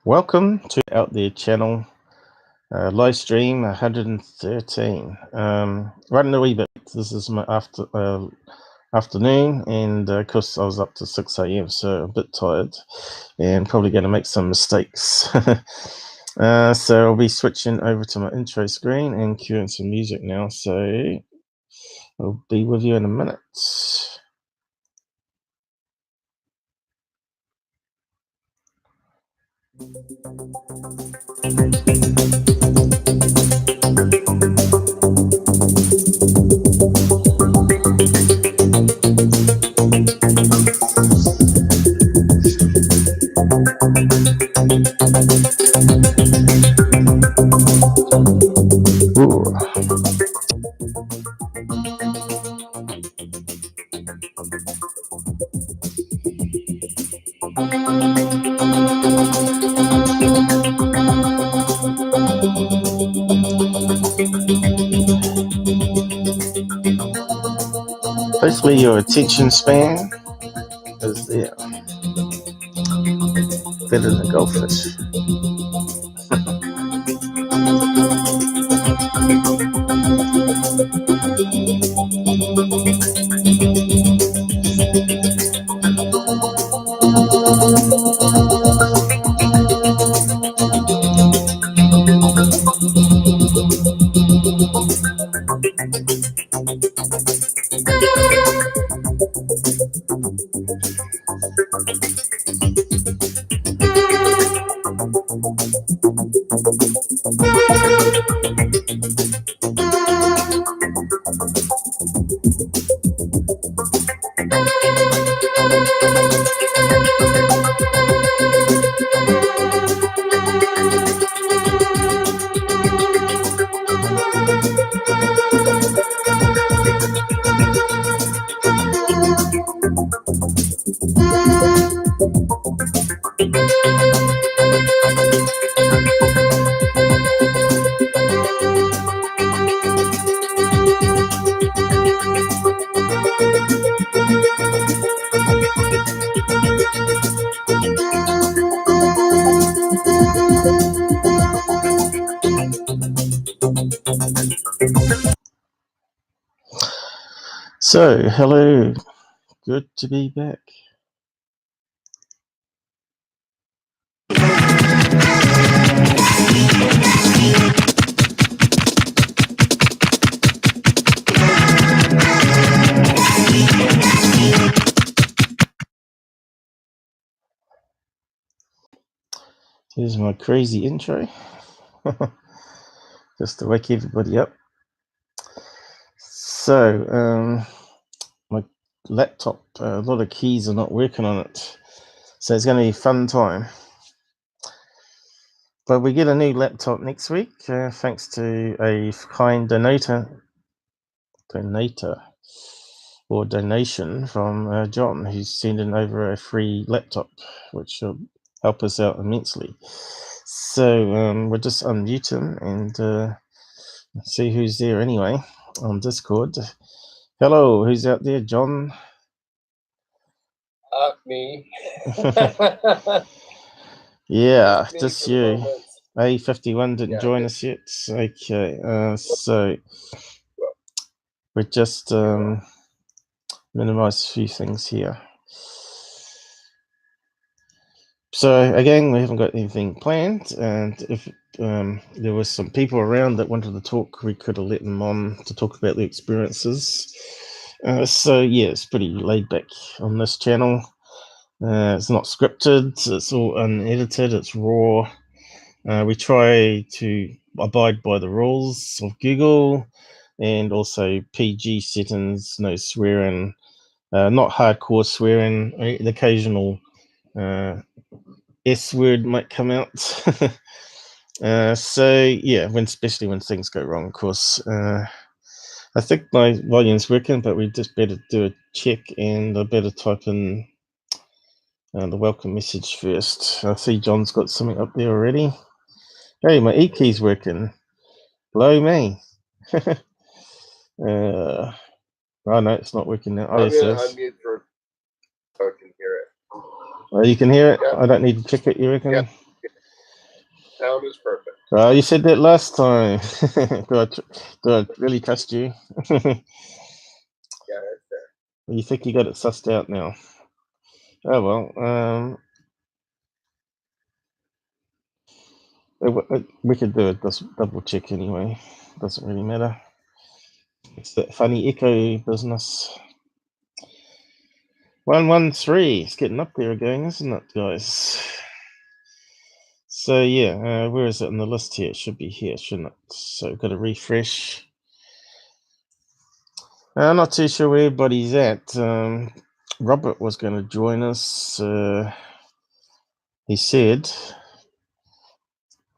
Welcome to Out There channel, live stream 113. Running a wee bit. This is my afternoon, and of course I was up to 6 a.m, so a bit tired, and probably going to make some mistakes. So I'll be switching over to my intro screen and cueing some music now. So I'll be with you in a minute. Ooh. Hopefully your attention span is there. Better than a goldfish. So, hello, good to be back. Here's my crazy intro, just to wake everybody up. So, my laptop, a lot of keys are not working on it, so it's going to be a fun time. But we get a new laptop next week, thanks to a kind donation from John, who's sending over a free laptop, which will help us out immensely. So we'll just unmute him and see who's there anyway on Discord. Hello, who's out there, John? Me. Yeah, just you. A51 didn't join us yet. Okay, so we just minimize a few things here. So again, we haven't got anything planned, and if there was some people around that wanted to talk, we could have let them on to talk about their experiences. So yeah, it's pretty laid back on this channel. It's not scripted, it's all unedited, it's raw. We try to abide by the rules of Google, and also PG settings, no swearing, not hardcore swearing. The occasional S word might come out. So yeah, especially when things go wrong, of course. I think my volume's working, but we just better do a check, and I better type in the welcome message first. I see John's got something up there already. Hey, my E key's working. Blow me. Oh no, it's not working now. Oh, yes, Unmute for so I can hear it. Oh, you can hear it? Yeah. I don't need to check it, you reckon? Yeah. You said that last time. Do I really trust you? You think you got it sussed out now? Oh well. We could do a double check anyway. Doesn't really matter. It's that funny echo business. 113. It's getting up there again, isn't it, guys? So yeah, where is it in the list here? It should be here, shouldn't it? So we've got to refresh. I'm not too sure where everybody's at. Robert was going to join us. He said,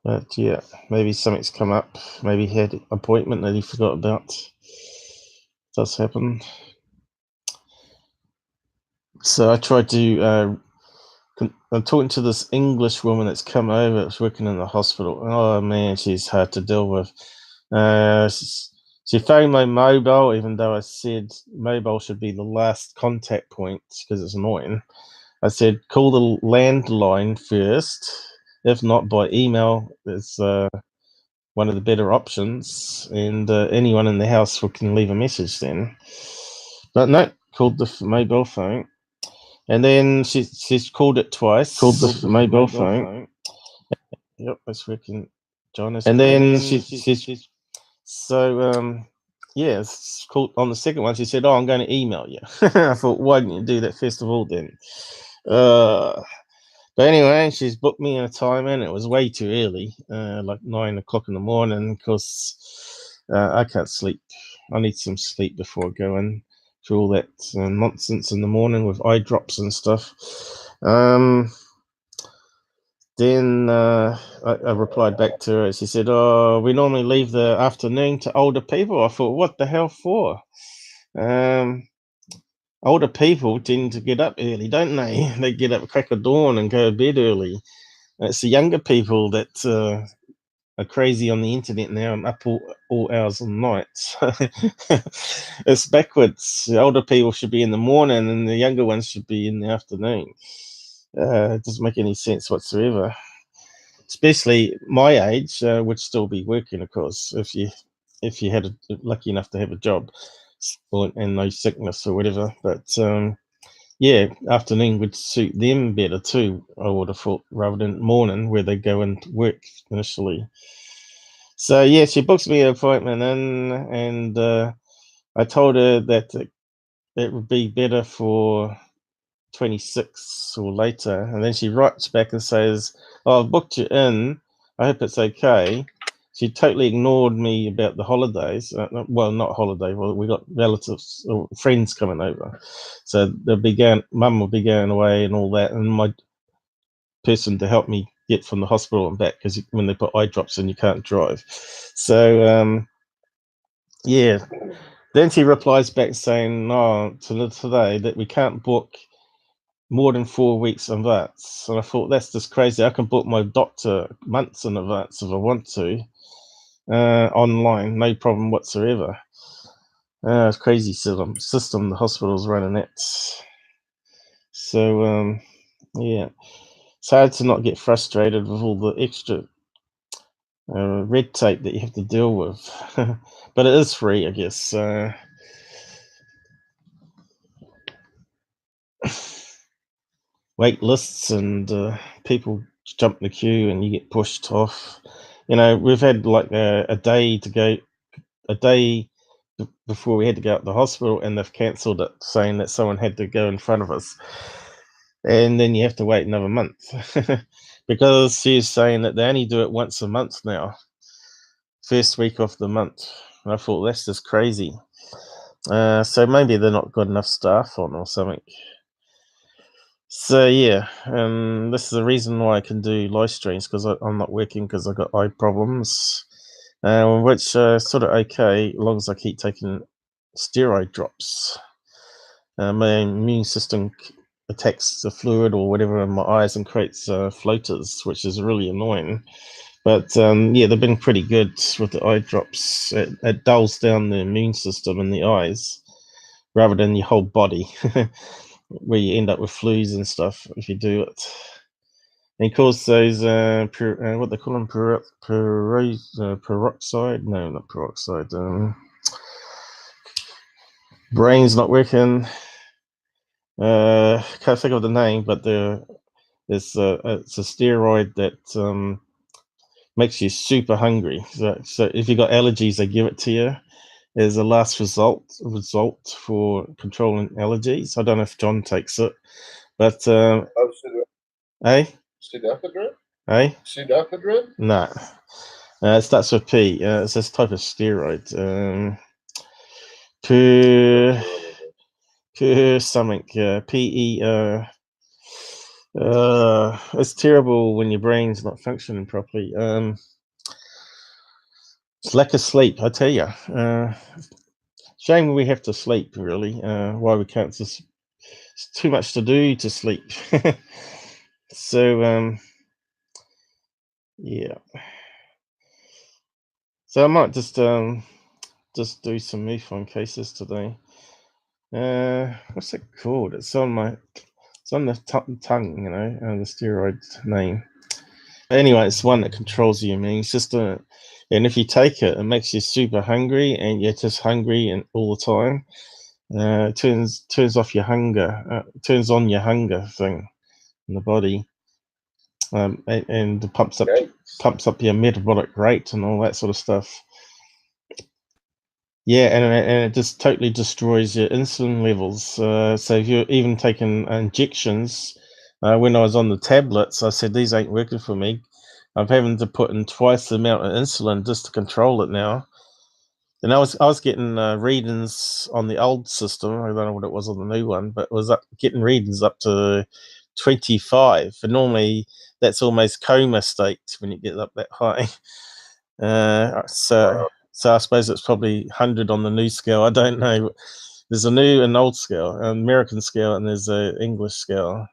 but yeah, maybe something's come up. Maybe he had an appointment that he forgot about. Does happen. So I tried to. I'm talking to this English woman that's come over. That's working in the hospital. Oh man, she's hard to deal with. She phoned my mobile, even though I said mobile should be the last contact point because it's annoying. I said call the landline first. If not, by email is one of the better options, and anyone in the house can leave a message then. But no, called the mobile phone, and then she's called it twice. Called the mobile phone. Yep, that's working. John is. And then she's so yeah, it's called on the second one. She said, "Oh, I'm going to email you." I thought, why didn't you do that first of all then? But anyway, she's booked me a time in. It was way too early, like 9 o'clock in the morning, because I can't sleep. I need some sleep before I go in through all that nonsense in the morning with eye drops and stuff. Then I replied back to her. She said, "Oh, we normally leave the afternoon to older people." I thought, what the hell for? Older people tend to get up early, don't they? They get up crack of dawn and go to bed early. It's the younger people that are crazy on the internet now and up all hours of the night. It's backwards. The older people should be in the morning and the younger ones should be in the afternoon. It doesn't make any sense whatsoever. Especially my age would still be working, of course, if you had lucky enough to have a job and no sickness or whatever. But yeah, afternoon would suit them better too, I would have thought, rather than morning where they go into work initially. So yeah, she books me an appointment in, and I told her that it would be better for 26 or later, and then she writes back and says, "Oh, I've booked you in. I hope it's okay." She totally ignored me about the holidays. Well, not holiday. Well, we got relatives or friends coming over, so Mum will be going away and all that, and my person to help me get from the hospital and back, because when they put eye drops in, you can't drive. So yeah. Then she replies back saying, "No, today that we can't book more than 4 weeks in advance." And I thought, that's just crazy. I can book my doctor months in advance if I want to, online, no problem whatsoever. It's crazy system the hospital's running that. So yeah, it's hard to not get frustrated with all the extra red tape that you have to deal with. But it is free, I guess. Wait lists and people jump the queue and you get pushed off. We've had like a day to go, a day before we had to go to the hospital, and they've cancelled it, saying that someone had to go in front of us, and then you have to wait another month because she's saying that they only do it once a month now, first week of the month. And I thought, that's just crazy. So maybe they're not got enough staff on or something. So yeah, this is the reason why I can do live streams, because I'm not working because I got eye problems, which sort of okay as long as I keep taking steroid drops. My immune system attacks the fluid or whatever in my eyes and creates floaters, which is really annoying. But yeah, they've been pretty good with the eye drops. It dulls down the immune system in the eyes rather than your whole body. Where you end up with flus and stuff if you do it. And he calls those what they call them, peroxide. No, not peroxide. Brain's not working. Can't think of the name, but it's a steroid that makes you super hungry. So if you got allergies, they give it to you as a last result for controlling allergies. I don't know if John takes it, but Pseudoephedrine? Pseudoephedrine? No. It starts with P. It's this type of steroid. Something. PE. It's terrible when your brain's not functioning properly. It's lack of sleep, I tell you. Shame we have to sleep, really. Why we can't just... It's too much to do to sleep. So, yeah. So I might just do some MUFON cases today. What's it called? It's on the tongue, you know, the steroid name. Anyway, it's one that controls your immune system, and if you take it, it makes you super hungry, and you're just hungry and all the time. It turns off your hunger, turns on your hunger thing in the body, and pumps up your metabolic rate and all that sort of stuff. Yeah, and it just totally destroys your insulin levels. So if you're even taking injections, when I was on the tablets, I said these ain't working for me. I'm having to put in twice the amount of insulin just to control it now. And I was getting readings on the old system. I don't know what it was on the new one, but it was getting readings up to 25. And normally that's almost coma state when you get up that high. So I suppose it's probably 100 on the new scale. I don't know. There's a new and old scale, an American scale, and there's an English scale.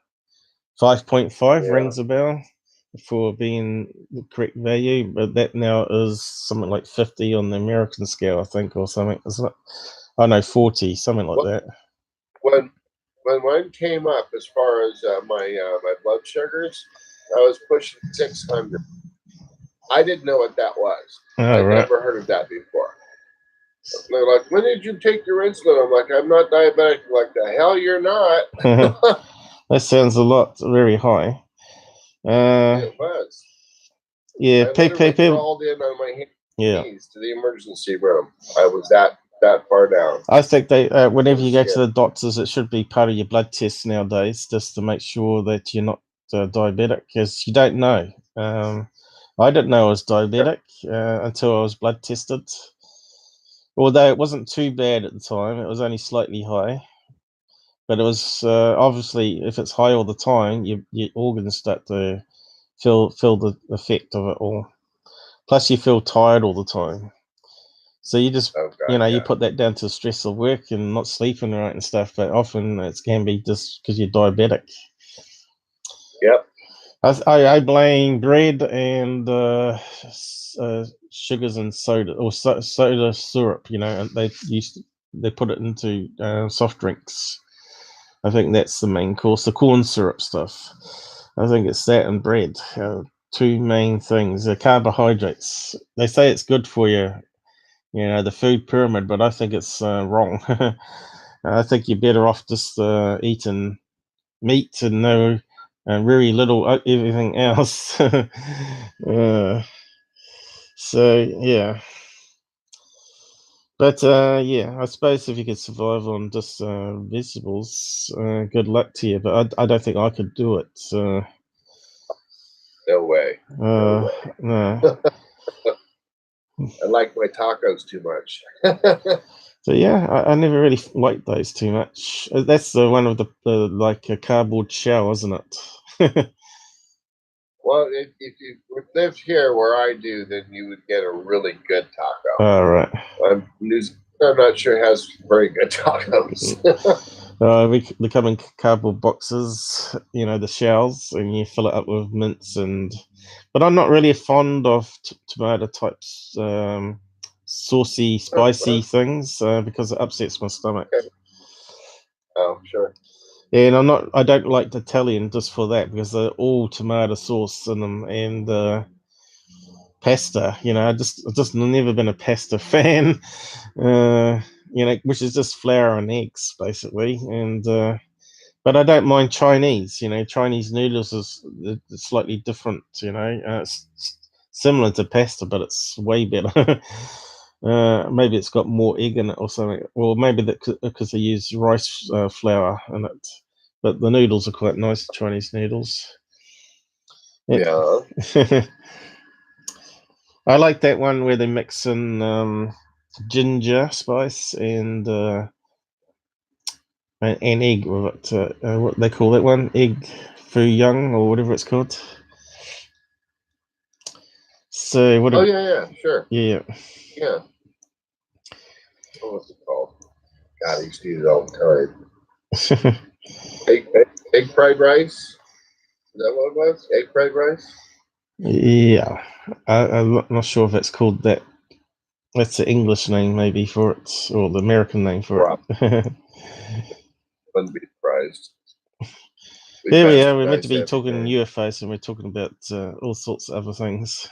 5.5 rings a bell for being the correct value, but that now is something like 50 on the American scale, I think, or something. Isn't it? I know 40, something like that. When mine came up, as far as my blood sugars, I was pushing 600. I didn't know what that was. I'd never heard of that before. They're like, when did you take your insulin? I'm like, I'm not diabetic. They're like, the hell you're not. That sounds very high. It was. Yeah, I crawled in on my knees to the emergency room. I was that far down. I think they whenever you go to the doctors, it should be part of your blood test nowadays, just to make sure that you're not diabetic, because you don't know. I didn't know I was diabetic until I was blood tested. Although it wasn't too bad at the time, it was only slightly high. But it was obviously, if it's high all the time, your organs start to feel the effect of it all. Plus, you feel tired all the time. So you just, you put that down to stress of work and not sleeping right and stuff. But often it can be just because you're diabetic. Yep. I blame bread and sugars and soda, or soda syrup. You know, and they put it into soft drinks. I think that's the main course. The corn syrup stuff. I think it's that and bread. Two main things. The carbohydrates. They say it's good for you. You know, the food pyramid, but I think it's wrong. I think you're better off just eating meat and very little everything else. So yeah, but yeah, I suppose if you could survive on just vegetables, good luck to you. But I don't think I could do it. No way. No. I like my tacos too much. So yeah, I never really liked those too much. That's one of the like a cardboard shell, isn't it? Well, if you lived here where I do, then you would get a really good taco. All right. I'm not sure it has very good tacos. They come in cardboard boxes, you know, the shells, and you fill it up with mince but I'm not really fond of tomato types, saucy, spicy things because it upsets my stomach. Oh, sure. And I don't like Italian just for that, because they're all tomato sauce in them, and pasta. I've just never been a pasta fan. Which is just flour and eggs basically, and but I don't mind Chinese. Chinese noodles is slightly different. It's similar to pasta, but it's way better. Maybe it's got more egg in it or something. Or maybe that because they use rice flour in it. But the noodles are quite nice, Chinese noodles. Yeah. I like that one where they mix in ginger spice and egg with it. What they call that one? Egg foo young or whatever it's called. So what? Oh yeah, sure. Yeah. What's it called? God, I used to eat it all the time. egg fried rice. Is that what it was? Egg fried rice? Yeah. I'm not sure if it's called that. That's the English name maybe for it, or the American name for it. Wouldn't be surprised. Here we are. We're meant to be talking UFOs, and we're talking about all sorts of other things.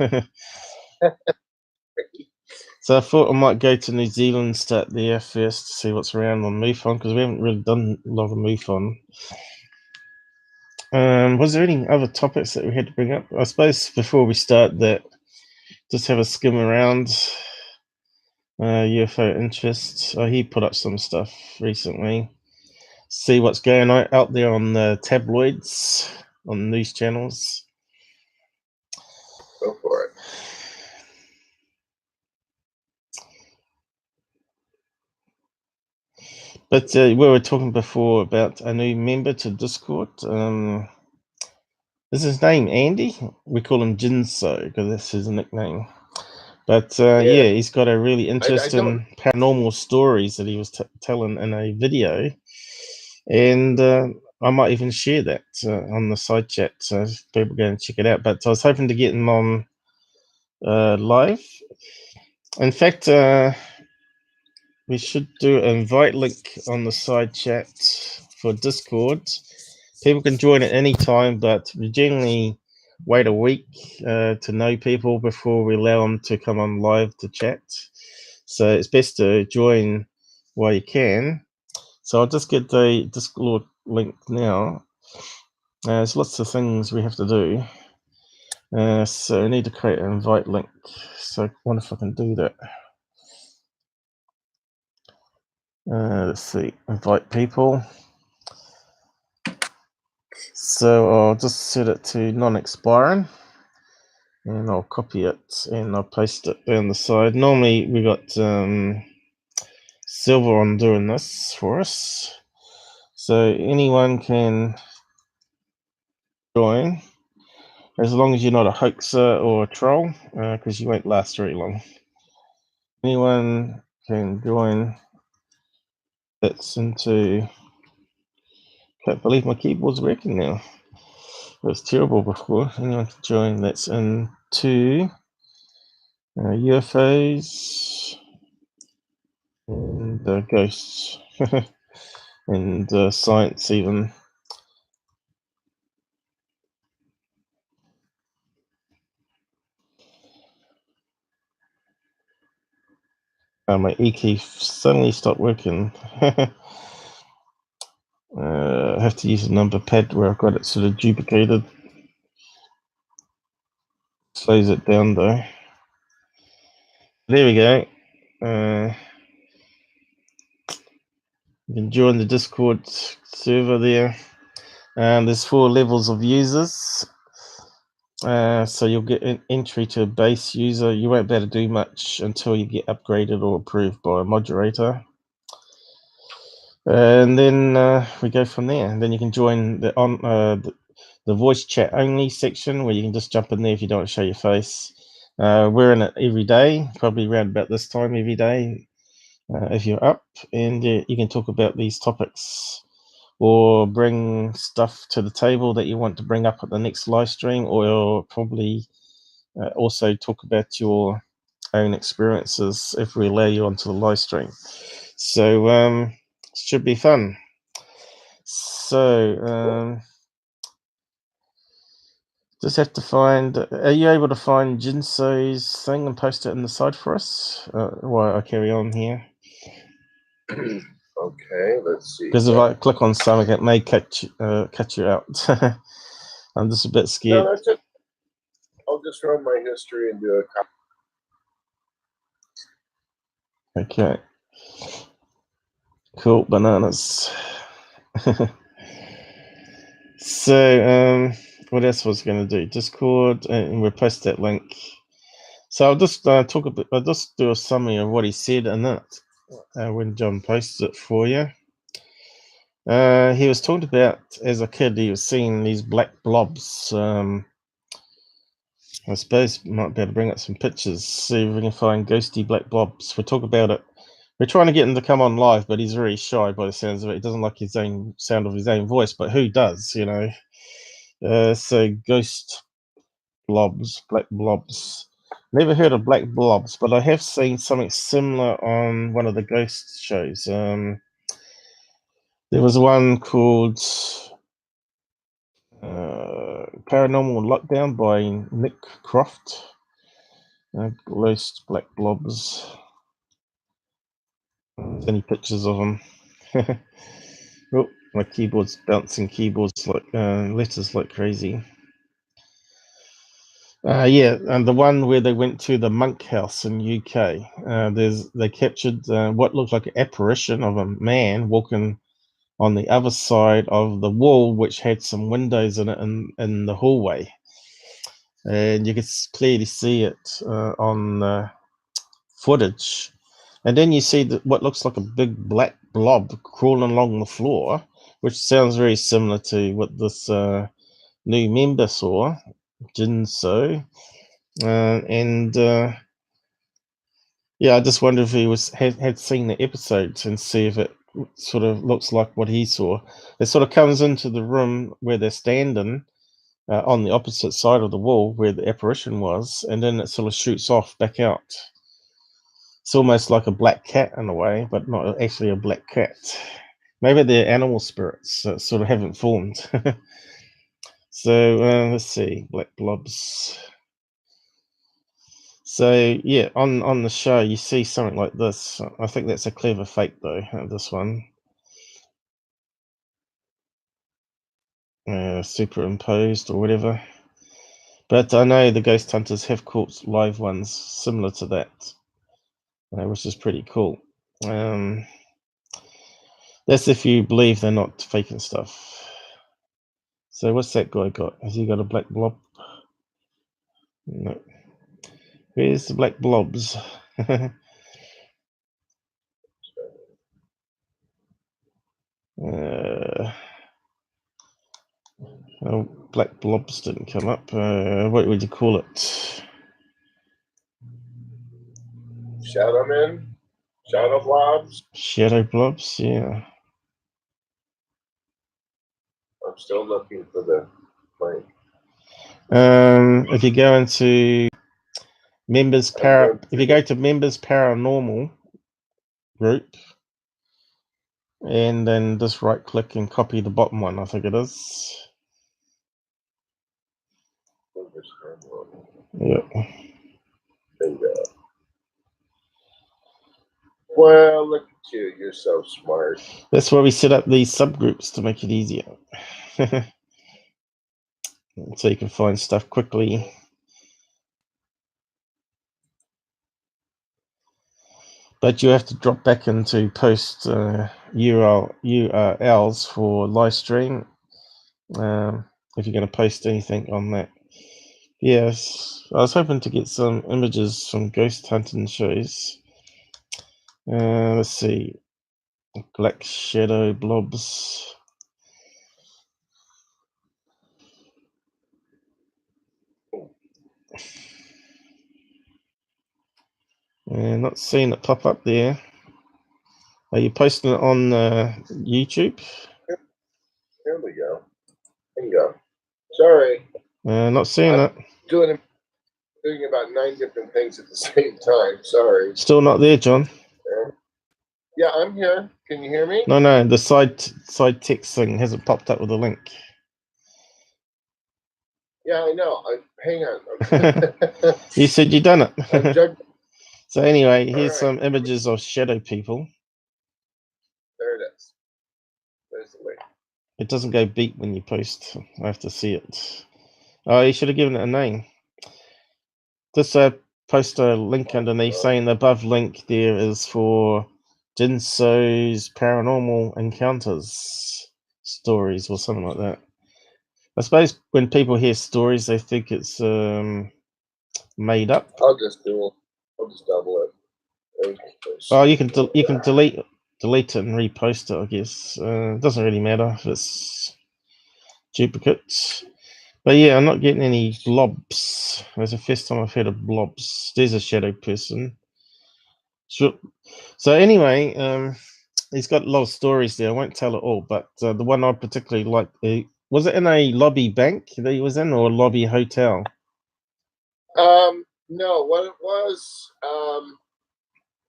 So I thought I might go to New Zealand, start there first to see what's around on MUFON, because we haven't really done a lot of MUFON. Was there any other topics that we had to bring up? I suppose before we start that, just have a skim around UFO interests. He put up some stuff recently. See what's going on out there on the tabloids, on news channels. Go for it. But we were talking before about a new member to Discord. Is his name Andy? We call him Jinzo because that's his nickname. But yeah, he's got a really interesting paranormal stories that he was telling in a video, and I might even share that on the side chat so people go and check it out. But I was hoping to get him on live. In fact, we should do an invite link on the side chat for Discord. People can join at any time, but we generally wait a week to know people before we allow them to come on live to chat. So it's best to join while you can. So I'll just get the Discord link now. There's lots of things we have to do. So I need to create an invite link. So I wonder if I can do that. Let's see, invite people. So I'll just set it to non-expiring, and I'll copy it and I'll paste it down the side. Normally we got Silver on doing this for us, so anyone can join as long as you're not a hoaxer or a troll, because you won't last very long. Anyone can join. That's into. Can't believe my keyboard's working now. It was terrible before. Anyone can join. That's into UFOs and ghosts and science even. My e-key suddenly stopped working. I have to use a number pad where I've got it sort of duplicated. Slows it down though. There we go. You can join the Discord server there. There's 4 levels of users. So you'll get an entry to a base user. You won't be able to do much until you get upgraded or approved by a moderator. And then we go from there. And then you can join the voice chat only section where you can just jump in there if you don't want to show your face. We're in it every day, probably around about this time every day if you're up. And you can talk about these topics or bring stuff to the table that you want to bring up at the next live stream, or probably also talk about your own experiences if we allow you onto the live stream. So it should be fun. So, just have to find. Are you able to find Jinso's thing and post it in the side for us while I carry on here? Okay, let's see. Because if I click on something, it may catch you out. I'm just a bit scared. No, that's it. I'll just run my history and do a copy. Okay. Cool bananas. So, what else was I going to do? Discord, and we'll post that link. So I'll just talk a bit. I'll just do a summary of what he said in it when John posts it for you. He was talking about, as a kid, he was seeing these black blobs. I suppose we might be able to bring up some pictures, see if we can find ghosty black blobs. We'll talk about it. We're trying to get him to come on live, but he's very shy by the sounds of it. He doesn't like his own sound of his own voice, but who does, you know? So ghost blobs, black blobs. Never heard of black blobs, but I have seen something similar on one of the ghost shows. There was one called Paranormal Lockdown by Nick Croft. Ghost black blobs. Any pictures of them? Oh, my keyboard's bouncing keyboards like letters like crazy. Yeah, and the one where they went to the monk house in UK. They captured what looked like an apparition of a man walking on the other side of the wall, which had some windows in it in the hallway, and you could clearly see it on footage. And then you see what looks like a big black blob crawling along the floor, which sounds very similar to what this new member saw, Jinzo. Yeah, I just wonder if he had seen the episodes and see if it sort of looks like what he saw. It sort of comes into the room where they're standing on the opposite side of the wall where the apparition was, and then it sort of shoots off back out. It's almost like a black cat in a way, but not actually a black cat. Maybe they're animal spirits that sort of haven't formed. So let's see, black blobs. So yeah, on the show you see something like this. I think that's a clever fake though. This one, superimposed or whatever. But I know the ghost hunters have caught live ones similar to that, which is pretty cool. That's if you believe they're not faking stuff. So what's that guy got? Has he got a black blob? No. Where's the black blobs? Oh, black blobs didn't come up. What would you call it? Shadow men? Shadow blobs? Shadow blobs, yeah. I'm still looking for the link. If you go into members if you go to members paranormal group, and then just right click and copy the bottom one, I think it is. Yeah. There you go. Well, look at you. You're so smart. That's why we set up these subgroups to make it easier. So you can find stuff quickly. But you have to drop back into post URLs for live stream if you're going to post anything on that. Yes, I was hoping to get some images from ghost hunting shows. Let's see. Black shadow blobs. Not seeing it pop up there. Are you posting it on YouTube? Here we go. Bingo. Sorry. Not seeing it. Doing about 9 different things at the same time. Sorry. Still not there, John. Yeah, I'm here. Can you hear me? No, the side text thing hasn't popped up with a link. Yeah, I know. Hang on. You said you done it. So anyway, here's some images of shadow people. There it is. There's the link. It doesn't go beep when you post. I have to see it. Oh, you should have given it a name. Just post a link underneath saying the above link there is for Jinzo's paranormal encounters stories or something like that. I suppose when people hear stories, they think it's made up. I'll just double it. Oh, you can delete it and repost it. I guess it doesn't really matter if it's duplicates. But yeah, I'm not getting any blobs. It's the first time I've heard of blobs. There's a shadow person. Sure. So anyway, he's got a lot of stories there. I won't tell it all, but the one I particularly liked, was it in a lobby bank that he was in, or a lobby hotel? No, what it was,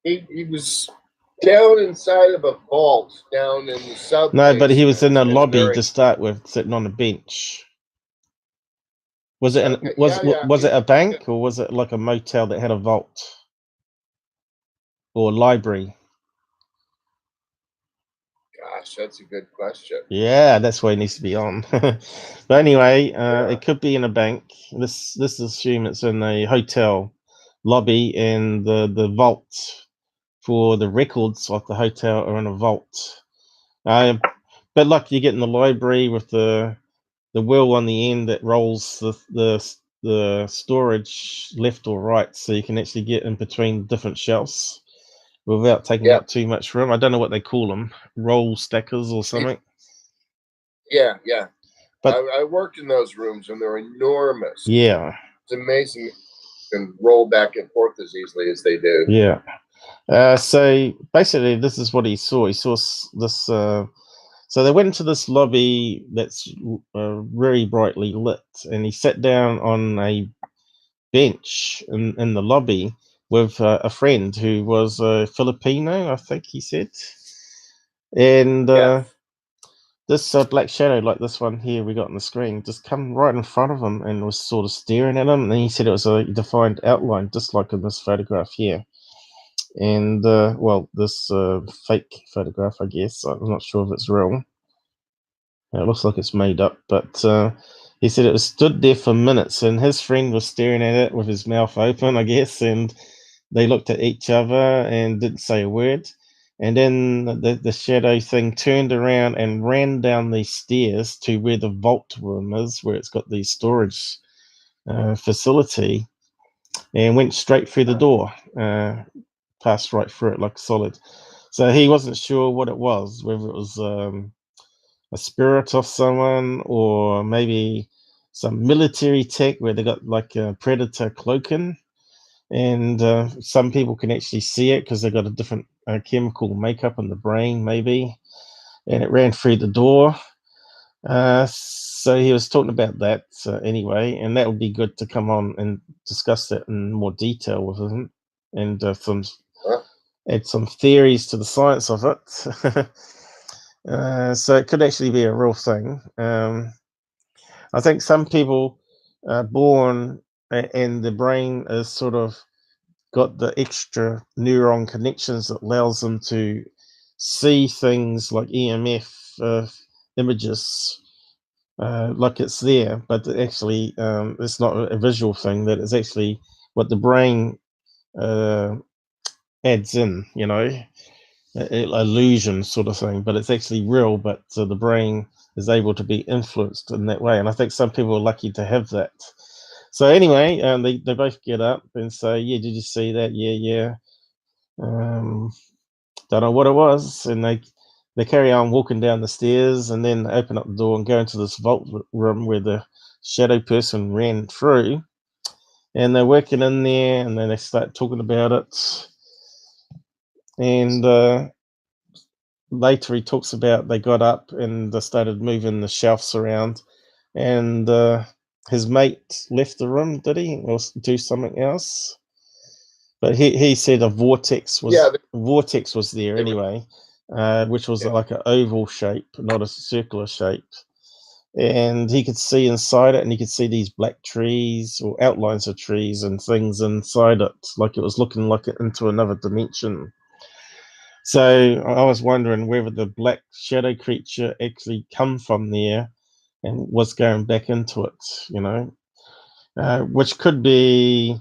he was down inside of a vault down in the south. No, but he was in a lobby to start with, sitting on a bench. Was it was it a bank, or was it like a motel that had a vault or a library? Gosh, that's a good question. Yeah, that's why it needs to be on. But anyway, it could be in a bank. This assume it's in a hotel lobby, and the vault for the records of the hotel are in a vault. But like you get in the library with the wheel on the end that rolls the storage left or right, so you can actually get in between different shelves without taking up too much room. I don't know what they call them, roll stackers or something. Yeah. But I worked in those rooms and they're enormous. Yeah. It's amazing you can roll back and forth as easily as they do. Yeah. So basically, this is what he saw. He saw this. So they went into this lobby that's very brightly lit, and he sat down on a bench in the lobby with a friend who was Filipino, I think he said. And this black shadow, like this one here we got on the screen, just come right in front of him and was sort of staring at him. And he said it was a defined outline, just like in this photograph here. And this fake photograph, I guess. I'm not sure if it's real. It looks like it's made up, but he said it was stood there for minutes, and his friend was staring at it with his mouth open, I guess, and they looked at each other and didn't say a word. And then the shadow thing turned around and ran down these stairs to where the vault room is, where it's got the storage facility, and went straight through the door, passed right through it like solid. So he wasn't sure what it was, whether it was a spirit of someone, or maybe some military tech where they got like a predator cloaking, and some people can actually see it because they got a different chemical makeup in the brain, maybe. And it ran through the door. So he was talking about that anyway, and that would be good to come on and discuss that in more detail with him, and add some theories to the science of it. So it could actually be a real thing. I think some people are born and the brain is sort of got the extra neuron connections that allows them to see things like EMF images like it's there, but actually it's not a visual thing. That is actually what the brain adds in, illusion sort of thing, but it's actually real, but the brain is able to be influenced in that way, and I think some people are lucky to have that. So anyway, they both get up and say, yeah, did you see that? Yeah. Don't know what it was, and they carry on walking down the stairs, and then open up the door and go into this vault room where the shadow person ran through, and they're working in there, and then they start talking about it. And later he talks about they got up and they started moving the shelves around, and his mate left the room, did he, or do something else? But he said a vortex was there they were- anyway, which was like an oval shape, not a circular shape. And he could see inside it, and he could see these black trees or outlines of trees and things inside it, like it was looking like it into another dimension. So I was wondering whether the black shadow creature actually come from there and was going back into it, you know, which could be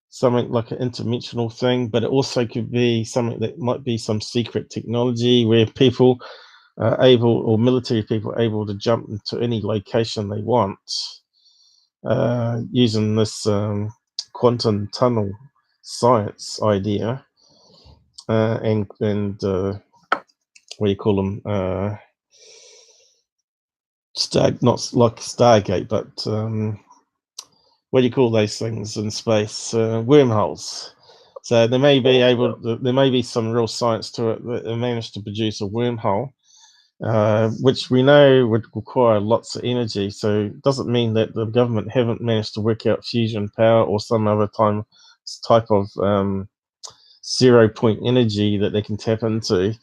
something like an interdimensional thing, but it also could be something that might be some secret technology where people are able, or military people are able to jump into any location they want using this quantum tunnel science idea and what do you call them? Not like Stargate, but what do you call those things in space? Wormholes. So there may be some real science to it that they managed to produce a wormhole, which we know would require lots of energy. So it doesn't mean that the government haven't managed to work out fusion power or some other type of 0 point energy that they can tap into,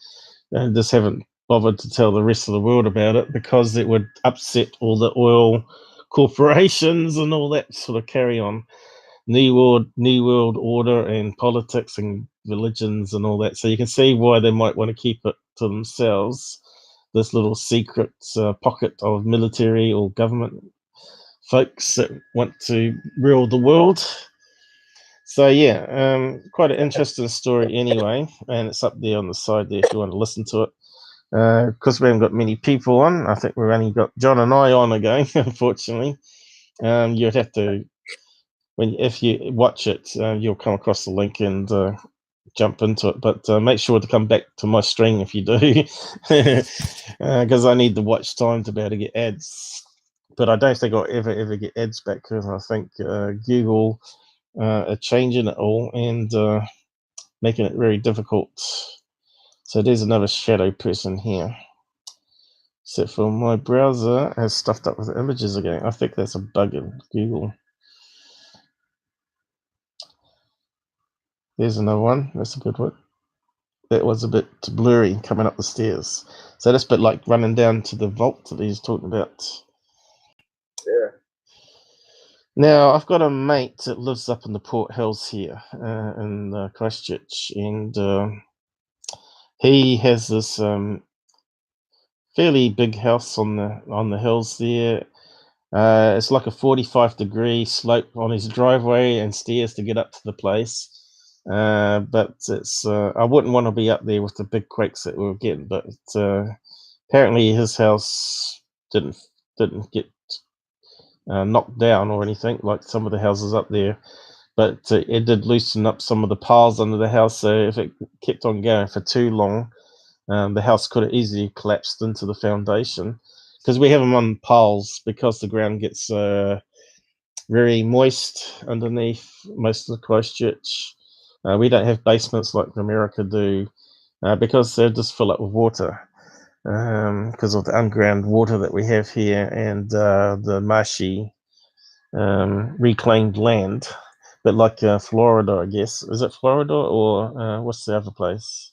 and just haven't bothered to tell the rest of the world about it because it would upset all the oil corporations and all that sort of carry on. New world order and politics and religions and all that. So you can see why they might want to keep it to themselves, this little secret pocket of military or government folks that want to rule the world. So yeah, quite an interesting story anyway, and it's up there on the side there if you want to listen to it. Because we haven't got many people on, I think we've only got John and I on again, unfortunately. You'd have to, if you watch it, you'll come across the link and jump into it. But make sure to come back to my stream if you do, because I need the watch time to be able to get ads. But I don't think I'll ever get ads back because I think Google are changing it all and making it very difficult. So there's another shadow person here. Except for my browser has stuffed up with the images again. I think that's a bug in Google. There's another one. That's a good one. That was a bit blurry coming up the stairs. So that's a bit like running down to the vault that he's talking about. Yeah. Now, I've got a mate that lives up in the Port Hills here in Christchurch, and he has this fairly big house on the hills there. It's like a 45-degree slope on his driveway and stairs to get up to the place. But it's I wouldn't want to be up there with the big quakes that we were getting. But apparently his house didn't get knocked down or anything like some of the houses up there. But it did loosen up some of the piles under the house. So if it kept on going for too long, the house could have easily collapsed into the foundation. Because we have them on piles because the ground gets very moist underneath most of the Christchurch. We don't have basements like America do because they just fill up with water because of the underground water that we have here and the marshy reclaimed land. But like Florida, I guess. Is it Florida or what's the other place?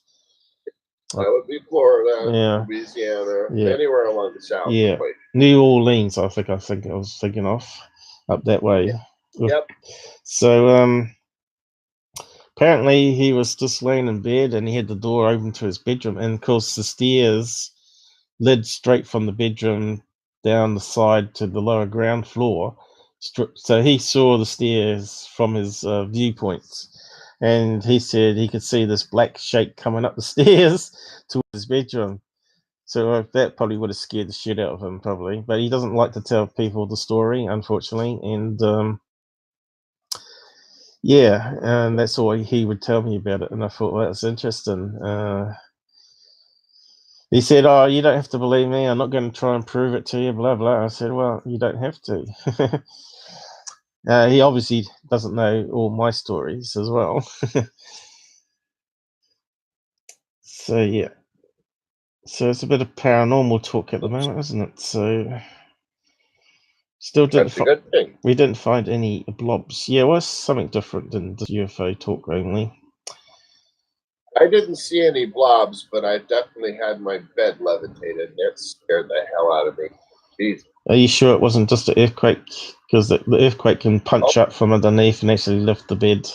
That would be Florida, Louisiana, anywhere along the south. Yeah, New Orleans. I think I was thinking of up that way. Yep. So apparently he was just laying in bed and he had the door open to his bedroom, and of course the stairs led straight from the bedroom down the side to the lower ground floor. So he saw the stairs from his viewpoints. And he said he could see this black shape coming up the stairs towards his bedroom. So that probably would have scared the shit out of him, probably. But he doesn't like to tell people the story, unfortunately. And and that's all he would tell me about it. And I thought, well, that's interesting. He said, "Oh, you don't have to believe me. I'm not going to try and prove it to you, blah, blah." I said, "Well, you don't have to." He obviously doesn't know all my stories as well. So, yeah. So it's a bit of paranormal talk at the moment, isn't it? So Still didn't. That's a good thing. We didn't find any blobs. Yeah, it was something different than the UFO talk only. I didn't see any blobs, but I definitely had my bed levitated. That scared the hell out of me. Jeez. Are you sure it wasn't just an earthquake? Because the earthquake can punch up from underneath and actually lift the bed.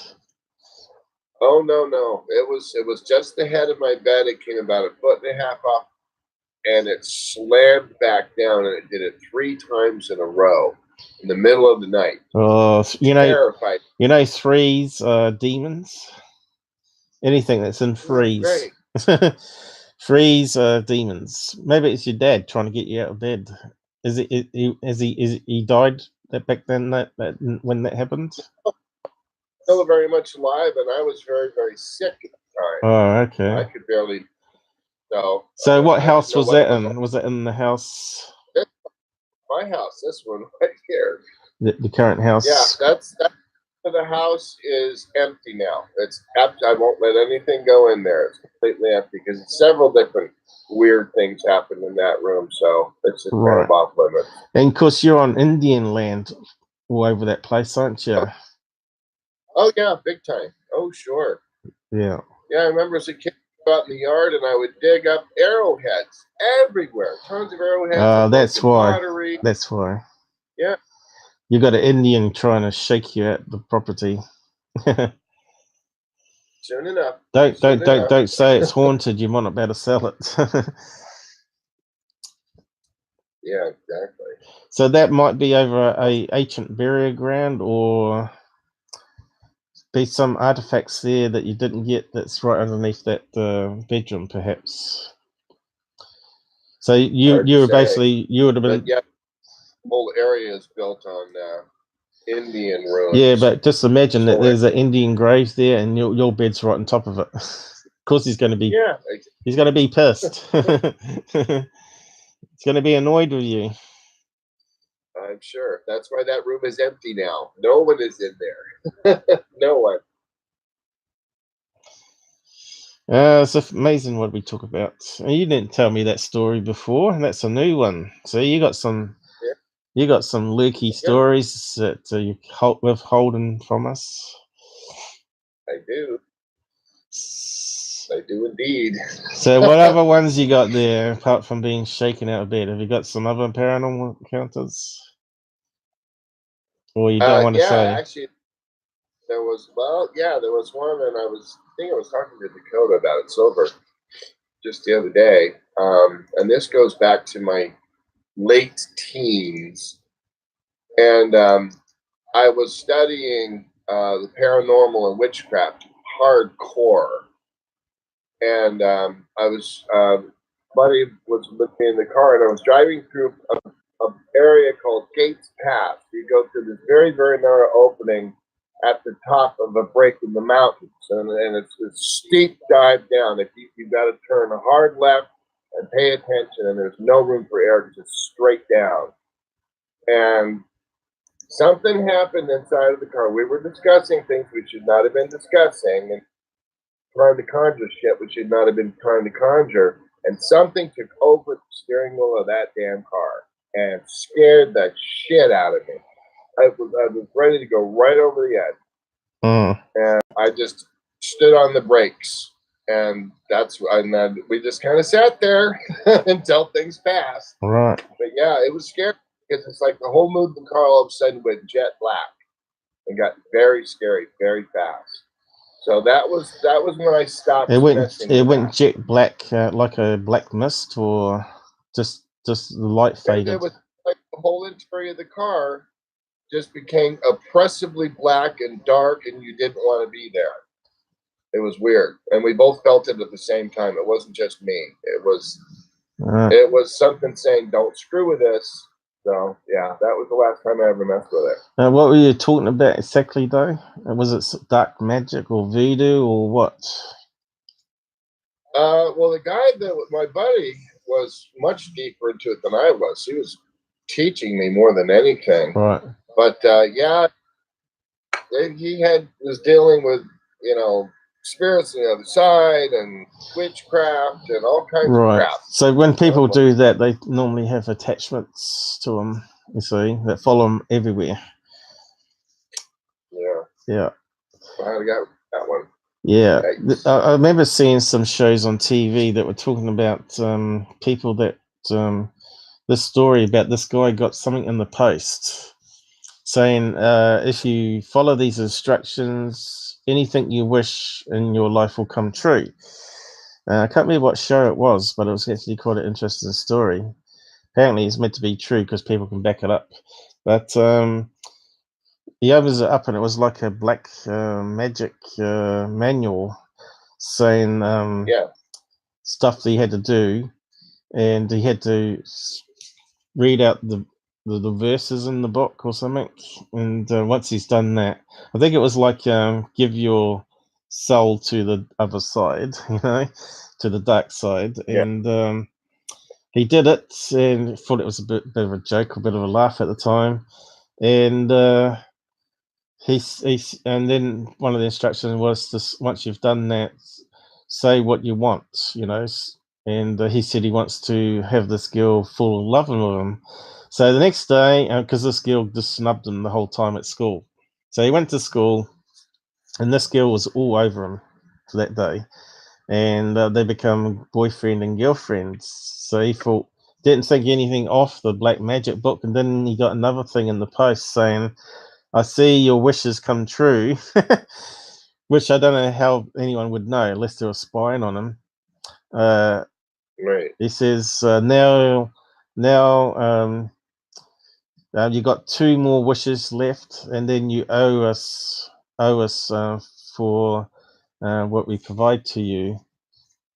Oh no! It was just the head of my bed. It came about 1.5 feet off, and it slammed back down, and it did it 3 times in a row in the middle of the night. Oh, terrified. You know, threes are demons. Anything that's in threes. Threes are demons. Maybe it's your dad trying to get you out of bed. Is he died back then when that happened? Still very much alive, and I was very, very sick at the time. Oh, okay. I could barely. So what house was that in? Was it in the house? My house. This one right here. The current house. Yeah, that's the house is empty now. It's empty. I won't let anything go in there. It's completely empty because several different weird things happened in that room. So it's just kind of off limits. And of course, you're on Indian land all over that place, aren't you? Oh yeah, big time. Oh sure. Yeah. Yeah, I remember as a kid out in the yard and I would dig up arrowheads everywhere. Tons of arrowheads. Oh, that's why. Pottery. That's why. Yeah. You got an Indian trying to shake you at the property. Soon enough. Don't say it's haunted. You might not be able to sell it. Yeah, exactly. So that might be over a ancient burial ground, or be some artifacts there that you didn't get. That's right underneath that bedroom, perhaps. So you were basically you would have been. But yeah, the whole area is built on Indian ruins. Yeah, but just imagine that there's an Indian grave there, and your bed's right on top of it. Of course, he's going to be. Yeah. He's going to be pissed. He's going to be annoyed with you. I'm sure. That's why that room is empty now. No one is in there. No one. It's amazing what we talk about. You didn't tell me that story before, and that's a new one. So you got some. Yeah. You got some lurky stories that you withholding from us. I do. I do indeed. So what other ones you got there, apart from being shaken out of bed? Have you got some other paranormal encounters? Or you don't want to say? Actually, there was one, and I think I was talking to Dakota about it sober just the other day. And this goes back to my late teens. And I was studying the paranormal and witchcraft hardcore. And I was, buddy was with me in the car, and I was driving through an area called Gates Pass. You go through this very, very narrow opening at the top of a break in the mountains, and it's a steep dive down. If you've got to turn a hard left and pay attention, and there's no room for air, just straight down. And something happened inside of the car. We were discussing things we should not have been discussing, and trying to conjure shit we should not have been trying to conjure. And something took over the steering wheel of that damn car and scared the shit out of me. I was ready to go right over the edge. And I just stood on the brakes. And then we just kind of sat there until things passed. Right. But yeah, it was scary because it's like the whole mood of the car all of a sudden went jet black and got very scary very fast. So that was when I stopped. It went jet black like a black mist, or just the light faded. It was like the whole interior of the car just became oppressively black and dark, and you didn't want to be there. It was weird, and we both felt it at the same time. It wasn't just me. It was something saying, "Don't screw with this." So yeah, that was the last time I ever messed with it. What were you talking about exactly, though? Was it dark magic or voodoo or what? Well, the guy my buddy was much deeper into it than I was. He was teaching me more than anything. Right. But yeah, he was dealing with spirits on the other side and witchcraft and all kinds of crap. So when people do that, they normally have attachments to them. You see, that follow him everywhere. Yeah. I got that one. Yeah, I remember seeing some shows on TV that were talking about people that this story about this guy got something in the post saying if you follow these instructions, anything you wish in your life will come true. I can't remember what show it was, but it was actually quite an interesting story. Apparently, it's meant to be true because people can back it up. But he opens it up, and it was like a black magic manual saying stuff that he had to do, and he had to read out the verses in the book or something. And once he's done that, I think it was like give your soul to the other side, to the dark side. And he did it and thought it was a bit of a joke, a bit of a laugh at the time. And and then one of the instructions was to, once you've done that, say what you want, and he said he wants to have this girl fall in love with him. So the next day, because this girl just snubbed him the whole time at school, so he went to school, and this girl was all over him for that day, and they become boyfriend and girlfriend. So he didn't think anything off the black magic book, and then he got another thing in the post saying, I see your wishes come true, which I don't know how anyone would know unless they were spying on him. Right. He says, now you got 2 more wishes left, and then you owe us for what we provide to you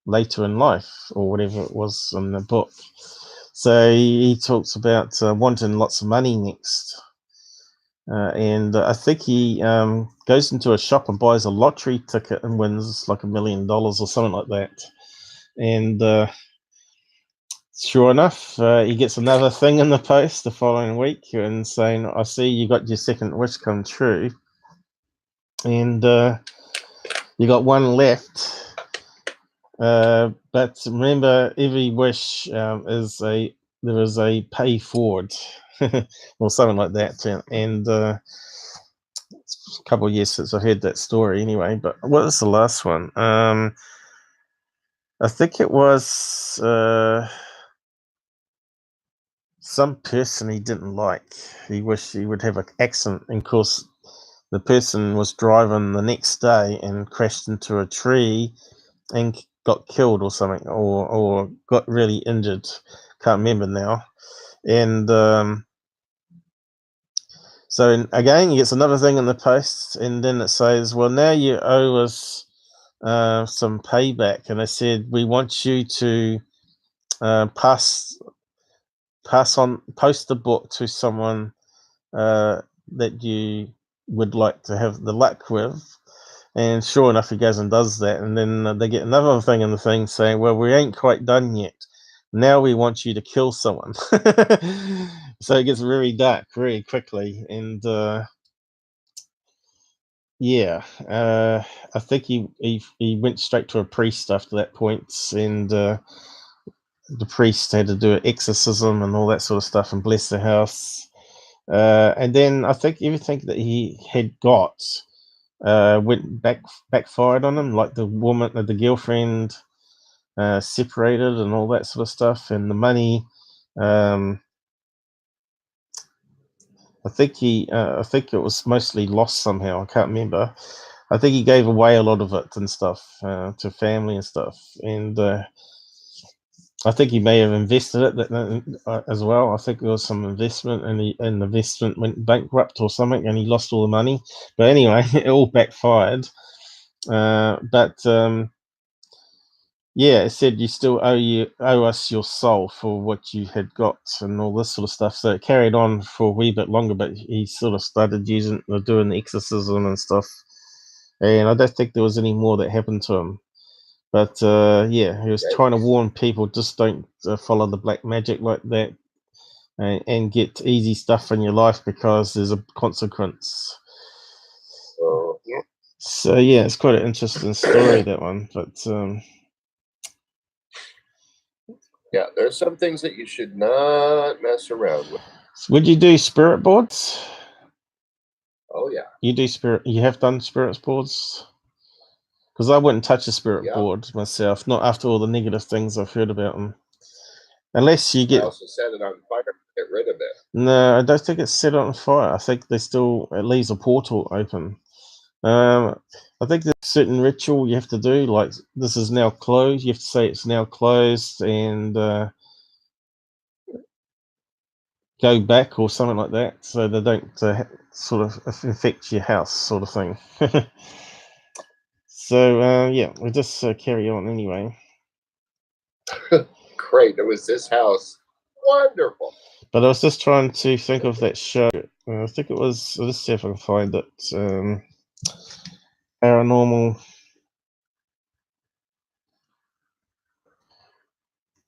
later in life, or whatever it was in the book. So he talks about wanting lots of money next. And I think he goes into a shop and buys a lottery ticket and wins like $1 million or something like that. And sure enough, he gets another thing in the post the following week and saying, I see you got your second wish come true. And you got one left. But remember, every wish there is a pay forward or something like that. And it's a couple of years since I heard that story anyway. But what was the last one? I think it was some person he didn't like. He wished he would have an accident. And of course, the person was driving the next day and crashed into a tree and got killed or something, or got really injured. Can't remember now. And so again, he gets another thing in the post, and then it says, well, now you owe us some payback. And they said, we want you to post the book to someone that you would like to have the luck with. And sure enough, he goes and does that. And then they get another thing in the thing saying, well, we ain't quite done yet. Now we want you to kill someone. So it gets very dark very quickly. And I think he went straight to a priest after that point. And the priest had to do an exorcism and all that sort of stuff and bless the house. And then I think everything that he had got went backfired on him, like the girlfriend separated and all that sort of stuff, and the money. I think it was mostly lost somehow. I can't remember. I think he gave away a lot of it and stuff to family and stuff, and I think he may have invested it as well. I think there was some investment, and the investment went bankrupt or something, and he lost all the money. But anyway, it all backfired. Yeah, it said you still owe us your soul for what you had got and all this sort of stuff. So it carried on for a wee bit longer, but he sort of started doing the exorcism and stuff. And I don't think there was any more that happened to him. But he was trying to warn people, just don't follow the black magic like that and get easy stuff in your life because there's a consequence. Yeah. So yeah, it's quite an interesting story, that one. But yeah, there's some things that you should not mess around with. Would you do spirit boards? Oh yeah. You do spirit. You have done spirits boards? Because I wouldn't touch a spirit board myself, not after all the negative things I've heard about them. Unless you get. I also set it on fire to get rid of it. No, I don't think it's set on fire. I think they still, it leaves a portal open. I think there's a certain ritual you have to do, like this is now closed. You have to say it's now closed and go back or something like that, so they don't sort of infect your house, sort of thing. So yeah, we'll just carry on anyway. Great, it was this house. Wonderful. But I was just trying to think of that show. I think it was. Let's see if I can find it. Paranormal.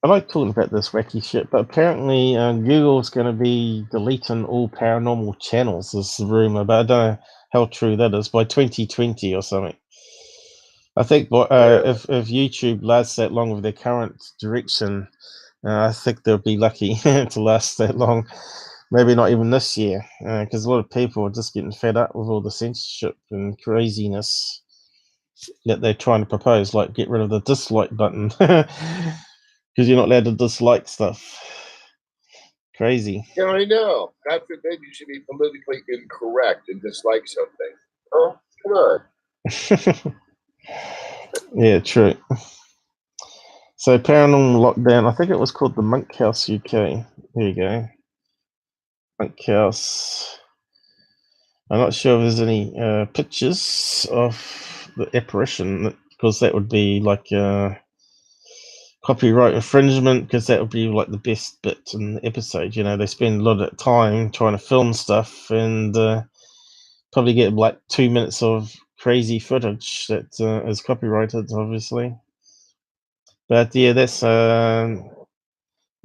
I like talking about this wacky shit, but apparently Google's going to be deleting all paranormal channels. Is the rumor, but I don't know how true that is by 2020 or something. I think if YouTube lasts that long with their current direction, I think they'll be lucky to last that long. Maybe not even this year, because a lot of people are just getting fed up with all the censorship and craziness that they're trying to propose, like get rid of the dislike button, because you're not allowed to dislike stuff. Crazy. Yeah, I know. God forbid you should be politically incorrect and dislike something. Oh, come on. Yeah, true. So paranormal lockdown, I think it was called the Monk House UK. There you go. Monk House. I'm not sure if there's any pictures of the apparition, because that would be like copyright infringement, because that would be like the best bit in the episode. You know, they spend a lot of time trying to film stuff and probably get like 2 minutes of crazy footage that is copyrighted, obviously. But yeah, that's the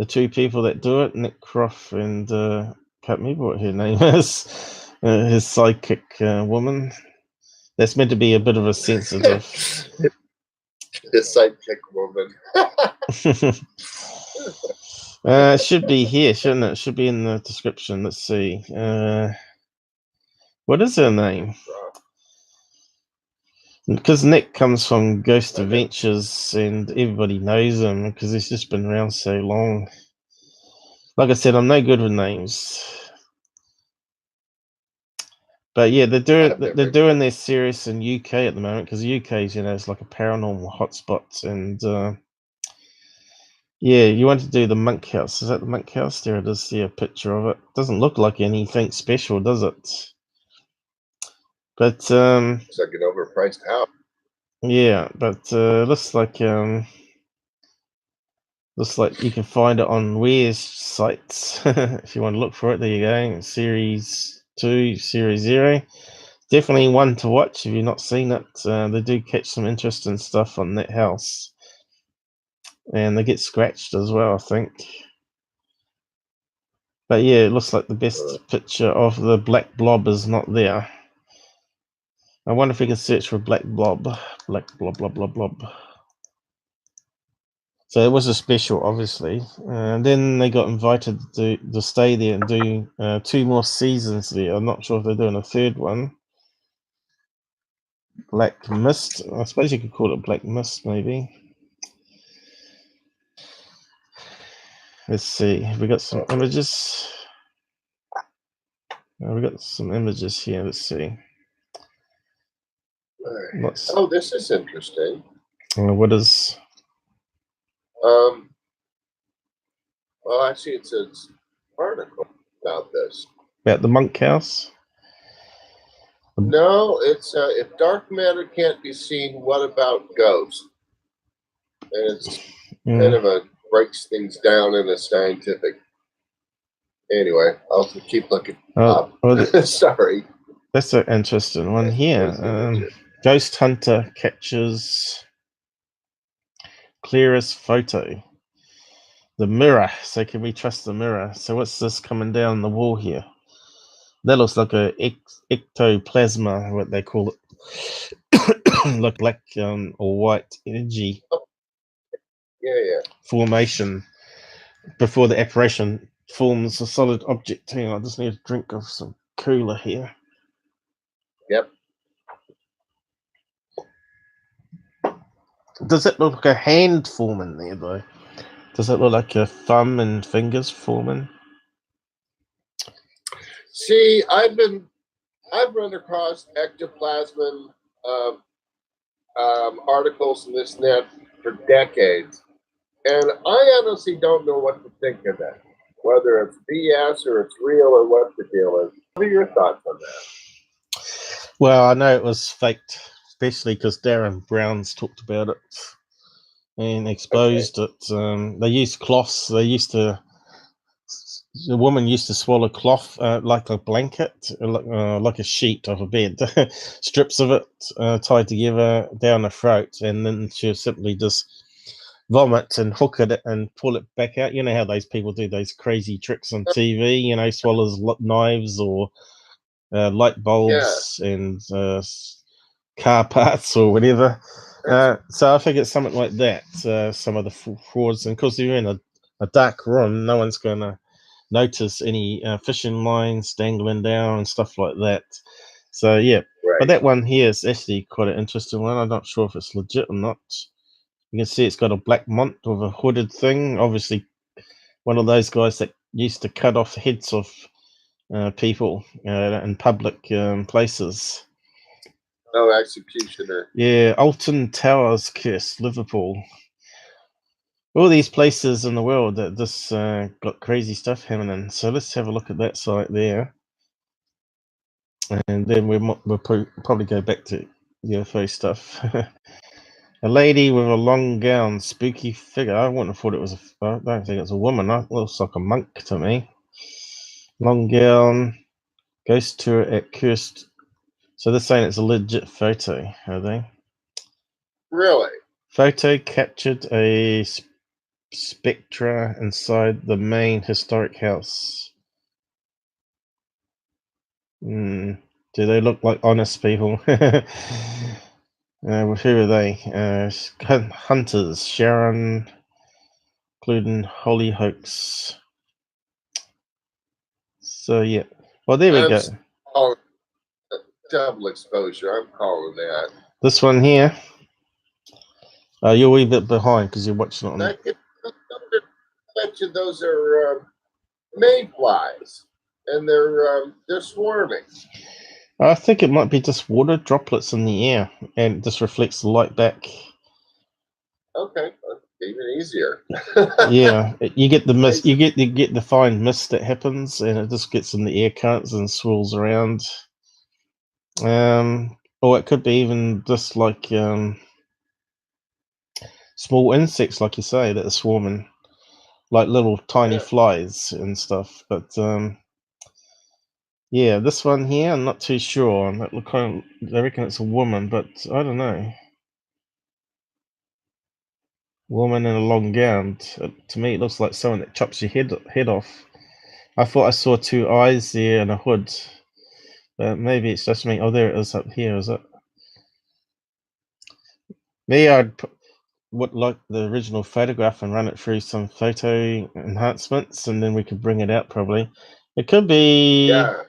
two people that do it, Nick Croft and can't remember what her name is, his sidekick woman. That's meant to be a bit of a sensitive. The sidekick woman. It should be here, shouldn't it? It should be in the description. Let's see. What is her name? Because Nick comes from Ghost Adventures and everybody knows him because he's just been around so long. Like I said, I'm no good with names. But yeah, they're doing their series in UK at the moment, because the UK is, it's like a paranormal hotspot. And yeah, you want to do the Monk House. Is that the Monk House? There it is. Yeah, a picture of it. Doesn't look like anything special, does it? But it's like an overpriced house. Yeah, but looks like you can find it on Ware's sites if you want to look for it. There you go. Series 2, Series 0. Definitely one to watch if you've not seen it. They do catch some interesting stuff on that house. And they get scratched as well, I think. But yeah, it looks like the best picture of the black blob is not there. I wonder if we can search for black blob. Black blob, blob, blob, blob. So it was a special, obviously. And then they got invited to stay there and do 2 more seasons there. I'm not sure if they're doing a 3rd one. Black Mist. I suppose you could call it Black Mist, maybe. Let's see. Have we got some images? We got some images here. Let's see. Oh, this is interesting. What is? Well, actually, it's an article about this. About the Monk House? No, it's if dark matter can't be seen, what about ghosts? And it's kind of breaks things down in a scientific. Anyway, I'll keep looking up. Sorry. That's an interesting one here. Ghost Hunter catches clearest photo. The mirror. So can we trust the mirror? So what's this coming down the wall here? That looks like a ectoplasma, what they call it. Like black or white energy. Yeah. Formation before the apparition forms a solid object. Hang on, I just need a drink of some cooler here. Yep. Does it look like a hand forming there, though? Does it look like a thumb and fingers forming? See, I've run across ectoplasm articles and this and that for decades, and I honestly don't know what to think of that. Whether it's BS or it's real or what the deal is. What are your thoughts on that? Well, I know it was faked, especially because Darren Brown's talked about it and exposed it. They used cloths. The woman used to swallow cloth like a blanket, like a sheet of a bed, strips of it tied together down her throat, and then she'll simply just vomit and hook it and pull it back out. You know how those people do those crazy tricks on TV, you know, swallows knives or light bulbs and car parts or whatever. So I think it's something like that, some of the frauds. And because you're in a dark room, no one's going to notice any fishing lines dangling down and stuff like that. So, yeah. Right. But that one here is actually quite an interesting one. I'm not sure if it's legit or not. You can see it's got a black mont with a hooded thing. Obviously, one of those guys that used to cut off the heads of people in public places. Oh, executioner. Yeah, Alton Towers Curse, Liverpool. All these places in the world that just got crazy stuff happening. So let's have a look at that site there. And then we'll probably go back to UFO stuff. A lady with a long gown, spooky figure. I wouldn't have thought it was I don't think it's a woman. It looks like a monk to me. Long gown, ghost tour at Cursed. So they're saying it's a legit photo, are they? Really? Photo captured a spectra inside the main historic house. Do they look like honest people? Who are they? Hunters, Sharon, including Holyhoaks. So yeah, well there we go. Double exposure. I'm calling that. This one here. You're a wee bit behind because you're watching it on. I bet you those are mayflies, and they're swarming. I think it might be just water droplets in the air, and it just reflects the light back. Okay, even easier. Yeah, you get the mist. You get the fine mist that happens, and it just gets in the air currents and swirls around. Or it could be even just like small insects, like you say, that are swarming, like little tiny flies and stuff. But yeah, this one here, I'm not too sure. I reckon it's a woman, but I don't know. Woman in a long gown. To me, it looks like someone that chops your head off. I thought I saw two eyes there and a hood, but maybe it's just me. Oh, there it is up here. Is it? Me, I'd like the original photograph and run it through some photo enhancements, and then we could bring it out. Probably, it could be. Yeah.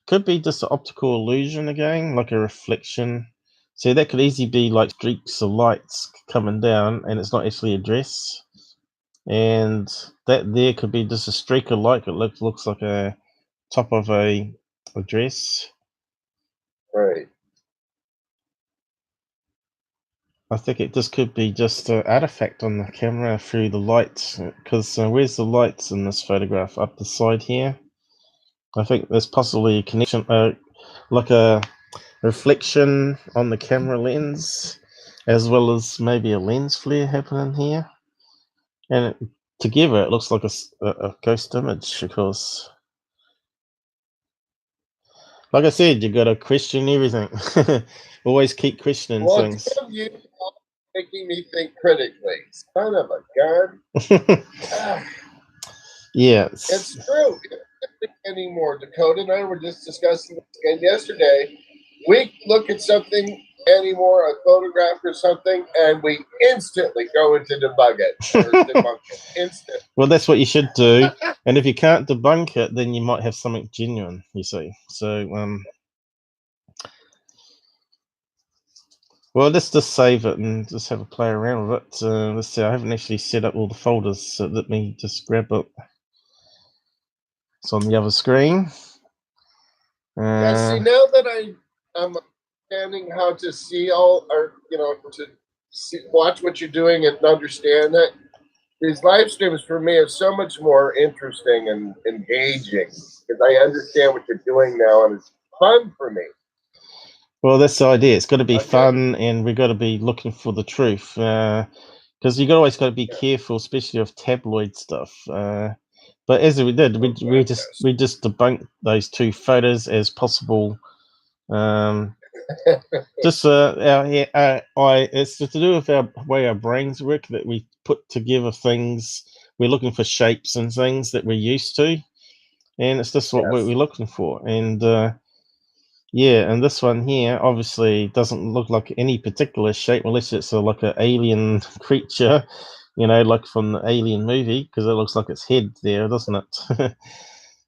Could be just an optical illusion again, like a reflection. So that could easily be like streaks of lights coming down, and it's not actually a dress. And that there could be just a streak of light. It looks like a top of a dress. Right. I think it just could be just an artifact on the camera through the lights. Because where's the lights in this photograph? Up the side here. I think there's possibly a connection, like a reflection on the camera lens, as well as maybe a lens flare happening here. And together it looks like a ghost image, of course. Like I said, you got to question everything. Always keep questioning things. Well, you making me think critically. Son of a gun. Yeah. It's true. Anymore. Dakota and I were just discussing this again yesterday. We look at something anymore, a photograph or something, and we instantly go into debunk it or debunk it. Instant. Well, that's what you should do. And if you can't debunk it, then you might have something genuine, you see. So, well, let's just save it and just have a play around with it. Let's see, I haven't actually set up all the folders, so let me just grab it. It's on the other screen. Yeah, see, now that I'm understanding how to see all, or, you know, to watch what you're doing and understand that, these live streams for me are so much more interesting and engaging because I understand what you're doing now and it's fun for me. Well, that's the idea. It's got to be fun, and we've got to be looking for the truth. Because you always got to be careful, especially of tabloid stuff. But as we did, we just debunked those 2 photos as possible. Just it's to do with our way our brains work, that we put together things. We're looking for shapes and things that we're used to, and it's just what we're looking for. And yeah, and this one here obviously doesn't look like any particular shape unless it's like an alien creature, you know, like from the Alien movie, because it looks like its head there, doesn't it?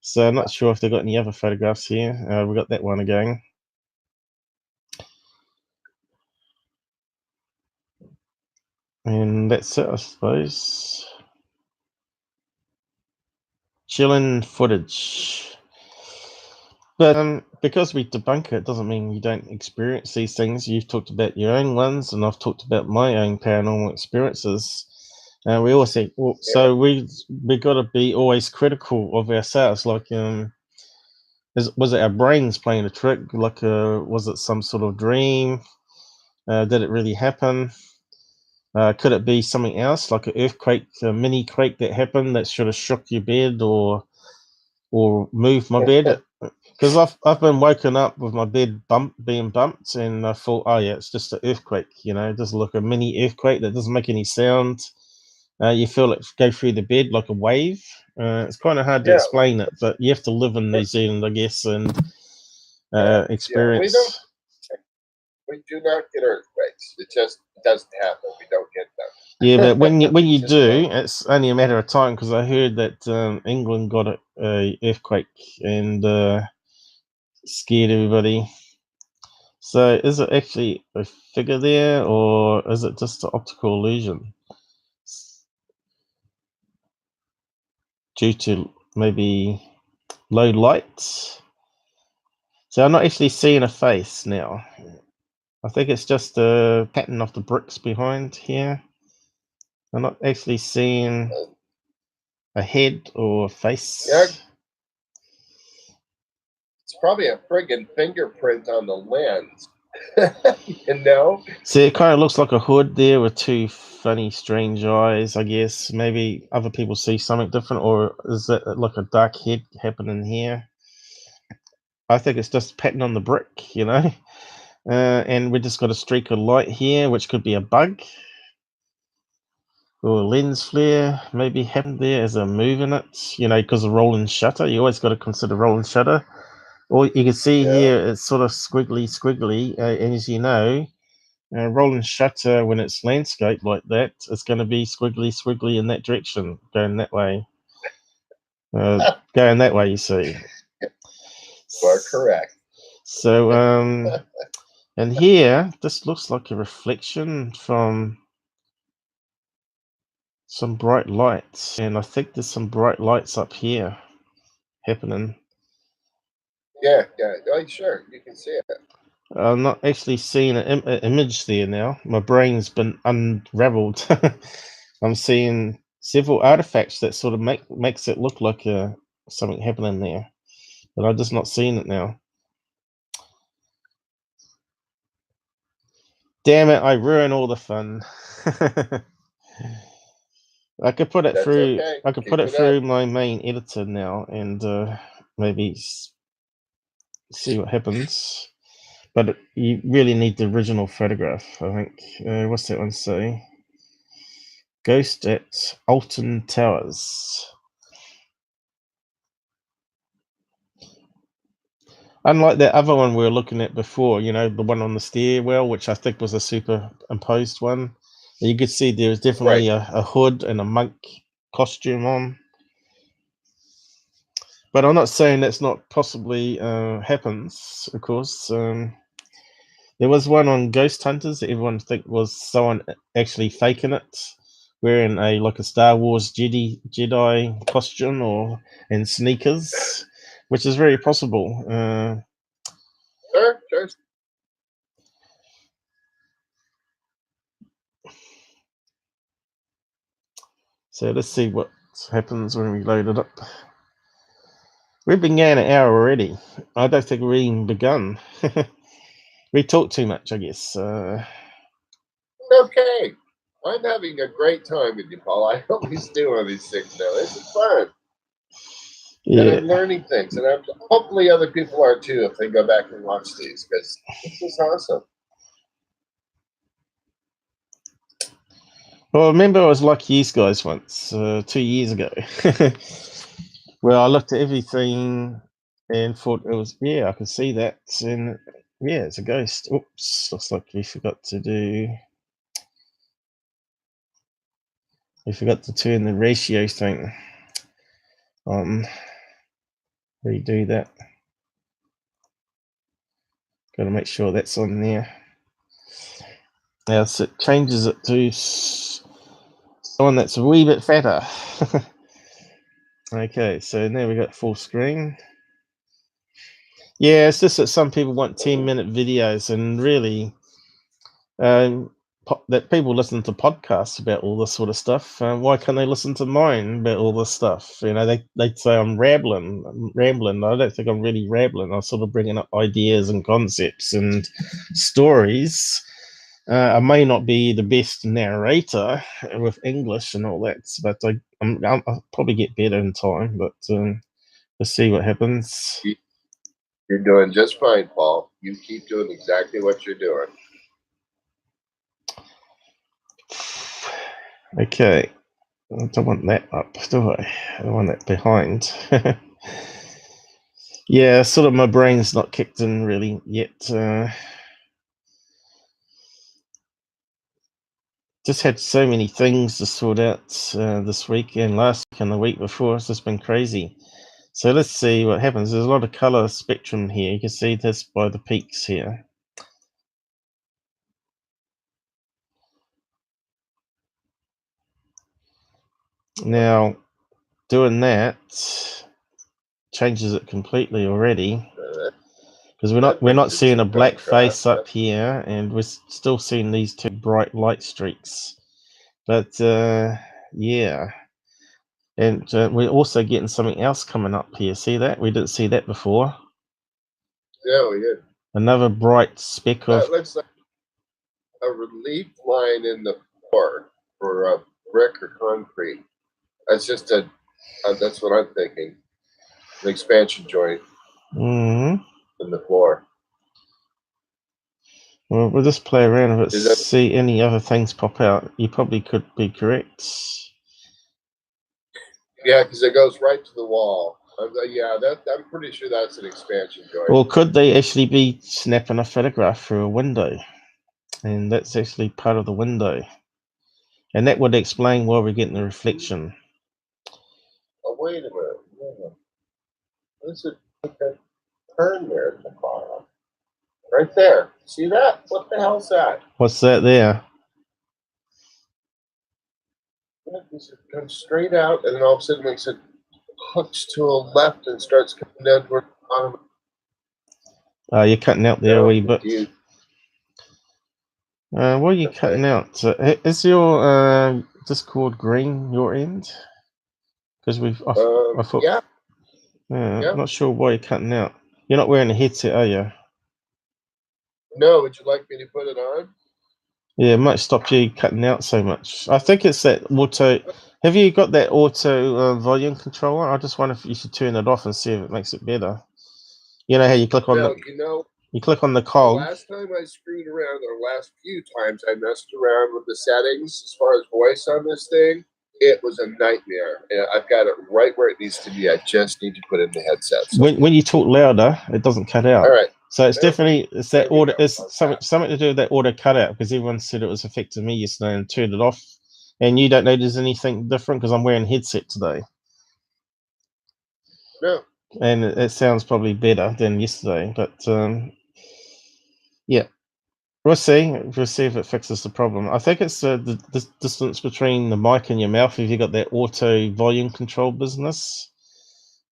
So I'm not sure if they've got any other photographs here. We got that one again. And that's it, I suppose. Chilling footage. But because we debunk it doesn't mean you don't experience these things. You've talked about your own ones, and I've talked about my own paranormal experiences. We always say, well, so we got to be always critical of ourselves. Like, was it our brains playing a trick? Like, was it some sort of dream? Did it really happen? Could it be something else, like an earthquake, a mini quake that happened that should have shook your bed or moved my bed? Because I've been woken up with my bed being bumped, and I thought, oh yeah, it's just an earthquake. You know, just like a mini earthquake that doesn't make any sound. You feel it go through the bed like a wave. It's kind of hard to explain it, but you have to live in New Zealand, I guess, and experience. We do not get earthquakes. It just doesn't happen. We don't get them. Yeah, but when you do, it's only a matter of time, because I heard that England got a earthquake and scared everybody. So is it actually a figure there, or is it just an optical illusion due to maybe low light? So I'm not actually seeing a face now. I think it's just a pattern of the bricks behind here. I'm not actually seeing a head or a face. Yeah. It's probably a friggin' fingerprint on the lens. You know? See, it kind of looks like a hood there with 2 funny, strange eyes, I guess. Maybe other people see something different, or is it like a dark head happening here? I think it's just a pattern on the brick, you know? And we just got a streak of light here, which could be a bug. Or a lens flare maybe happened there as I'm moving it, you know, because of rolling shutter. You always got to consider rolling shutter. Or you can see here, it's sort of squiggly, and as you know, rolling shutter when it's landscape like that, it's going to be squiggly in that direction, going that way. Going that way, you see. You are correct. So, and here, this looks like a reflection from some bright lights, and I think there's some bright lights up here happening. Yeah. Oh, sure, you can see it. I'm not actually seeing an image there now. My brain's been unraveled. I'm seeing several artifacts that sort of makes it look like something happening there, but I'm just not seeing it now. Damn it! I ruin all the fun. I could put it through. Okay. I could put it through my main editor now, and maybe see what happens. But you really need the original photograph, I think. What's that one say? Ghost at Alton Towers. Unlike that other one we were looking at before, you know, the one on the stairwell, which I think was a superimposed one. You could see there was definitely a hood and a monk costume on. But I'm not saying that's not possibly happens, of course. There was one on Ghost Hunters that everyone think was someone actually faking it, wearing a Star Wars Jedi costume and sneakers, which is very possible. Sure. So let's see what happens when we load it up. We've been going an hour already. I don't think we've even begun. We talk too much, I guess. Okay. I'm having a great time with you, Paul. I always do on these things now. This is fun. Yeah. And I'm learning things. And hopefully other people are too if they go back and watch these, because this is awesome. Well, I remember I was like you guys once, 2 years ago. Well, I looked at everything and thought it was, I could see that. And it's a ghost. Oops, looks like we forgot to turn the ratio thing on. Redo that. Got to make sure that's on there. Now, so it changes it to someone that's a wee bit fatter. Okay, so now we got full screen. Yeah, it's just that some people want 10-minute videos, and really, that people listen to podcasts about all this sort of stuff. Why can't they listen to mine about all this stuff? You know, they say I'm rambling. I don't think I'm really rambling. I'm sort of bringing up ideas and concepts and stories. I may not be the best narrator with English and all that, but I'll probably get better in time. But let's see what happens. You're doing just fine, Paul. You keep doing exactly what you're doing. Okay. I don't want that up, do I? I want that behind. Yeah, sort of my brain's not kicked in really yet. Just had so many things to sort out this week and last week and the week before. It's just been crazy. So let's see what happens. There's a lot of color spectrum here. You can see this by the peaks here. Now, doing that changes it completely already, because we're not seeing a black face up here, and we're still seeing these two bright light streaks. But yeah, and we're also getting something else coming up here. See that? We didn't see that before. Yeah, we did. Another bright speck of. That looks like a relief line in the floor for a brick or concrete. That's just that's what I'm thinking. An expansion joint in the floor. Well, we'll just play around with it, see any other things pop out. You probably could be correct. Yeah, because it goes right to the wall. I'm pretty sure that's an expansion joint. Well, could they actually be snapping a photograph through a window? And that's actually part of the window. And that would explain why we're getting the reflection. Oh, wait a minute. There's a turn there at the bottom. Right there. See that? What the hell's that? What's that there? It comes straight out, and then all of a sudden makes it hooks to a left and starts coming down toward the bottom. Oh, you're cutting out there a wee bit. What are you cutting out? Is your Discord green your end? Because I thought. Yeah. I'm not sure why you're cutting out. You're not wearing a headset, are you? No. Would you like me to put it on? Yeah, it might stop you cutting out so much. I think it's that auto. Have you got that auto volume controller? I just wonder if you should turn it off and see if it makes it better. You know how you click on you click on the cog. Last time I screwed around, or last few times I messed around with the settings as far as voice on this thing, It was a nightmare. And I've got it right where it needs to be. I just need to put in the headset. So. When you talk louder, it doesn't cut out. All right. So it's definitely that audio. It's something to do with that audio cutout, because everyone said it was affecting me yesterday and turned it off. And you don't know there's anything different because I'm wearing a headset today. No. And it sounds probably better than yesterday, but yeah, we'll see. We'll see if it fixes the problem. I think it's the distance between the mic and your mouth. If you got that auto volume control business,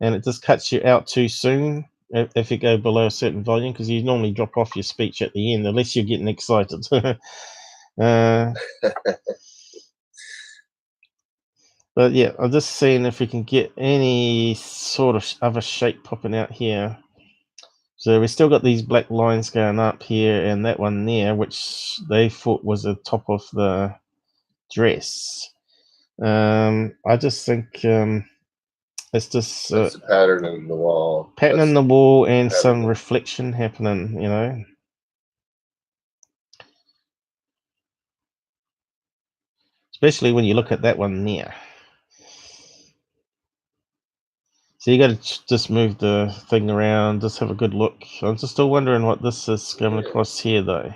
and it just cuts you out too soon if you go below a certain volume, because you normally drop off your speech at the end unless you're getting excited. But yeah, I'm just seeing if we can get any sort of other shape popping out here. So we still got these black lines going up here and that one there, which they thought was the top of the dress. I just think it's just that's a pattern in the wall. Pattern in the wall and some reflection happening, you know. Especially when you look at that one there. So you got to just move the thing around, just have a good look. I'm just still wondering what this is coming across here, though.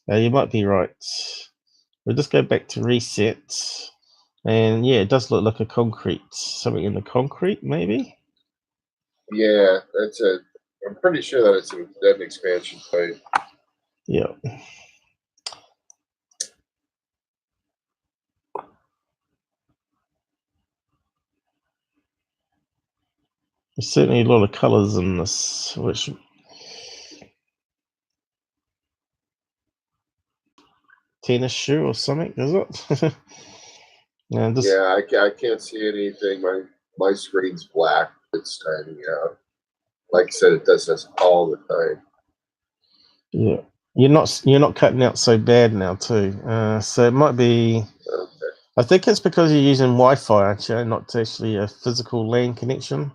You might be right. We'll just go back to reset. And yeah, it does look like a concrete. Something in the concrete, maybe? Yeah, I'm pretty sure that it's an expansion pipe. Yeah. There's certainly a lot of colors in this, which tennis shoe or something, is it? Yeah, I can't see anything. My screen's black. It's timing out. Like I said, it does this all the time. Yeah, you're not cutting out so bad now too. So it might be. Okay. I think it's because you're using Wi-Fi, aren't you? Not actually a physical LAN connection.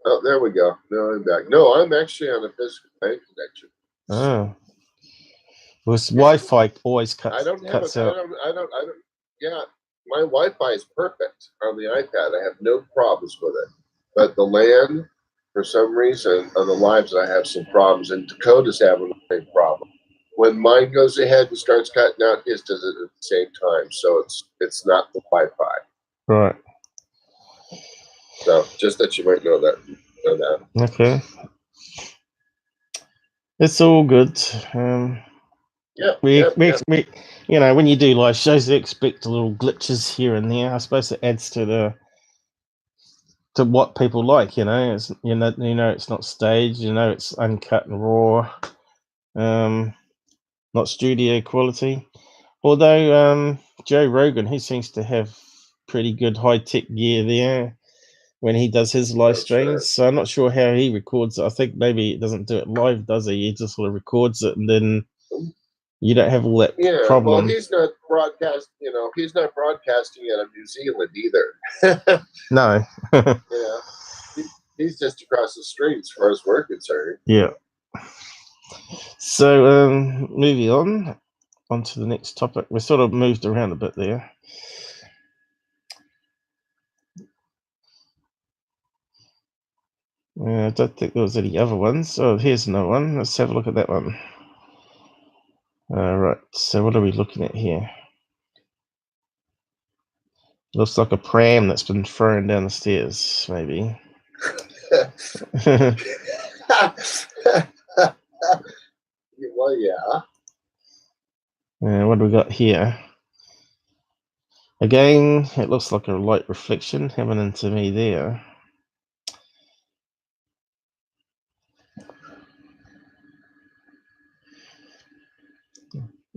Oh, there we go. No, I'm back. No, I'm actually on a physical LAN connection. Oh. Well, Wi-Fi always cuts out. I don't. Yeah, my Wi-Fi is perfect on the iPad. I have no problems with it. But the LAN, for some reason, on the lives, I have some problems, and Dakota's having the same problem. When mine goes ahead and starts cutting out, his does it at the same time. So it's not the Wi-Fi. Right. So just that you might know that. Okay. It's all good. We, you know, when you do live shows, you expect little glitches here and there. I suppose it adds to what people like. You know, it's it's not staged. You know, it's uncut and raw. Not studio quality. Although Joe Rogan, he seems to have pretty good high tech gear there when he does his live streams. Right. So I'm not sure how he records it. I think maybe he doesn't do it live, does he? He just sort of records it, and then you don't have all that problem. Well, he's not broadcast. You know, he's not broadcasting out of New Zealand either. No. He's just across the street as far as we're concerned. Yeah. So moving on to the next topic. We sort of moved around a bit there. I don't think there was any other ones. Oh, here's another one. Let's have a look at that one. Right. So what are we looking at here? Looks like a pram that's been thrown down the stairs, maybe. Well, yeah. What do we got here? Again, it looks like a light reflection happening to me there.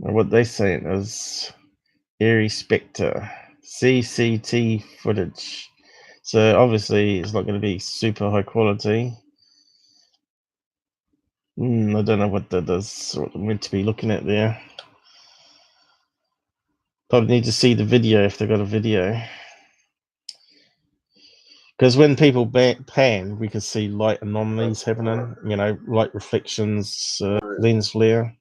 What they saying is Airy Spectre CCT footage. So obviously it's not going to be super high quality. I don't know what that is, what I'm meant to be looking at there. Probably need to see the video if they've got a video. Because when people pan, we can see light anomalies happening, you know, light reflections, lens flare.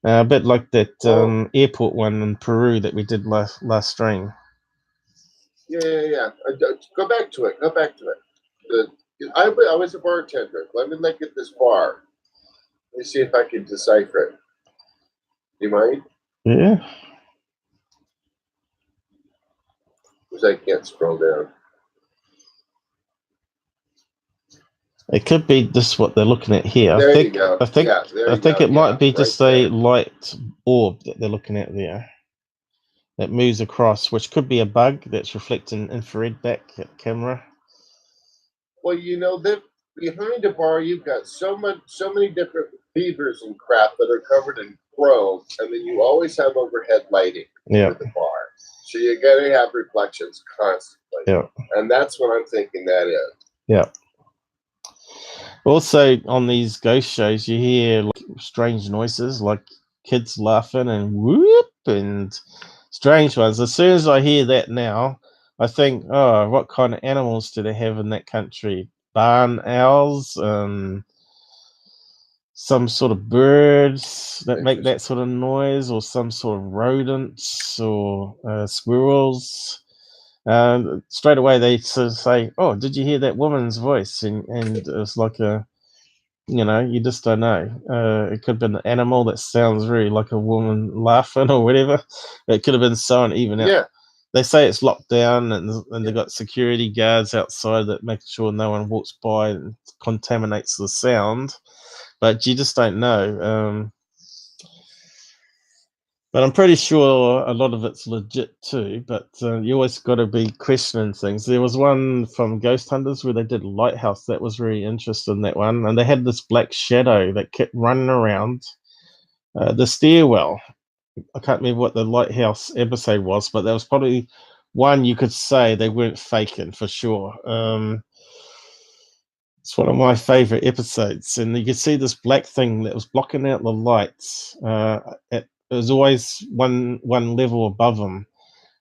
A bit like that airport one in Peru that we did last stream. Yeah. Go back to it. I was a bartender. Let me get this bar. Let me see if I can decipher it. Do you mind? Yeah. Because I can't scroll down. It could be just what they're looking at here. There you go. I think it might be just a light orb that they're looking at there that moves across, which could be a bug that's reflecting infrared back at the camera. Well, behind the bar, you've got so many different beavers and crap that are covered in chrome, and then you always have overhead lighting with the bar. So you got to have reflections constantly. Yeah. And that's what I'm thinking that is. Yeah. Also, on these ghost shows, you hear strange noises like kids laughing and whoop and strange ones. As soon as I hear that now, I think, oh, what kind of animals do they have in that country? Barn owls, some sort of birds that make that sort of noise, or some sort of rodents or squirrels. Straight away they sort of say, oh, did you hear that woman's voice? And it's like you just don't know. It could have been an animal that sounds really like a woman laughing or whatever. It could have been someone even out. They say it's locked down and they've got security guards outside that make sure no one walks by and contaminates the sound. But you just don't know. But I'm pretty sure a lot of it's legit too. But you always got to be questioning things. There was one from Ghost Hunters where they did a lighthouse. That was really interesting, that one. And they had this black shadow that kept running around the stairwell. I can't remember what the lighthouse episode was, but there was probably one you could say they weren't faking for sure. It's one of my favorite episodes, and you could see this black thing that was blocking out the lights. It was always one level above them,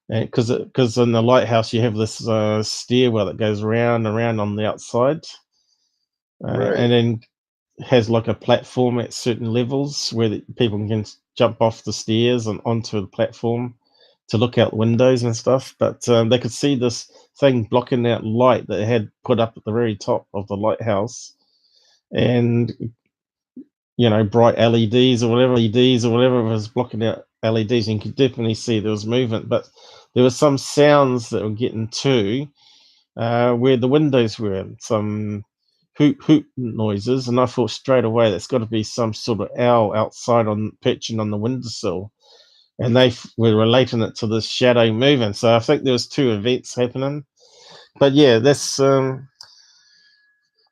because in the lighthouse you have this stairwell that goes round and round on the outside, and then has like a platform at certain levels where people can jump off the stairs and onto the platform to look out windows and stuff. But they could see this thing blocking out light that they had put up at the very top of the lighthouse, and bright LEDs or whatever was blocking out LEDs, and you could definitely see there was movement. But there were some sounds that were getting to where the windows were, some hoot noises, and I thought straight away that's got to be some sort of owl outside perching on the windowsill, and they were relating it to this shadow moving. So I think there was two events happening. But yeah, that's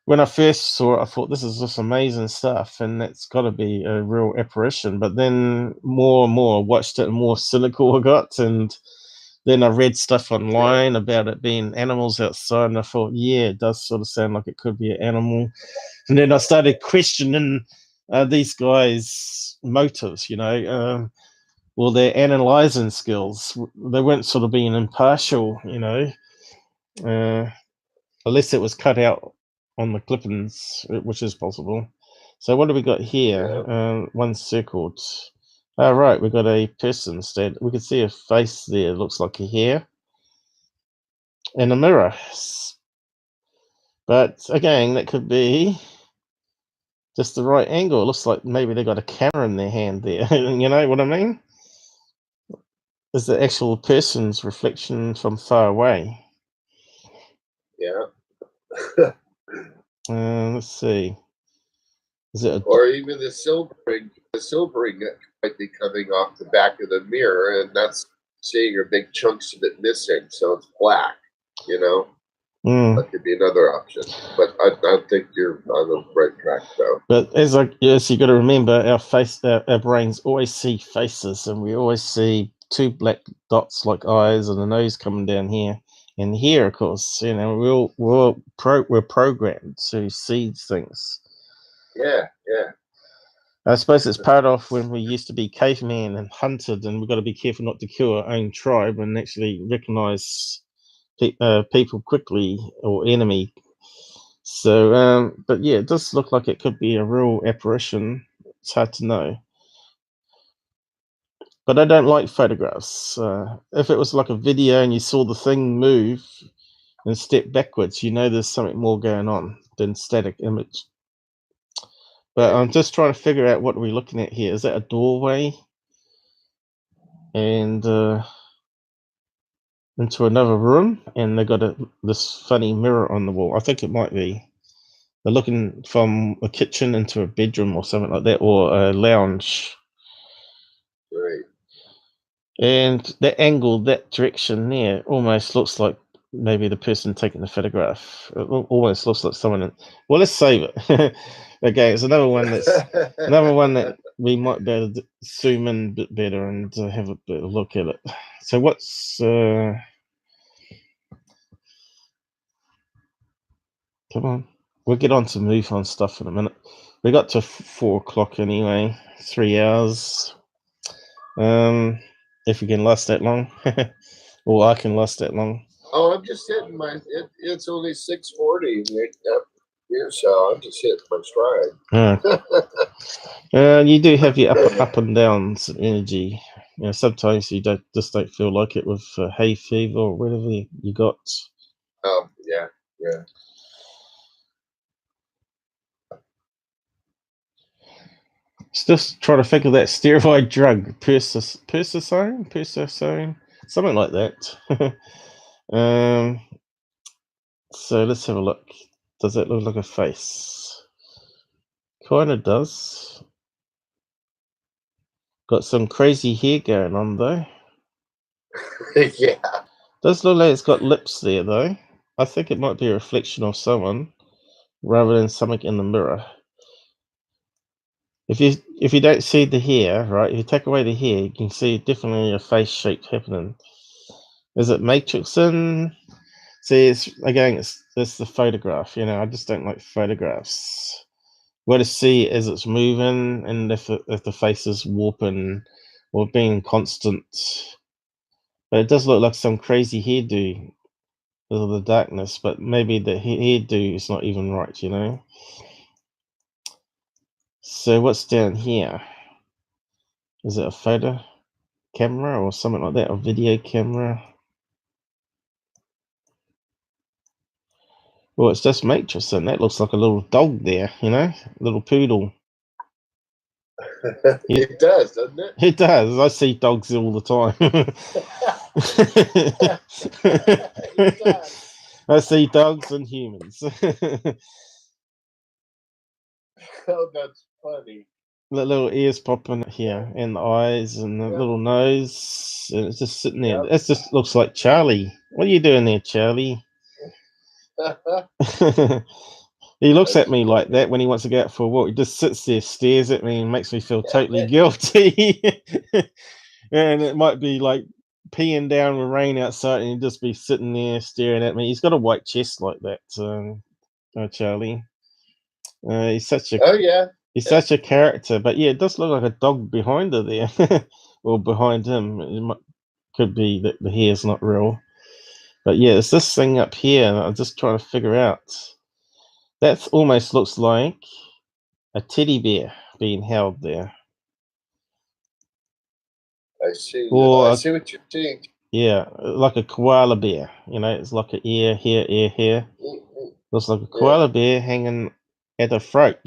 when I first saw it, I thought this is just amazing stuff, and it's got to be a real apparition. But then more and more I watched it, and more cynical I got, and then I read stuff online about it being animals outside, and I thought, yeah, it does sort of sound like it could be an animal. And then I started questioning these guys' motives, or their analyzing skills. They weren't sort of being impartial, unless it was cut out on the clippings, which is possible. So what do we got here? One circled. Oh, right, we've got a person stand. We can see a face there. Looks like a hair. And a mirror. But again, that could be just the right angle. It looks like maybe they got a camera in their hand there. You know what I mean? Is the actual person's reflection from far away. Yeah. Let's see. Is it or even the silvering might be coming off the back of the mirror, and that's seeing your big chunks of it missing, so it's black, That could be another option. But I think you're on the right track, though. But yes, you got to remember, our brains always see faces, and we always see two black dots like eyes and a nose coming down here. And here, of course, we're programmed to see things. Yeah. I suppose it's part of when we used to be cavemen and hunted, and we've got to be careful not to kill our own tribe and actually recognize people quickly or enemy. So, but yeah, it does look like it could be a real apparition. It's hard to know. But I don't like photographs. If it was like a video and you saw the thing move and step backwards, you know there's something more going on than static image. But I'm just trying to figure out what we're looking at here. Is that a doorway? And into another room, and they got this funny mirror on the wall. I think it might be they're looking from a kitchen into a bedroom or something like that, or a lounge. Right. And that angle, that direction there, almost looks like maybe the person taking the photograph. It almost looks like someone. Well, let's save it. Okay, it's another one that we might be able to zoom in a bit better and have a bit of a look at it. So what's come on, we'll get on to MUFON stuff in a minute. We got to 4 o'clock anyway, 3 hours. If we can last that long, or I can last that long. Oh, I'm just hitting my. It's only 6:40 here, so I'm just hitting my stride. You do have your up and downs energy. You know, sometimes you just don't feel like it with hay fever or whatever you got. Oh yeah, yeah. Just trying to think of that steroid drug, persosine, something like that. So let's have a look. Does that look like a face? Kind of does. Got some crazy hair going on though. Yeah. Does look like it's got lips there though. I think it might be a reflection of someone rather than something in the mirror. If you don't see the hair, right? If you take away the hair, you can see definitely a face shape happening. Is it matrixing? See, it's the photograph. You know, I just don't like photographs. What to see as it's moving, and if the face is warping or being constant. But it does look like some crazy hairdo because of the darkness. But maybe the hairdo is not even right. You know. So what's down here? Is it a photo camera or something like that? A video camera? Well, it's just matrix, and that looks like a little dog there. You know, little poodle. It does, doesn't it? It does. I see dogs all the time. I see dogs and humans. Oh, that's funny. The little ears popping here, and the eyes, and the little nose, and it's just sitting there. It just looks like Charlie. What are you doing there, Charlie? He looks at me like that when he wants to go out for a walk. He just sits there, stares at me, and makes me feel totally guilty. And it might be like peeing down with rain outside, and he'd just be sitting there staring at me. He's got a white chest like that, Charlie. He's such a such a character. But yeah, it does look like a dog behind her there, or behind him. Could be that the hair's not real. But yeah, it's this thing up here, and I'm just trying to figure out. That almost looks like a teddy bear being held there. I see. I see what you're saying. Yeah, like a koala bear. You know, it's like an ear here, ear here. Looks like a koala bear hanging at a throat.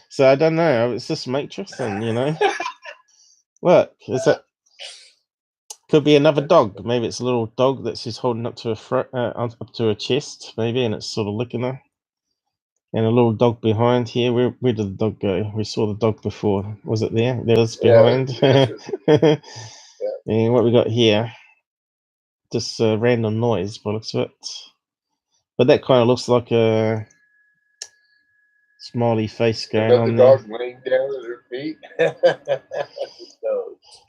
So I don't know. It's just matrix, and you know, what is it? Could be another dog. Maybe it's a little dog that's just holding up to a throat, up to her chest, maybe, and it's sort of licking her. And a little dog behind here. Where did the dog go? We saw the dog before. Was it there? There it is behind. Yeah. And what we got here? Just random noise by the looks of it. But that kind of looks like a smiley face going on there. Dog laying down at her feet.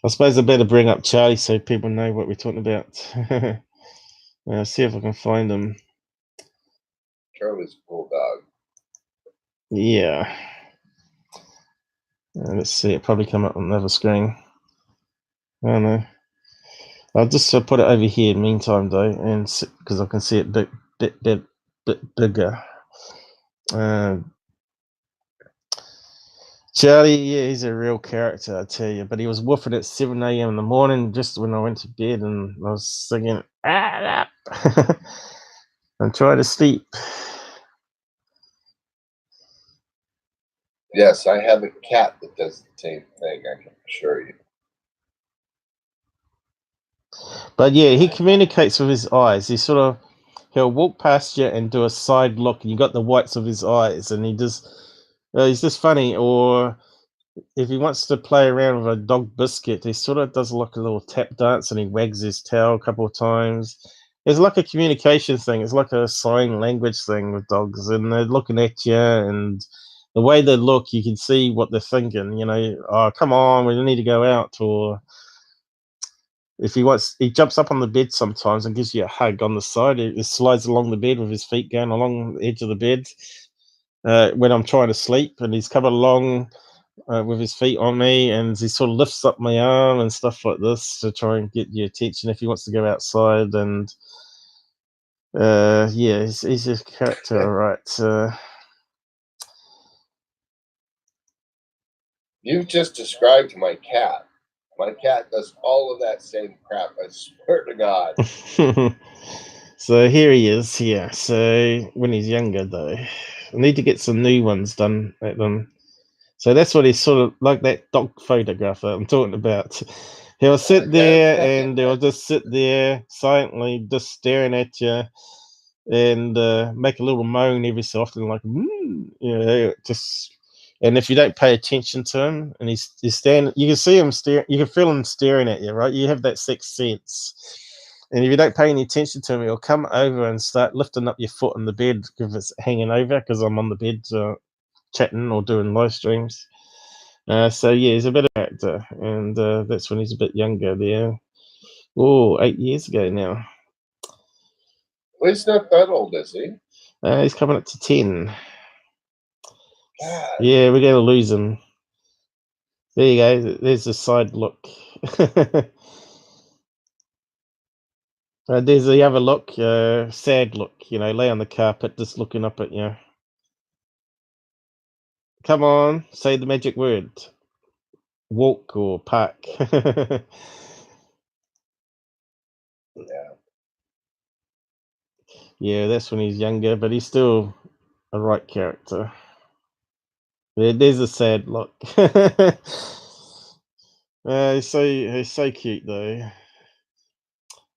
I suppose I better bring up Charlie so people know what we're talking about. See if I can find him. Charlie's a cool dog. Yeah. Let's see. It probably come up on another screen. I don't know. I'll just put it over here in the meantime, though, and because I can see it bit bigger. Charlie, yeah, he's a real character, I tell you. But he was woofing at 7 a.m. in the morning just when I went to bed, and I was singing, I'm trying to sleep. Yes, I have a cat that does the same thing, I can assure you. But yeah, he communicates with his eyes. He'll walk past you and do a side look, and you got the whites of his eyes, and he's just funny. Or if he wants to play around with a dog biscuit, he sort of does like a little tap dance, and he wags his tail a couple of times. It's like a communication thing. It's like a sign language thing with dogs, and they're looking at you, and the way they look, you can see what they're thinking. You know, oh, come on, we need to go out. Or if he jumps up on the bed sometimes and gives you a hug on the side. He slides along the bed with his feet going along the edge of the bed when I'm trying to sleep, and he's coming along with his feet on me, and he sort of lifts up my arm and stuff like this to try and get your attention if he wants to go outside. And yeah, he's a character, right? You've just described my cat. My cat does all of that same crap, I swear to God. So here he is here. So when he's younger, though, I need to get some new ones done at them. So that's what he's sort of like, that dog photograph that I'm talking about. He'll sit there and he'll just sit there silently, just staring at you, and make a little moan every so often, like, you know, just. And if you don't pay attention to him, and he's standing, you can see him staring, you can feel him staring at you, right? You have that sixth sense. And if you don't pay any attention to him, he'll come over and start lifting up your foot on the bed if it's hanging over, because I'm on the bed chatting or doing live streams. So yeah, he's a bit of an actor, and that's when he's a bit younger there. Oh, 8 years ago now. Well, he's not that old, is he? He's coming up to 10. God. Yeah, we're going to lose him. There you go. There's a side look. There's the other look, sad look, you know, lay on the carpet just looking up at you. Come on, say the magic word. Walk or park. Yeah. Yeah, that's when he's younger, but he's still a right character. There's a sad look. He's so cute though.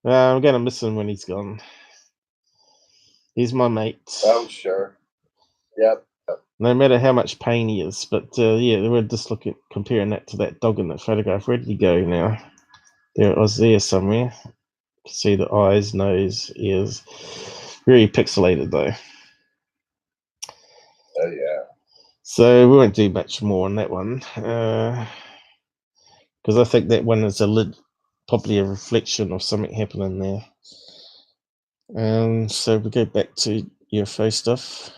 I'm gonna miss him when he's gone. He's my mate. Oh sure. Yep. No matter how much pain he is, but yeah, we're just comparing that to that dog in that photograph. Where did he go now? There it was, there somewhere. See the eyes, nose, ears. Very pixelated though. Oh yeah. So we won't do much more on that one, because I think that one is probably a reflection of something happening there. So we go back to UFO stuff.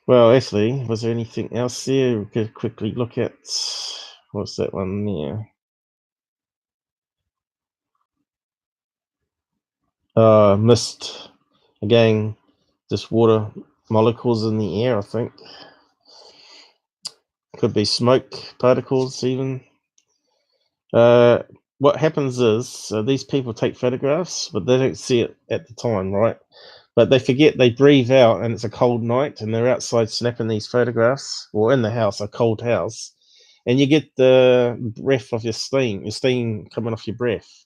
Well, actually, was there anything else there we could quickly look at? What's that one there? Mist. Again, just water molecules in the air, I think. Could be smoke particles even. What happens is these people take photographs, but they don't see it at the time, right? But they forget, they breathe out, and it's a cold night, and they're outside snapping these photographs, or in the house, a cold house, and you get the breath of your steam coming off your breath.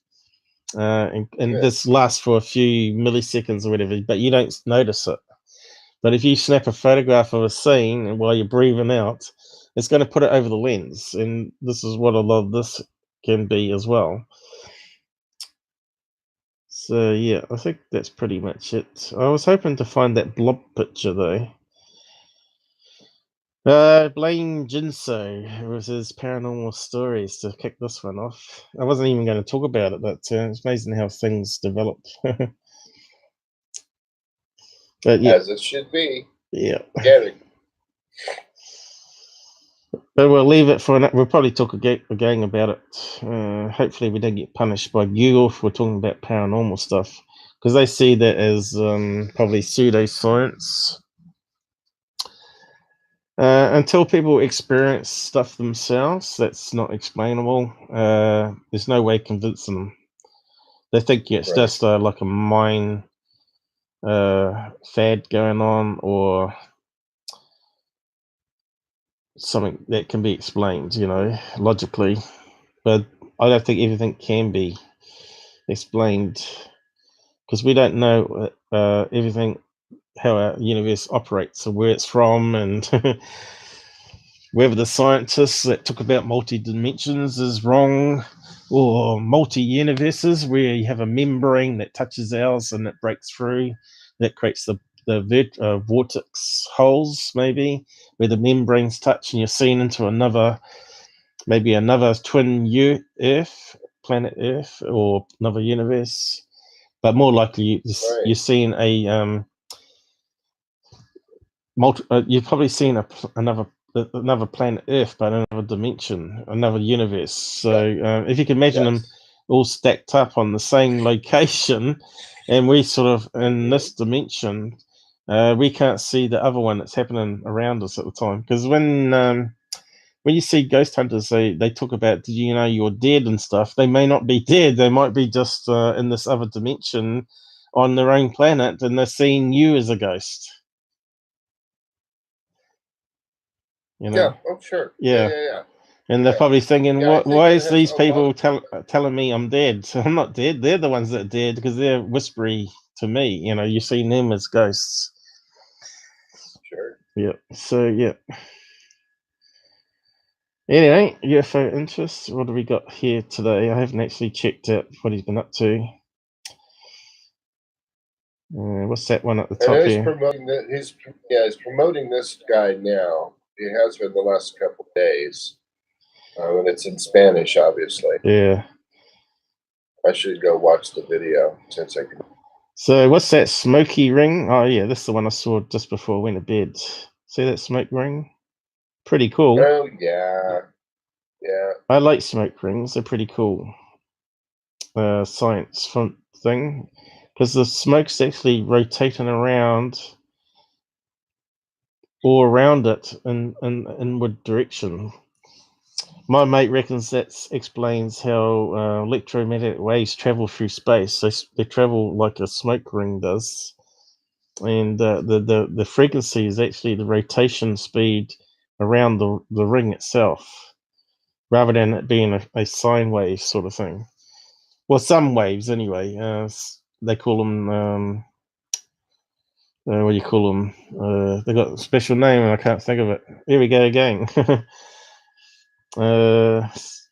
And this lasts for a few milliseconds or whatever, but you don't notice it. But if you snap a photograph of a scene and while you're breathing out, it's going to put it over the lens, and this is what a lot of this can be as well. So yeah, I think that's pretty much it. I was hoping to find that blob picture though. Blame Jinzo with his paranormal stories to kick this one off. I wasn't even going to talk about it, but it's amazing how things develop. But yeah, as it should be. Yeah. Get it. But we'll leave it for we'll probably talk again about it. Hopefully we don't get punished by Google if we're talking about paranormal stuff, because they see that as probably pseudoscience. until people experience stuff themselves that's not explainable, there's no way convincing them. They think it's just like a mind fad going on, or something that can be explained, logically. But I don't think everything can be explained, because we don't know everything, how our universe operates, or where it's from, and whether the scientists that talk about multi-dimensions is wrong, or multi-universes where you have a membrane that touches ours and it breaks through, that creates the vortex holes, maybe, where the membranes touch and you're seen into another twin Earth, planet Earth, or another universe. But more likely, you're seeing a you've probably seen another planet Earth, but another dimension, another universe. So if you can imagine them all stacked up on the same location, and we sort of in this dimension, we can't see the other one that's happening around us at the time. Because when you see ghost hunters, they talk about, did you know you're dead and stuff? They may not be dead. They might be just in this other dimension on their own planet, and they're seeing you as a ghost. Yeah, oh sure. Yeah. And they're probably thinking, why is these people telling me I'm dead? So I'm not dead. They're the ones that are dead, because they're whispery to me. You're seeing them as ghosts. Sure. Yeah. So yeah. Anyway, UFO interests. What do we got here today? I haven't actually checked out what he's been up to. What's that one at the top he's here? He's promoting this guy now. He has for the last couple of days. And it's in Spanish, obviously. Yeah. I should go watch the video since I can. So what's that smoky ring? Oh yeah, this is the one I saw just before I went to bed. See that smoke ring? Pretty cool. Oh yeah. I like smoke rings. They're pretty cool. Science front thing, because the smoke's actually rotating around all around it in inward direction. My mate reckons that explains how electromagnetic waves travel through space. They travel like a smoke ring does, and the frequency is actually the rotation speed around the ring itself, rather than it being a sine wave sort of thing. Well, some waves anyway. They call them what do you call them? They got a special name and I can't think of it. Here we go again.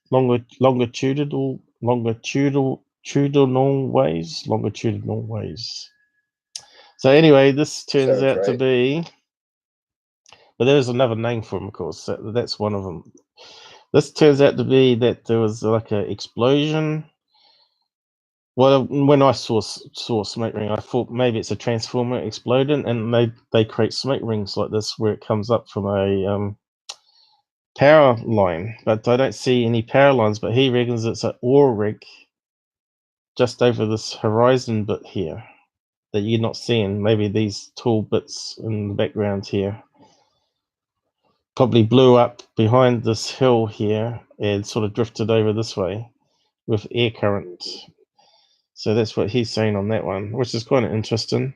Longitudinal waves. So anyway, this turns out to be, but there's another name for them, of course. That's one of them. This turns out to be that there was like an explosion. Well, when I saw a smoke ring, I thought maybe it's a transformer exploding, and they create smoke rings like this where it comes up from a power line, but I don't see any power lines. But he reckons it's an oil rig just over this horizon bit here that you're not seeing. Maybe these tall bits in the background here probably blew up behind this hill here and sort of drifted over this way with air current. So that's what he's saying on that one, which is quite interesting.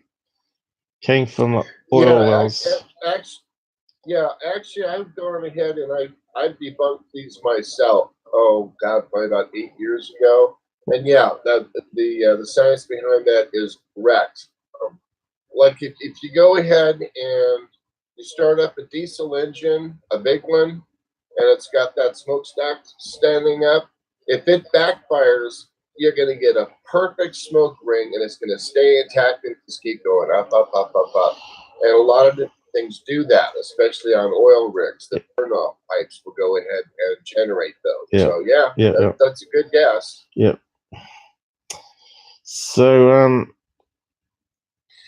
Came from oil wells. Actually, I've gone ahead and I debunked these myself. Oh God, probably about 8 years ago. And yeah, the science behind that is correct. Like if you go ahead and you start up a diesel engine, a big one, and it's got that smokestack standing up, if it backfires, you're going to get a perfect smoke ring, and it's going to stay intact and just keep going up. And a lot of different things do that, especially on oil rigs. The burn-off pipes will go ahead and generate those. Yeah. So that's a good guess. Yep. So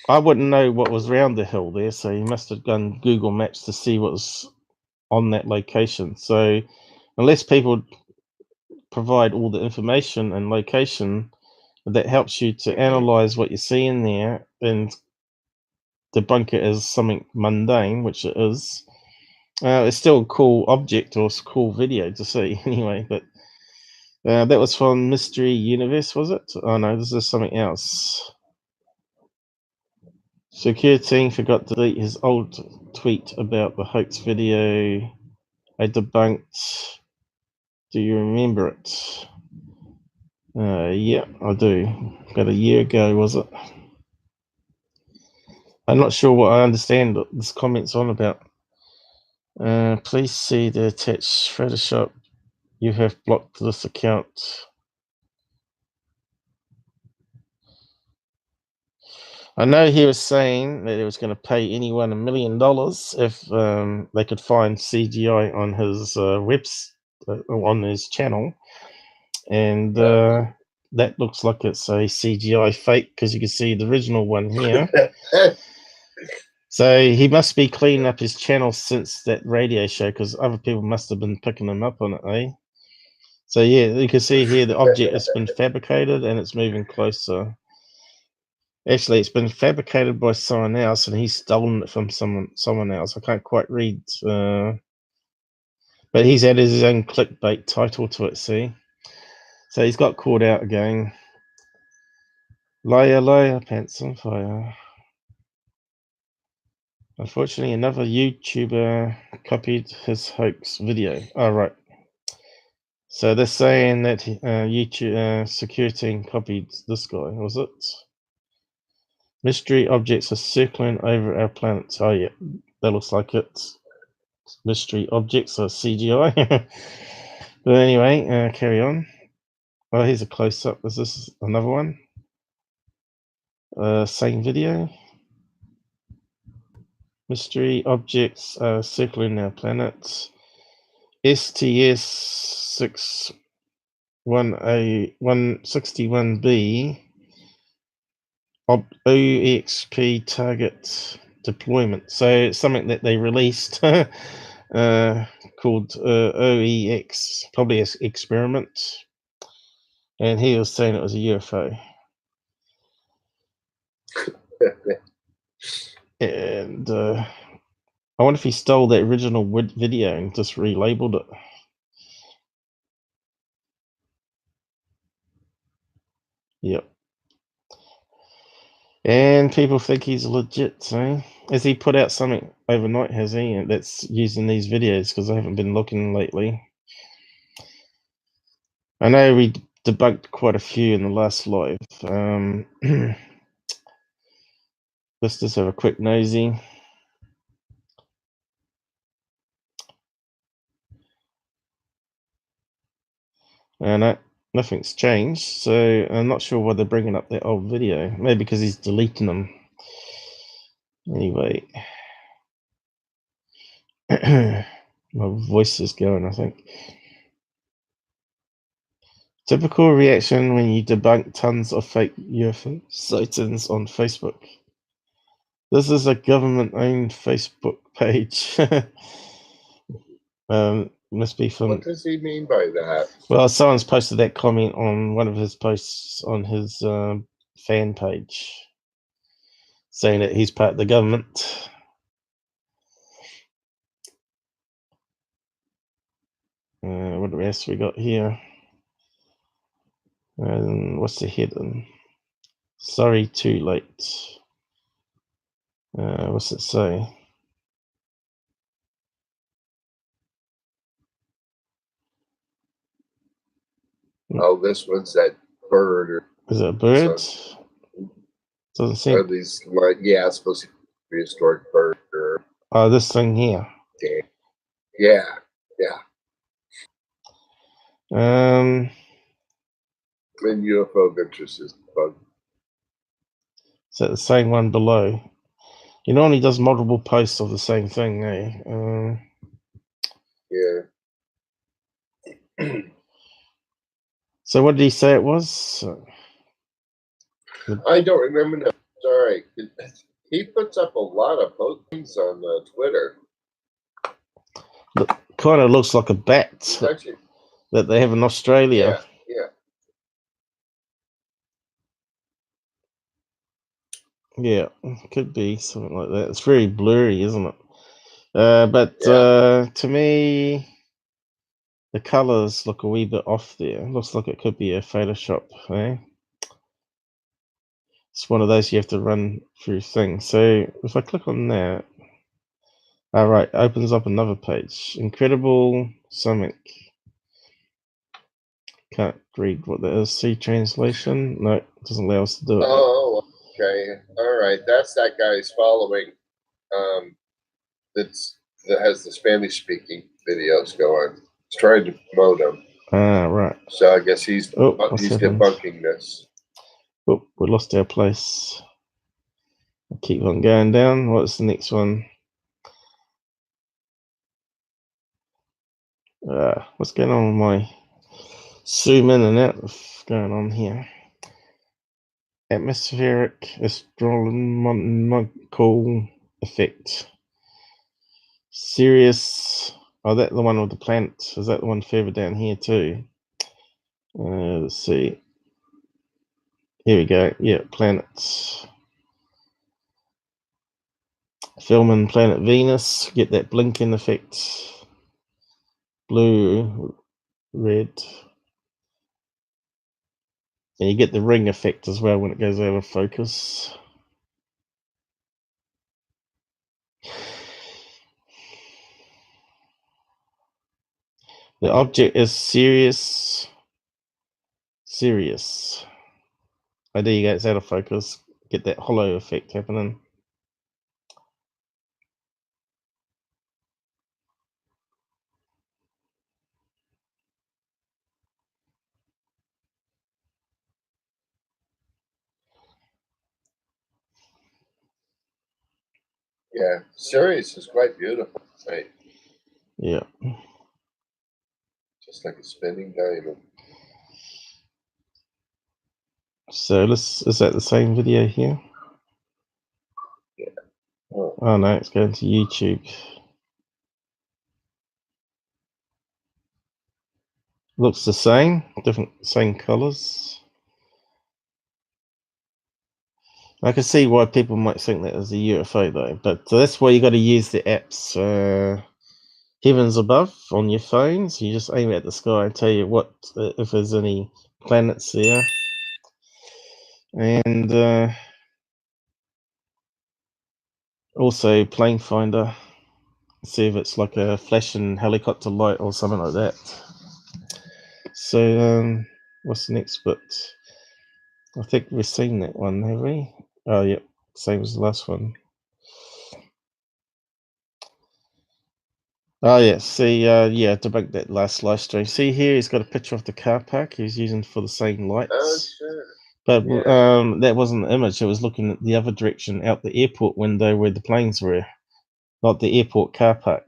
I wouldn't know what was around the hill there, so he must have done Google Maps to see what was on that location. So unless people provide all the information and location, that helps you to analyze what you're seeing there and debunk it as something mundane, which it is, It's still a cool object or cool video to see anyway, but that was from Mystery Universe, was it? Oh no, this is something else. Secure Team forgot to delete his old tweet about the hoax video I debunked. Do you remember it? Yeah, I do. About a year ago, was it? I'm not sure what I understand what this comment's on about. Please see the attached Photoshop. You have blocked this account. I know he was saying that he was going to pay anyone $1 million if they could find CGI on his on his channel, and that looks like it's a CGI fake because you can see the original one here. So he must be cleaning up his channel since that radio show because other people must have been picking him up on it, eh? So yeah, you can see here the object has been fabricated and it's moving closer. Actually, it's been fabricated by someone else, and he's stolen it from someone else. I can't quite read, but he's added his own clickbait title to it. See, so he's got caught out again. Liar, liar, pants on fire. Unfortunately, another YouTuber copied his hoax video. Oh, right. So they're saying that YouTube security copied this guy. Was it? Mystery objects are circling over our planet. Oh yeah, that looks like it. Mystery objects are CGI. But anyway, carry on. Oh, here's a close-up. Is this another one? Same video. Mystery objects are circling our planet. STS 161B OXP target deployment. So it's something that they released called OEX, probably an experiment. And he was saying it was a UFO. And I wonder if he stole that original video and just relabeled it. Yep. And people think he's legit, eh? Has he put out something overnight, has he? That's using these videos, because I haven't been looking lately. I know we debunked quite a few in the last live. Let's just have a quick nosy. And nothing's changed, so I'm not sure why they're bringing up that old video. Maybe because he's deleting them. Anyway. My voice is going, I think. Typical reaction when you debunk tons of fake UFO sightings on Facebook. This is a government-owned Facebook page. Must be from. What does he mean by that? Well, someone's posted that comment on one of his posts on his fan page, saying that he's part of the government. What else we got here? And what's the heading? Sorry, too late. What's it say? Oh, this one's that bird. Or is it a bird? Doesn't seem. Are these like, yeah, it's supposed to be a historic bird. Or, oh, this thing here. Yeah. And UFO Ventures is bug. Is that the same one below? He normally does multiple posts of the same thing, eh? Yeah. So what did he say it was? I don't remember now. Sorry. He puts up a lot of postings on Twitter. It kind of looks like a bat that they have in Australia. Yeah, could be something like that. It's very blurry, isn't it? But to me, the colors look a wee bit off there. Looks like it could be a Photoshop, eh? It's one of those you have to run through things. So if I click on that, all right, opens up another page. Incredible something. Can't read what that is. See translation? No, it doesn't allow us to do it. Oh, okay. All right. That's that guy's following. That has the Spanish speaking videos going. He's trying to promote them. Ah, right. So I guess he's debunking this. Oh, we lost our place. I'll keep on going down. What's the next one? What's going on with my zoom in and out? What's going on here? Atmospheric astronomical effect. Sirius. Oh, that the one with the planet. Is that the one further down here too? Let's see. Here we go. Yeah, planets. Filming planet Venus. Get that blinking effect. Blue, red. And you get the ring effect as well when it goes out of focus. The object is Sirius. Oh, there you go, it's out of focus. Get that hollow effect happening. Yeah, Sirius is quite beautiful, right? Yeah. Just like a spinning diamond. So is that the same video here? Yeah. Oh no, it's going to YouTube. Looks the same, same colors. I can see why people might think that is a UFO though, but that's why you got to use the apps. Heavens Above on your phones. You just aim at the sky and tell you what if there's any planets there, and also plane finder. See if it's like a flashing helicopter light or something like that. So what's the next bit? I think we've seen that one, have we? Oh yeah, same as the last one. Oh yeah, see, yeah, to make that last live stream. See here, he's got a picture of the car park he's using for the same lights. Oh, sure. But that wasn't the image. It was looking at the other direction, out the airport window where the planes were, not the airport car park.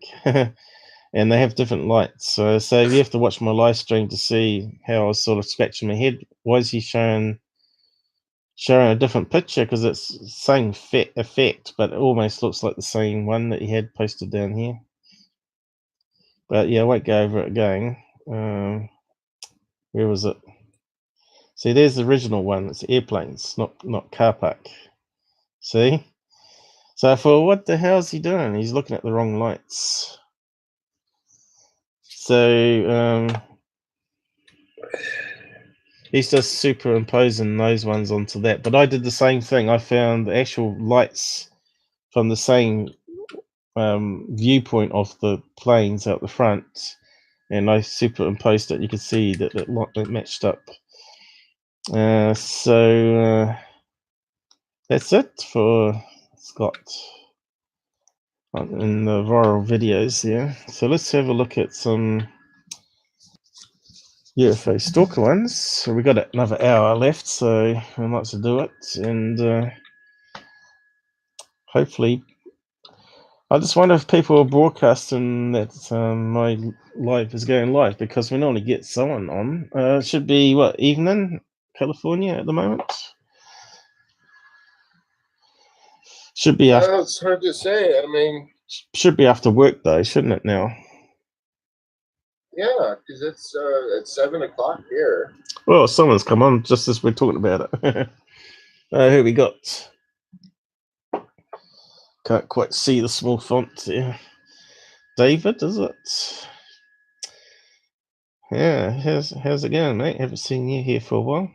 And they have different lights. So you have to watch my live stream to see how I was sort of scratching my head. Why is he showing a different picture? Because it's the same effect, but it almost looks like the same one that he had posted down here. But yeah, I won't go over it again. Where was it? See, there's the original one. It's airplanes, not car park. See? So I thought, what the hell is he doing? He's looking at the wrong lights. So he's just superimposing those ones onto that. But I did the same thing. I found the actual lights from the same viewpoint of the planes out the front, and I superimposed it. You can see that it matched up. So that's it for Scott in the viral videos there. So let's have a look at some UFO stalker ones. So we got another hour left, so we might as well do it. And hopefully, I just wonder if people are broadcasting that my live is going live, because we normally get someone on. It should be what, evening, California at the moment. Should be after. It's hard to say. I mean, should be after work though, shouldn't it now? Yeah, because it's 7 o'clock here. Well, someone's come on just as we're talking about it. Who we got? Can't quite see the small font here. David, is it? Yeah, how's it going, mate? Haven't seen you here for a while.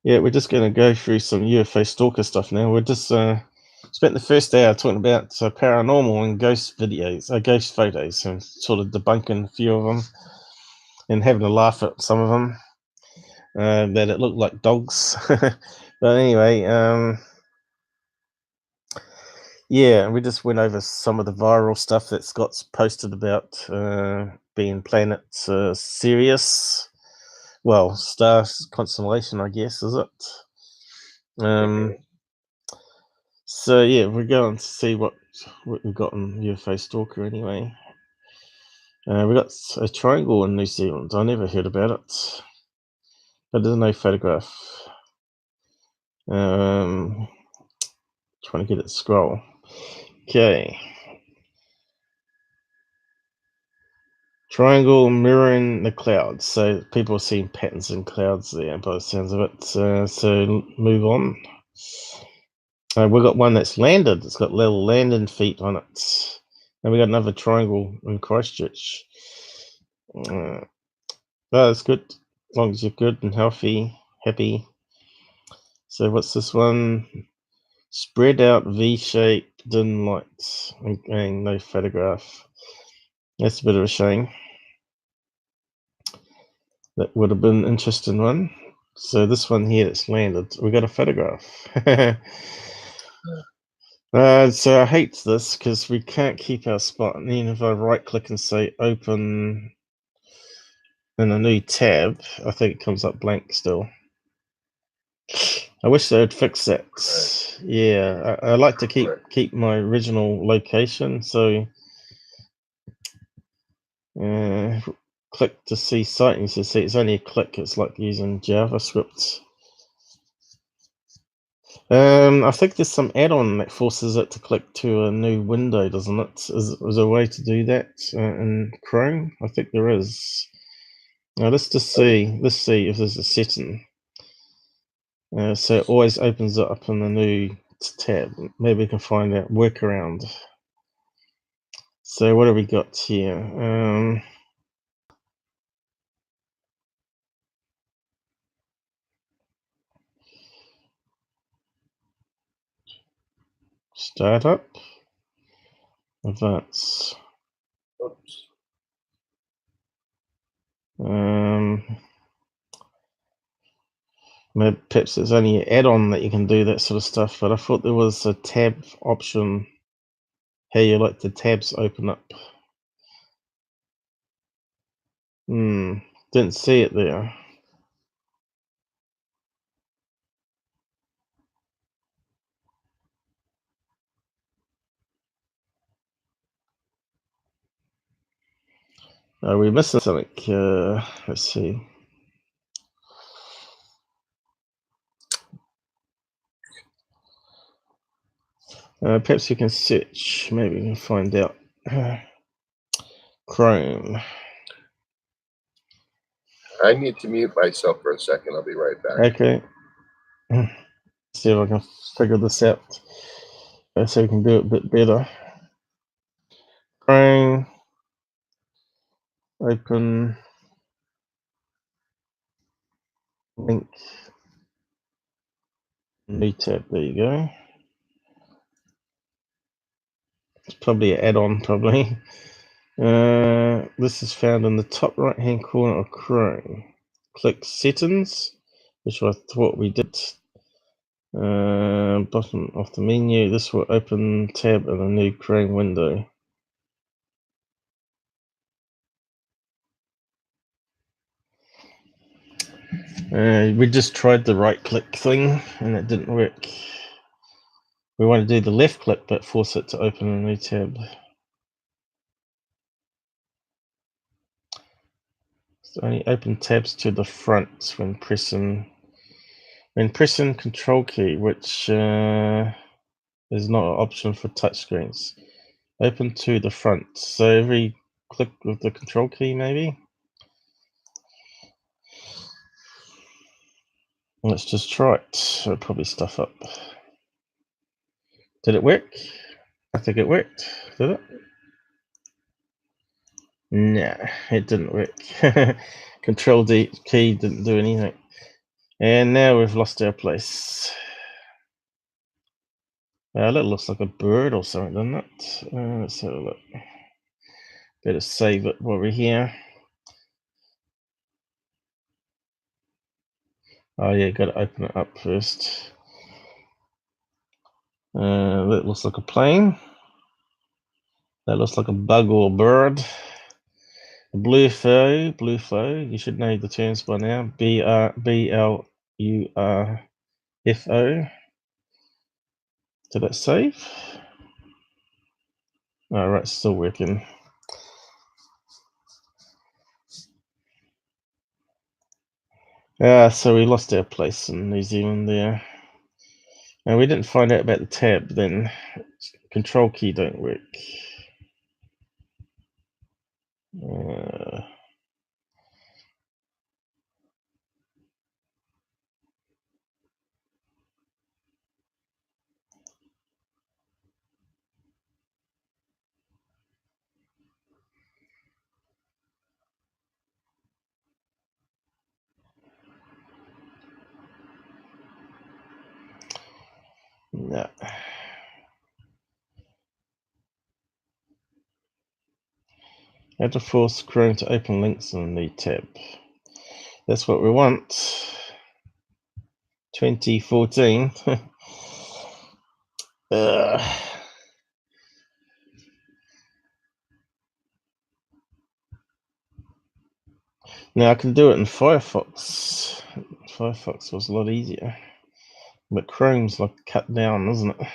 Yeah, we're just going to go through some UFO stalker stuff now. We're just spent the first hour talking about paranormal and ghost videos, ghost photos, and sort of debunking a few of them and having a laugh at some of them that it looked like dogs. But anyway, yeah, we just went over some of the viral stuff that Scott's posted about being planet Sirius. Well, star constellation, I guess, is it? So yeah, we're going to see what we've got on UFO Stalker anyway. We got a triangle in New Zealand. I never heard about it, but there's no photograph. Trying to get it to scroll. Okay. Triangle mirroring the clouds. So people are seeing patterns in clouds there by the sounds of it. So move on. We've got one that's landed. It's got little landing feet on it. And we got another triangle in Christchurch. Oh, that's good. As long as you're good and healthy, happy. So what's this one? Spread out V-shaped dim lights and no photograph. That's a bit of a shame. That would have been an interesting one. So this one here that's landed, we got a photograph. So I hate this because we can't keep our spot. And even if I right click and say open in a new tab, I think it comes up blank still. I wish they would fix that. Yeah, I like to keep my original location. So click to see sightings. You see, it's only a click. It's like using JavaScript. I think there's some add-on that forces it to click to a new window, doesn't it? Is there a way to do that in Chrome? I think there is. Now let's just see. Let's see if there's a setting. So it always opens it up in the new tab. Maybe we can find out workaround. So what have we got here? Startup. Advance. Oops. Maybe perhaps there's only an add-on that you can do that sort of stuff, but I thought there was a tab option. How you like the tabs open up. Didn't see it there. Are we missing something? Let's see. Perhaps you can search. Maybe we can find out. Chrome. I need to mute myself for a second. I'll be right back. Okay. See if I can figure this out so we can do it a bit better. Chrome. Open. Link. New tab. There you go. It's probably an add-on, probably. This is found in the top right-hand corner of Chrome. Click Settings, which I thought we did. Bottom of the menu. This will open tab in a new Chrome window. We just tried the right-click thing, and it didn't work. We want to do the left-click, but force it to open a new tab. So only open tabs to the front when pressing Control key, which is not an option for touchscreens. Open to the front. So every click with the Control key, maybe. Let's just try it. It'll probably stuff up. Did it work? I think it worked. Did it? No, it didn't work. Control D key didn't do anything. And now we've lost our place. That looks like a bird or something, doesn't it? Let's have a look. Better save it while we're here. Oh yeah, got to open it up first. That looks like a plane. That looks like a bug or a bird. A blue UFO. You should know the terms by now. BLURFO. Did it save? All right, still working. So we lost our place in New Zealand there. And we didn't find out about the tab then. Control key don't work. No. How to force Chrome to open links in the tab. That's what we want. 2014. Now I can do it in Firefox. Firefox was a lot easier. But Chrome's like cut down, isn't it?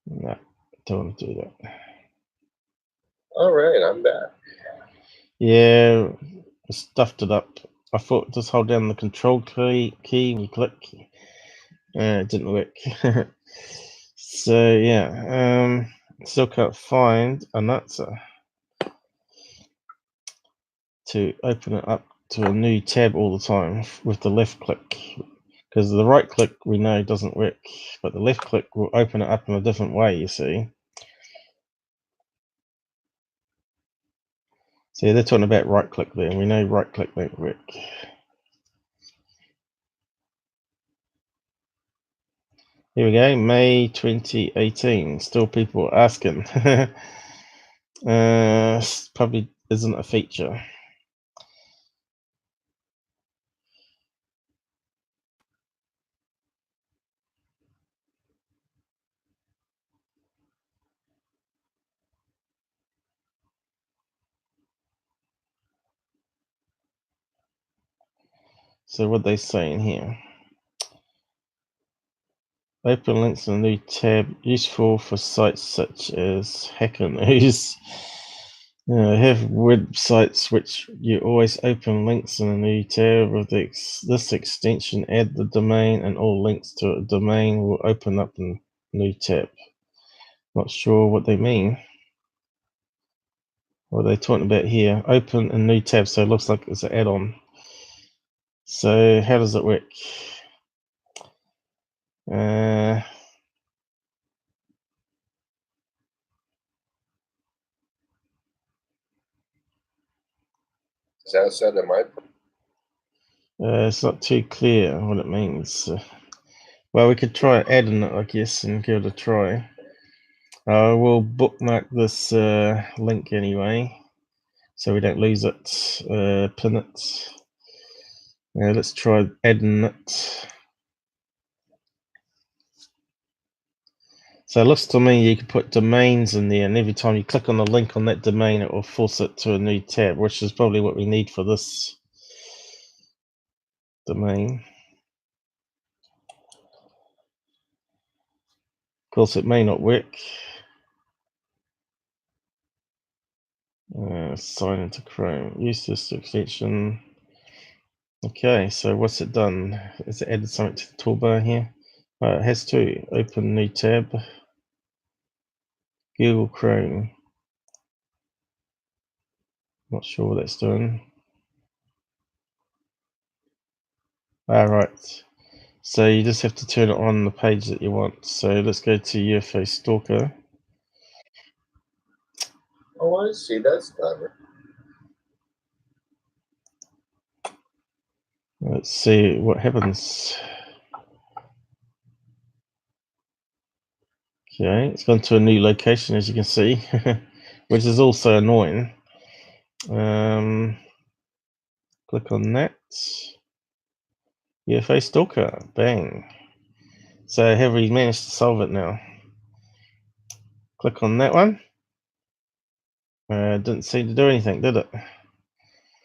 No, don't want to do that. All right, I'm back. Yeah, I stuffed it up. I thought just hold down the control key and you click. It didn't work. So yeah, still can't find an answer to open it up to a new tab all the time with the left click. Because the right click we know doesn't work, but the left click will open it up in a different way, you see. So they're talking about right click there, and we know right click won't work. Here we go, May 2018. Still people asking. Probably isn't a feature. So what they saying here? Open links in a new tab, useful for sites such as Hacker News. Have websites which you always open links in a new tab. With this extension, add the domain and all links to a domain will open up a new tab. Not sure what they mean. What are they talking about here? Open a new tab, so it looks like it's an add-on. So how does it work? Is that said in my? It's not too clear what it means. Well, we could try adding it, I guess, and give it a try. We'll bookmark this link anyway, so we don't lose it. Pin it. Let's try adding it. So it looks to me you can put domains in there, and every time you click on the link on that domain, it will force it to a new tab, which is probably what we need for this domain. Of course, it may not work. Sign into Chrome. Use this extension. Okay, so what's it done? Has it added something to the toolbar here? It has to. Open new tab. Google Chrome. Not sure what that's doing. All right. So you just have to turn it on the page that you want. So let's go to UFO Stalker. Oh, I see. That's clever. Let's see what happens. Okay, it's gone to a new location, as you can see, which is also annoying. Click on that. UFO Stalker. Bang. So have we managed to solve it now? Click on that one. Didn't seem to do anything, did it?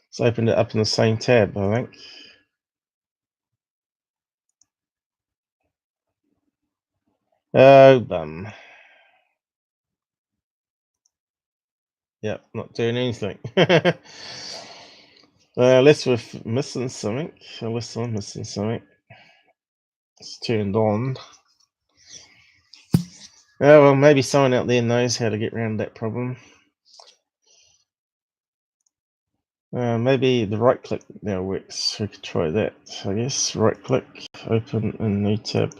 It's opened it up in the same tab, I think. Oh, bum. Yep, not doing anything. Unless we're missing something. Unless I'm missing something. It's turned on. Oh, well, maybe someone out there knows how to get around that problem. Maybe the right click now works. We could try that, I guess. Right click, open a new tab.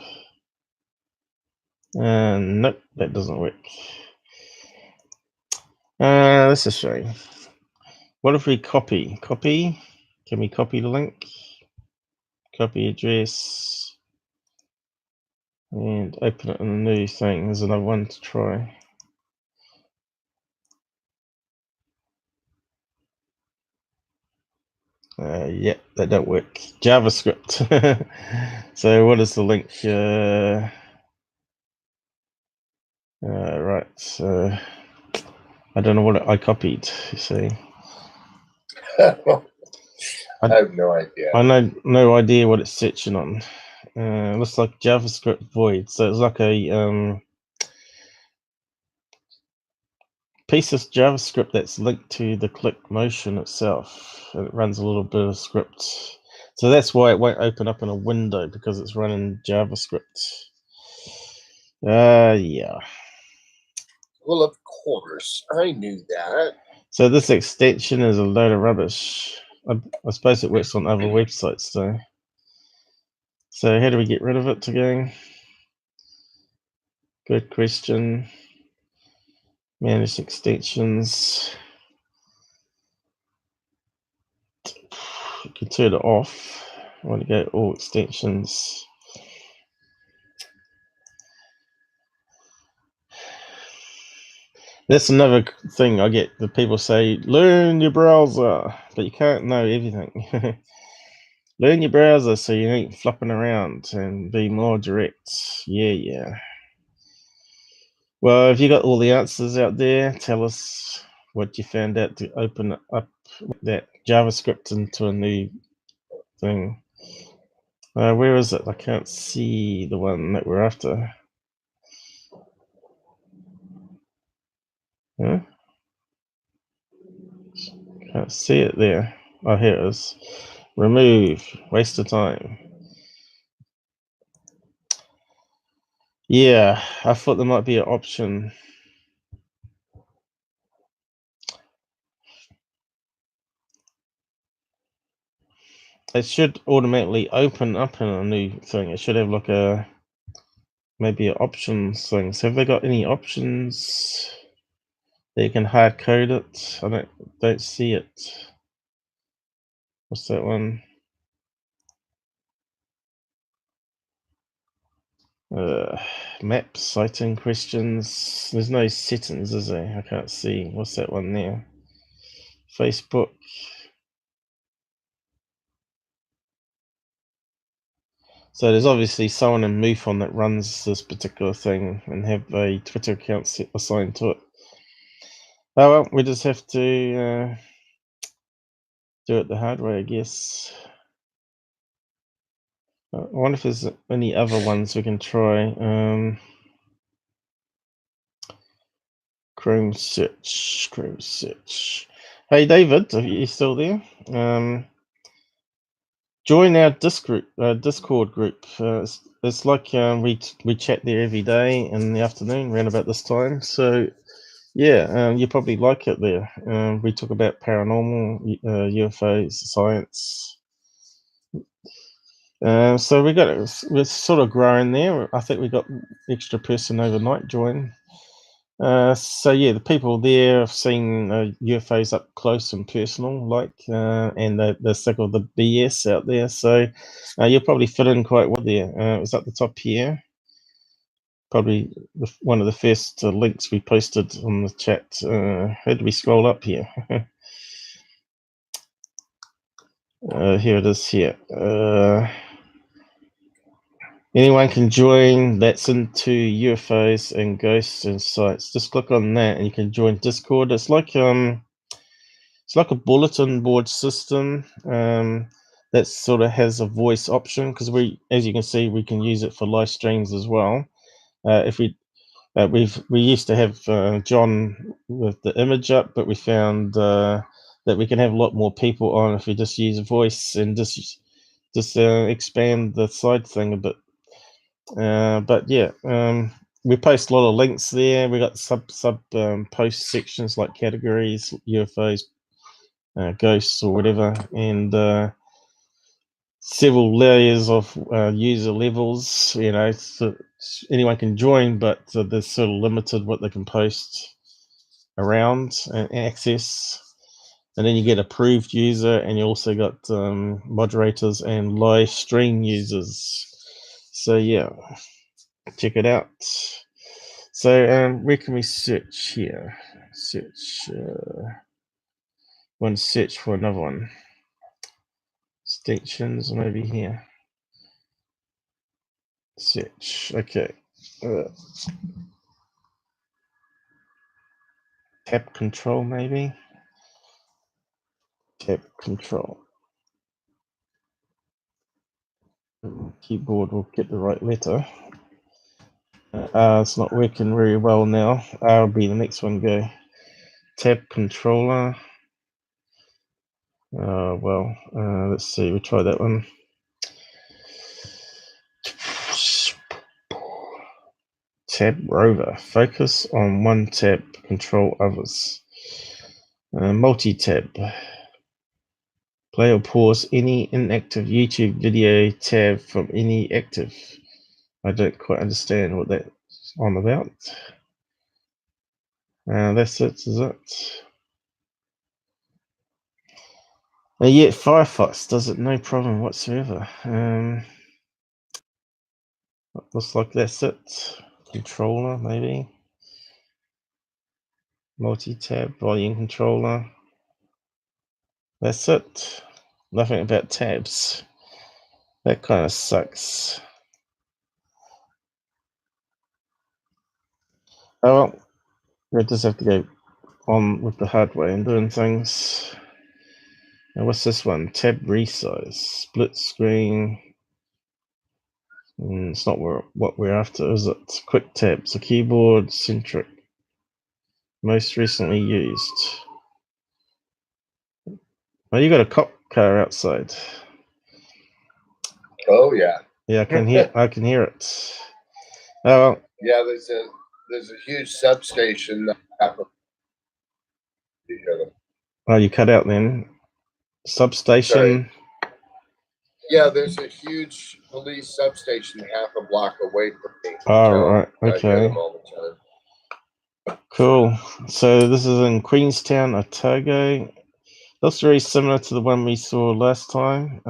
Nope, that doesn't work. That's a shame. What if we copy? Copy? Can we copy the link? Copy address. And open it in a new thing. There's another one to try. Yep, that don't work. JavaScript. So what is the link? Right. So I don't know what I copied. You see. I have no idea. I know no idea what it's searching on. Looks like JavaScript void. So it's like a piece of JavaScript that's linked to the click motion itself. And it runs a little bit of script. So that's why it won't open up in a window, because it's running JavaScript. Yeah. Well, of course. I knew that. So this extension is a load of rubbish. I suppose it works on other websites though. So how do we get rid of it again? Good question. Manage extensions. You can turn it off. I want to go all extensions. That's another thing I get. The people say, learn your browser, but you can't know everything. Learn your browser so you ain't flopping around and be more direct. Yeah. Well, if you got all the answers out there, tell us what you found out to open up that JavaScript into a new thing. Where is it? I can't see the one that we're after. Huh? Can't see it there. Oh, here it is. Remove. Waste of time. Yeah, I thought there might be an option. It should automatically open up in a new thing. It should have like maybe an options thing. So have they got any options that you can hard code it? I don't see it. What's that one? Map citing questions. There's no settings, is there? I can't see. What's that one there? Facebook. So there's obviously someone in MUFON that runs this particular thing and have a Twitter account assigned to it. Oh well, we just have to do it the hard way, I guess. I wonder if there's any other ones we can try. Chrome search. Hey David, are you still there? Join our Discord group. It's like we chat there every day in the afternoon, around about this time. So yeah, you probably like it there. We talk about paranormal, UFOs, science. So we're sort of growing there. I think we got extra person overnight join. So yeah, the people there have seen UFOs up close and personal, and they're sick of the BS out there. So you'll probably fit in quite well there. It's up the top here. Probably one of the first links we posted on the chat. How do we scroll up here? Here it is here. Anyone can join that's into UFOs and ghosts and sites. Just click on that and you can join Discord. It's like a bulletin board system that sort of has a voice option, because as you can see, we can use it for live streams as well. If we used to have John with the image up, but we found that we can have a lot more people on if we just use voice and just expand the side thing a bit. But yeah, we post a lot of links there. We got sub post sections like categories, UFOs, ghosts, or whatever, and several layers of user levels. So anyone can join, but they're sort of limited what they can post around and access. And then you get approved user, and you also got moderators and live stream users. So yeah, check it out. So where can we search here? Search. One search for another one. Extinctions maybe here. Search. Okay. Tab control maybe. Tab control. Keyboard will get the right letter. It's not working very well now. I'll be the next one go. Tab controller. Let's see. We try that one. Tab rover. Focus on one tab. Control others. Multi-tab. Play or pause any inactive YouTube video tab from any active. I don't quite understand what that's on about. That's it, is it? Yet Firefox does it no problem whatsoever. Looks like that's it. Controller, maybe. Multi-tab, volume controller. That's it. Nothing about tabs. That kind of sucks. Oh well, we just have to go on with the hard way and doing things. Now what's this one? Tab resize, split screen. It's not what we're after, is it? Quick tabs, a keyboard, centric. Most recently used. Oh, you got a cop car outside. Oh yeah. Yeah, I can hear it. Oh well. Yeah, there's a huge substation. Oh, you cut out then. Substation. Sorry. Yeah, there's a huge police substation half a block away from me. Oh, right. Okay. I hear them all the time. Cool. So this is in Queenstown, Otago. Looks very similar to the one we saw last time.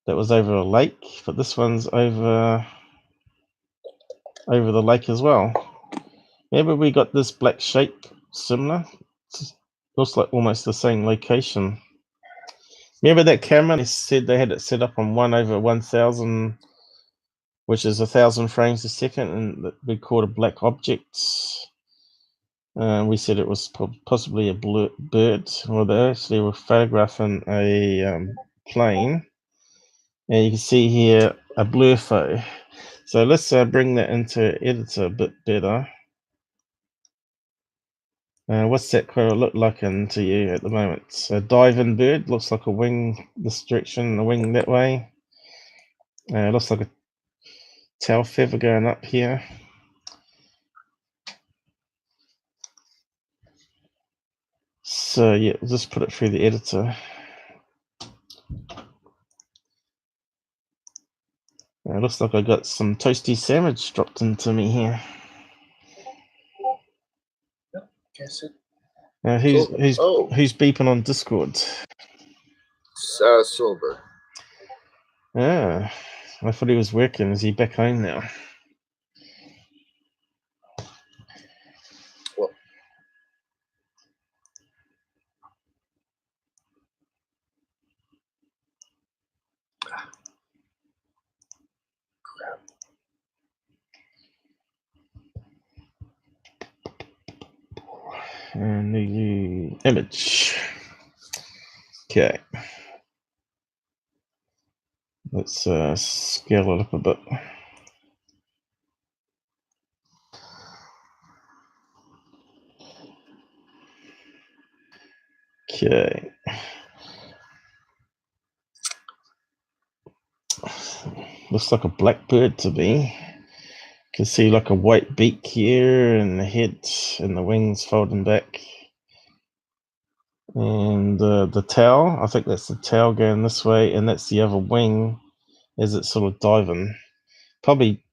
That was over a lake, but this one's over the lake as well. Maybe we got this black shape similar. Looks like almost the same location. Remember that camera? They said they had it set up on 1/1000, which is 1,000 frames a second, and we caught a black object. We said it was possibly a bird. Well, they actually were photographing a plane, and you can see here a blur photo. So let's bring that into editor a bit better. What's that kind of look like to you at the moment? A diving bird, looks like a wing this direction, a wing that way. Looks like a tail feather going up here. So yeah, we'll just put it through the editor. It looks like I got some toasty sandwich dropped into me here. Guess it. Who's beeping on Discord? Silver. Yeah, I thought he was working. Is he back home now? Well, crap. New image. Okay. Let's scale it up a bit. Okay. Looks like a blackbird to me. Can see like a white beak here and the head and the wings folding back. And the tail, I think that's the tail going this way, and that's the other wing as it's sort of diving. Probably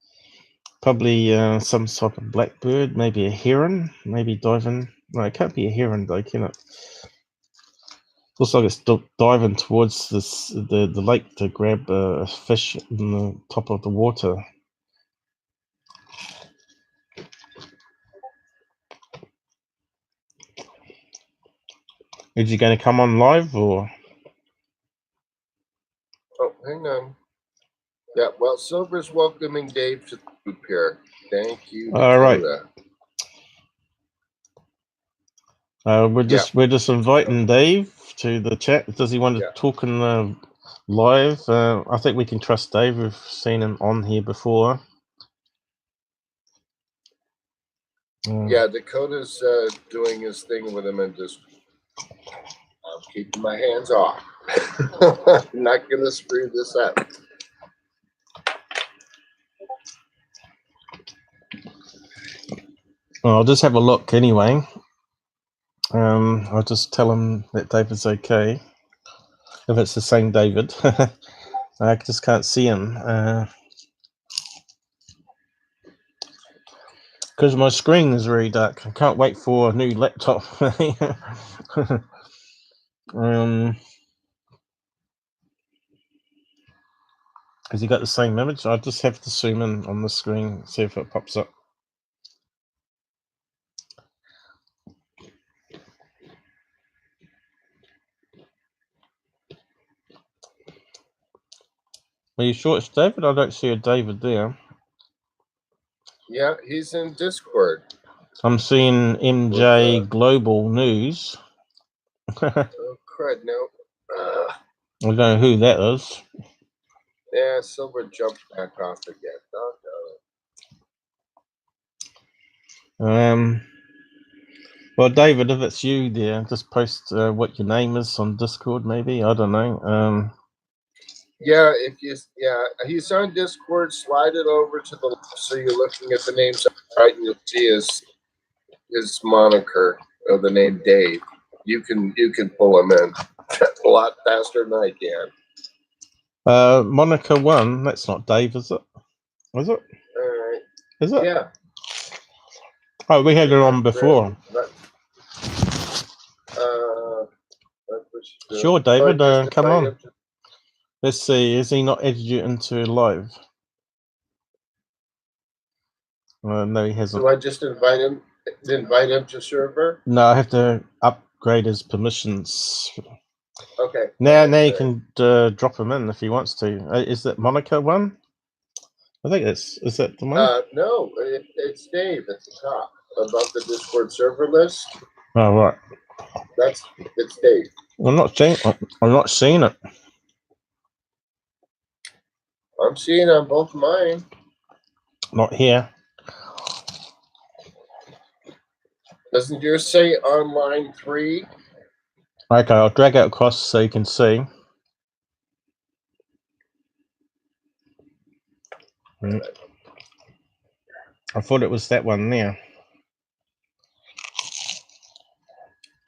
some sort of blackbird, maybe a heron, maybe diving. No, it can't be a heron though, can it? Looks like it's diving towards the lake to grab a fish in the top of the water. Is he going to come on live or? Oh, hang on. Yeah, well, Silver's welcoming Dave to the group here. Thank you, Dakota. All right. We're just inviting Dave to the chat. Does he want to talk in the live? I think we can trust Dave. We've seen him on here before. Yeah, Dakota's doing his thing with him and just I'm keeping my hands off. I'm not gonna screw this up. Well, I'll just have a look anyway. I'll just tell him that David's okay. If it's the same David. I just can't see him. Because my screen is very dark. I can't wait for a new laptop. Has he got the same image? I just have to zoom in on the screen, see if it pops up. Are you sure it's David? I don't see a David there. Yeah, he's in Discord. I'm seeing MJ Global News. Oh, crud, no. I don't know who that is. Yeah, Silver jumped back off again. Well, David, if it's you there, just post what your name is on Discord, maybe. I don't know. Yeah, he's on Discord. Slide it over to the left so you're looking at the names right, and you'll see his moniker of the name Dave. You can pull him in a lot faster than I can. Monica 1, that's not Dave, is it? Was it? All right. Is it? Yeah. Oh, we had her on before. Sure, David, come on. Let's see, has he not added you into live? No, he hasn't. Do I just invite him to server? No, I have to upgrade his permissions. Okay. Now you can drop him in if he wants to. Is that Monica 1? I think is that the one? No, it's Dave at the top above the Discord server list. Oh right. It's Dave. I'm not seeing it. I'm seeing on both mine. Not here. Doesn't yours say on line 3? Okay, I'll drag it across so you can see. I thought it was that one there.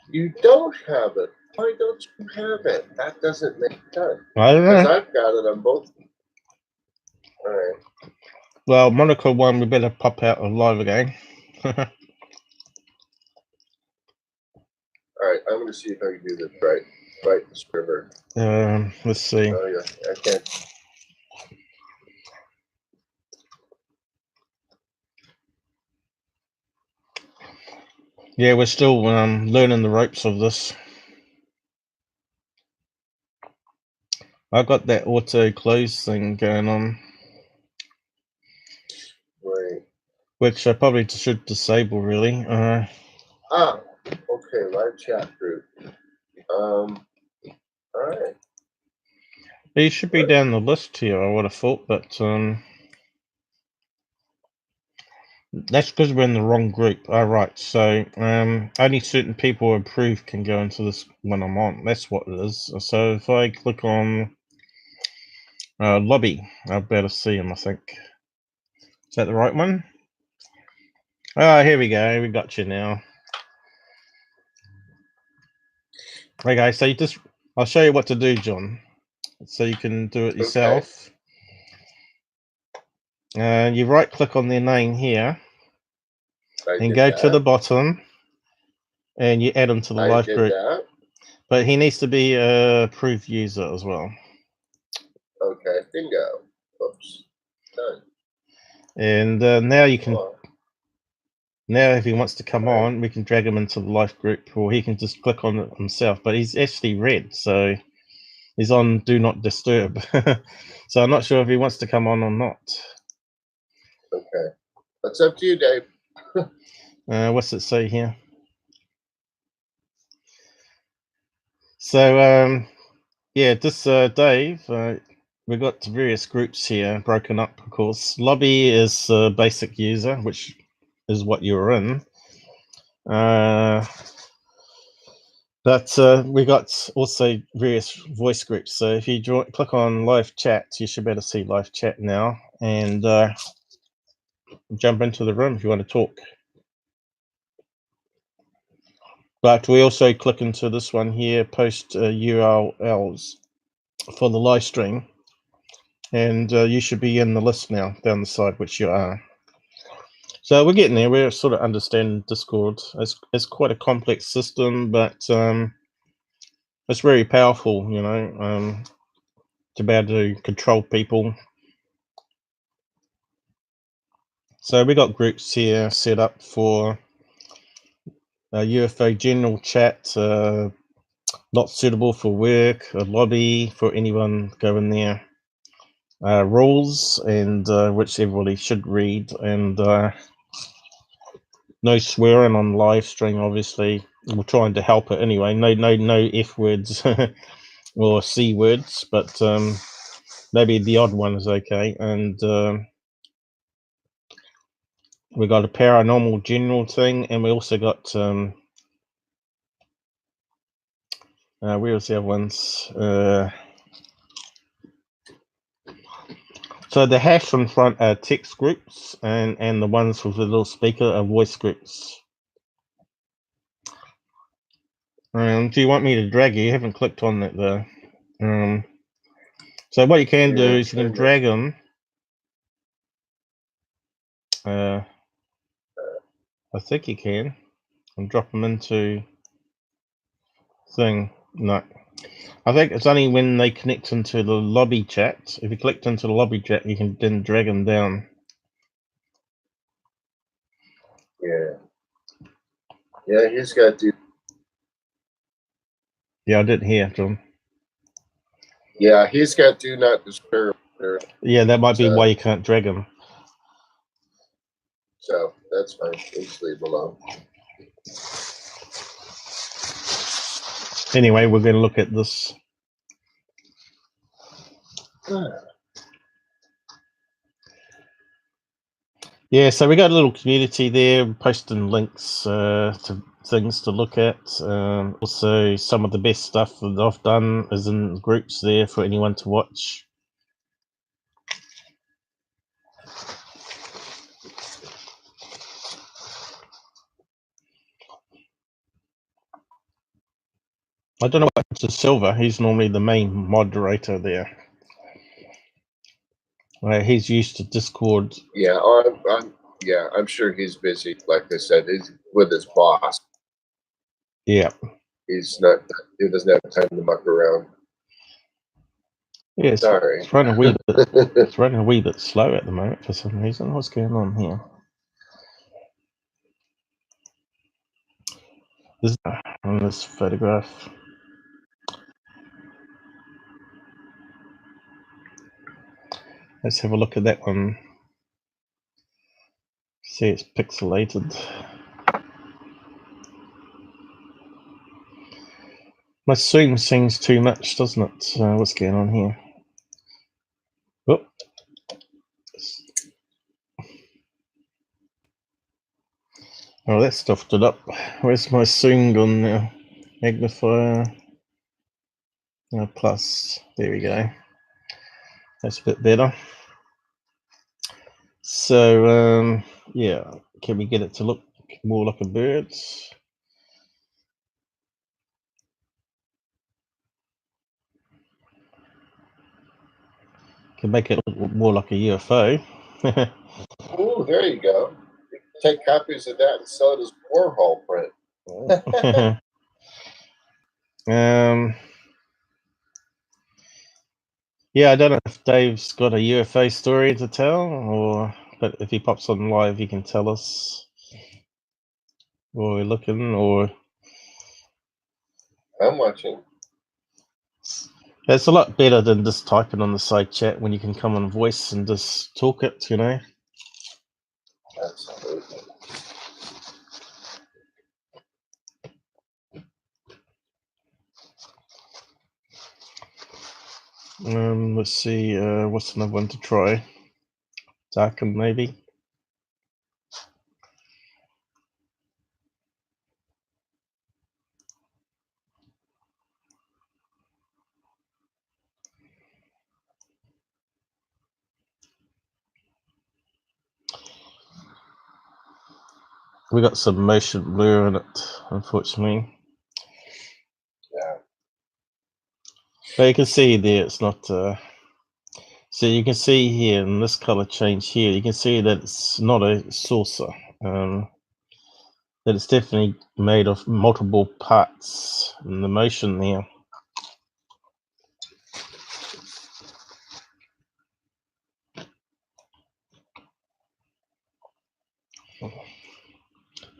You don't have it. Why don't you have it? That doesn't make sense. I don't know. Because I've got it on both. All right. Well, Monaco one, we better pop out of live again. All right, I'm going to see if I can do this right this river. Let's see. Oh yeah, I can't. Yeah, we're still learning the ropes of this. I've got that auto close thing going on. Right. Which I probably should disable, really. Okay, live chat group. All right. He should be down the list here, I would have thought, but that's because we're in the wrong group. All right, so only certain people approved can go into this when I'm on. That's what it is. So if I click on lobby, I'll be able to see him, I think. Is that the right one? Oh, here we go. We got you now. Okay, so I'll show you what to do, John, so you can do it yourself. Okay. You right click on their name here and go to the bottom and you add them to the live group. But he needs to be a approved user as well. Okay, bingo. Oops. Done. And now you can. Now, if he wants to come on, we can drag him into the live group, or he can just click on it himself. But he's actually red, so he's on Do Not Disturb. So I'm not sure if he wants to come on or not. Okay, that's up to you, Dave. What's it say here? So yeah, this Dave. We've got various groups here broken up. Of course, lobby is basic user, which is what you're in. But we got also various voice groups. So if you click on live chat, you should be able to see live chat now and jump into the room if you want to talk. But we also click into this one here, post URLs for the live stream. And you should be in the list now down the side, which you are. So we're getting there. We're sort of understanding Discord. It's quite a complex system, but it's very powerful, you know, to be able to control people. So we got groups here set up for UFO general chat, not suitable for work, a lobby for anyone going there. Rules and which everybody should read, and no swearing on live stream. Obviously, we're trying to help it anyway. No F words or C words, but maybe the odd one is okay. And we got a paranormal general thing, and we also got where's the other ones? So the hash in front are text groups, and the ones with the little speaker are voice groups. Do you want me to drag you? You haven't clicked on that though. So what you can do is you can drag them. I think you can, and drop them into thing. No, I think it's only when they connect into the lobby chat. If you clicked into the lobby chat, you can then drag them down. Yeah, he's got to. Yeah, I didn't hear, John. Yeah, he's got Do Not Disturb. Yeah, that might be why you can't drag him. So that's fine. Just leave him alone. Anyway, we're going to look at this. Yeah, so we got a little community there, posting links to things to look at. Also, some of the best stuff that I've done is in groups there for anyone to watch. I don't know what happened to Silver. He's normally the main moderator there. He's used to Discord. Yeah, I'm sure he's busy. Like I said, he's with his boss. Yeah. He doesn't have time to muck around. Yeah, Sorry. it's running a wee bit. It's running a wee bit slow at the moment for some reason. What's going on here? This on this photograph. Let's have a look at that one. See, it's pixelated. My zoom sings too much, doesn't it? What's going on here? Oh. Oh, that stuffed it up. Where's my zoom gone now? Magnifier. Plus. There we go. That's a bit better. So, yeah. Can we get it to look more like a bird? Can make it look more like a UFO. Oh, there you go. You can take copies of that and sell it as Warhol print. Yeah, I don't know if Dave's got a UFO story to tell, but if he pops on live, he can tell us. Or we're looking, or I'm watching. It's a lot better than just typing on the side chat when you can come on voice and just talk it, you know. Absolutely. Let's see, what's another one to try? Darken, maybe. We got some motion blur in it, unfortunately. Yeah. But you can see there, it's not. So you can see here in this color change here, you can see that it's not a saucer. That it's definitely made of multiple parts in the motion there.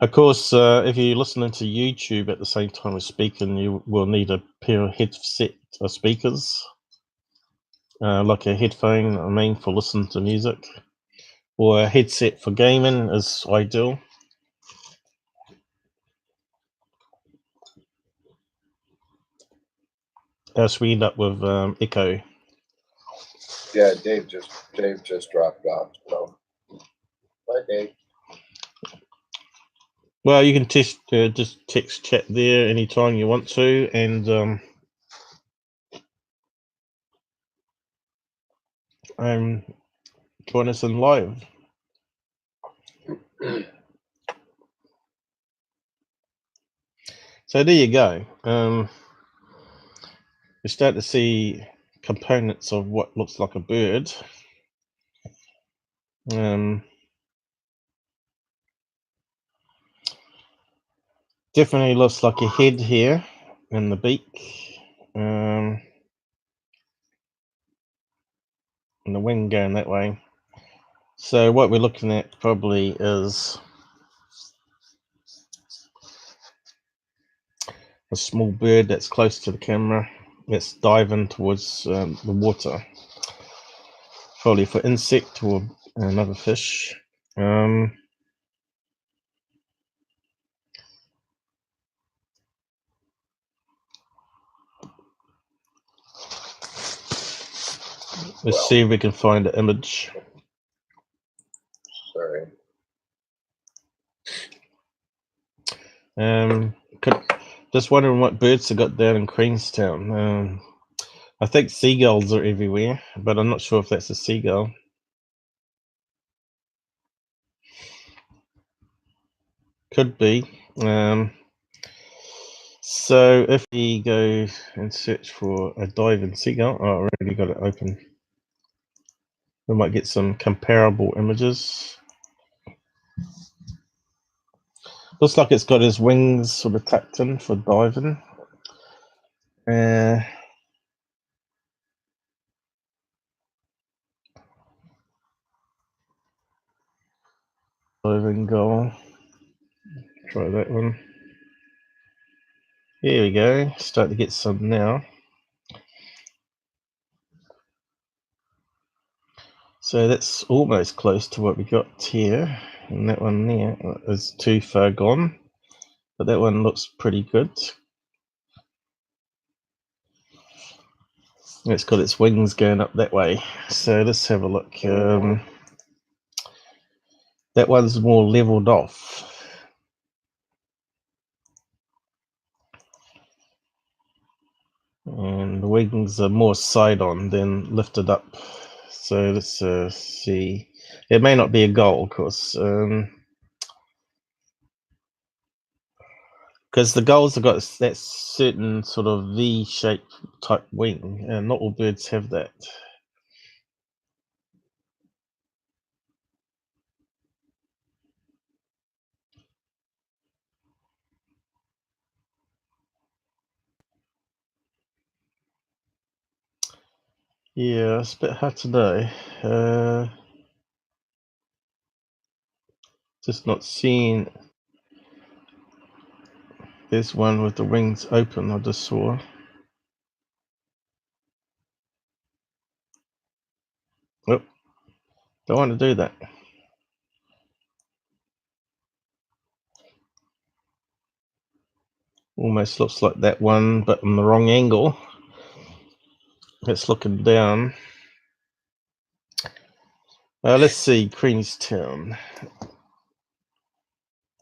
Of course, if you're listening to YouTube at the same time as speaking, you will need a pair of headset speakers, like a headphone, I mean, for listening to music, or a headset for gaming is ideal. Else we end up with echo. Yeah, Dave just dropped off. So, bye, Dave. Well, you can just text chat there anytime you want to, and join us in live. So there you go. You start to see components of what looks like a bird. Definitely looks like a head here and the beak, and the wing going that way. So what we're looking at probably is a small bird that's close to the camera that's diving towards the water, probably for insect or another fish. Let's see if we can find an image. Sorry. Just wondering what birds they got down in Queenstown. I think seagulls are everywhere, but I'm not sure if that's a seagull. Could be. So if we go and search for a diving seagull, oh, I already got it open. We might get some comparable images. Looks like it's got his wings sort of tucked in for diving. Diving goal. Try that one. Here we go. Start to get some now. So that's almost close to what we got here. And that one there is too far gone. But that one looks pretty good. It's got its wings going up that way. So let's have a look. That one's more leveled off. And the wings are more side on than lifted up. So let's see. It may not be a goal, of course. Because the gulls have got that certain sort of V-shaped type wing, and not all birds have that. Yeah, it's a bit hard to know. Just not seeing. There's one with the wings open, I just saw. Oh, don't want to do that. Almost looks like that one, but in the wrong angle. It's looking down. Let's see, Queenstown.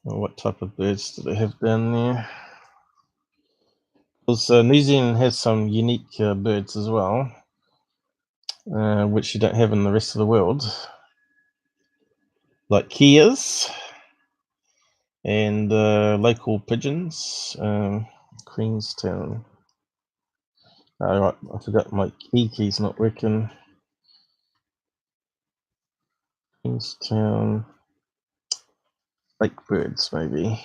What type of birds do they have down there? Because New Zealand has some unique birds as well, which you don't have in the rest of the world, like keas and local pigeons. Queenstown. Oh, right, I forgot my key's not working. Queenstown. Lake birds, maybe.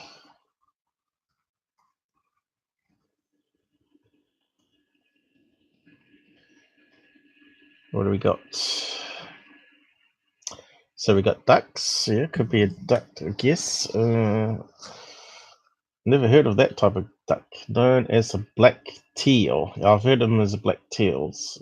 What do we got? So we got ducks. Yeah, could be a duck, I guess. Never heard of that type of duck. Known as a black teal. I've heard of them as black teals.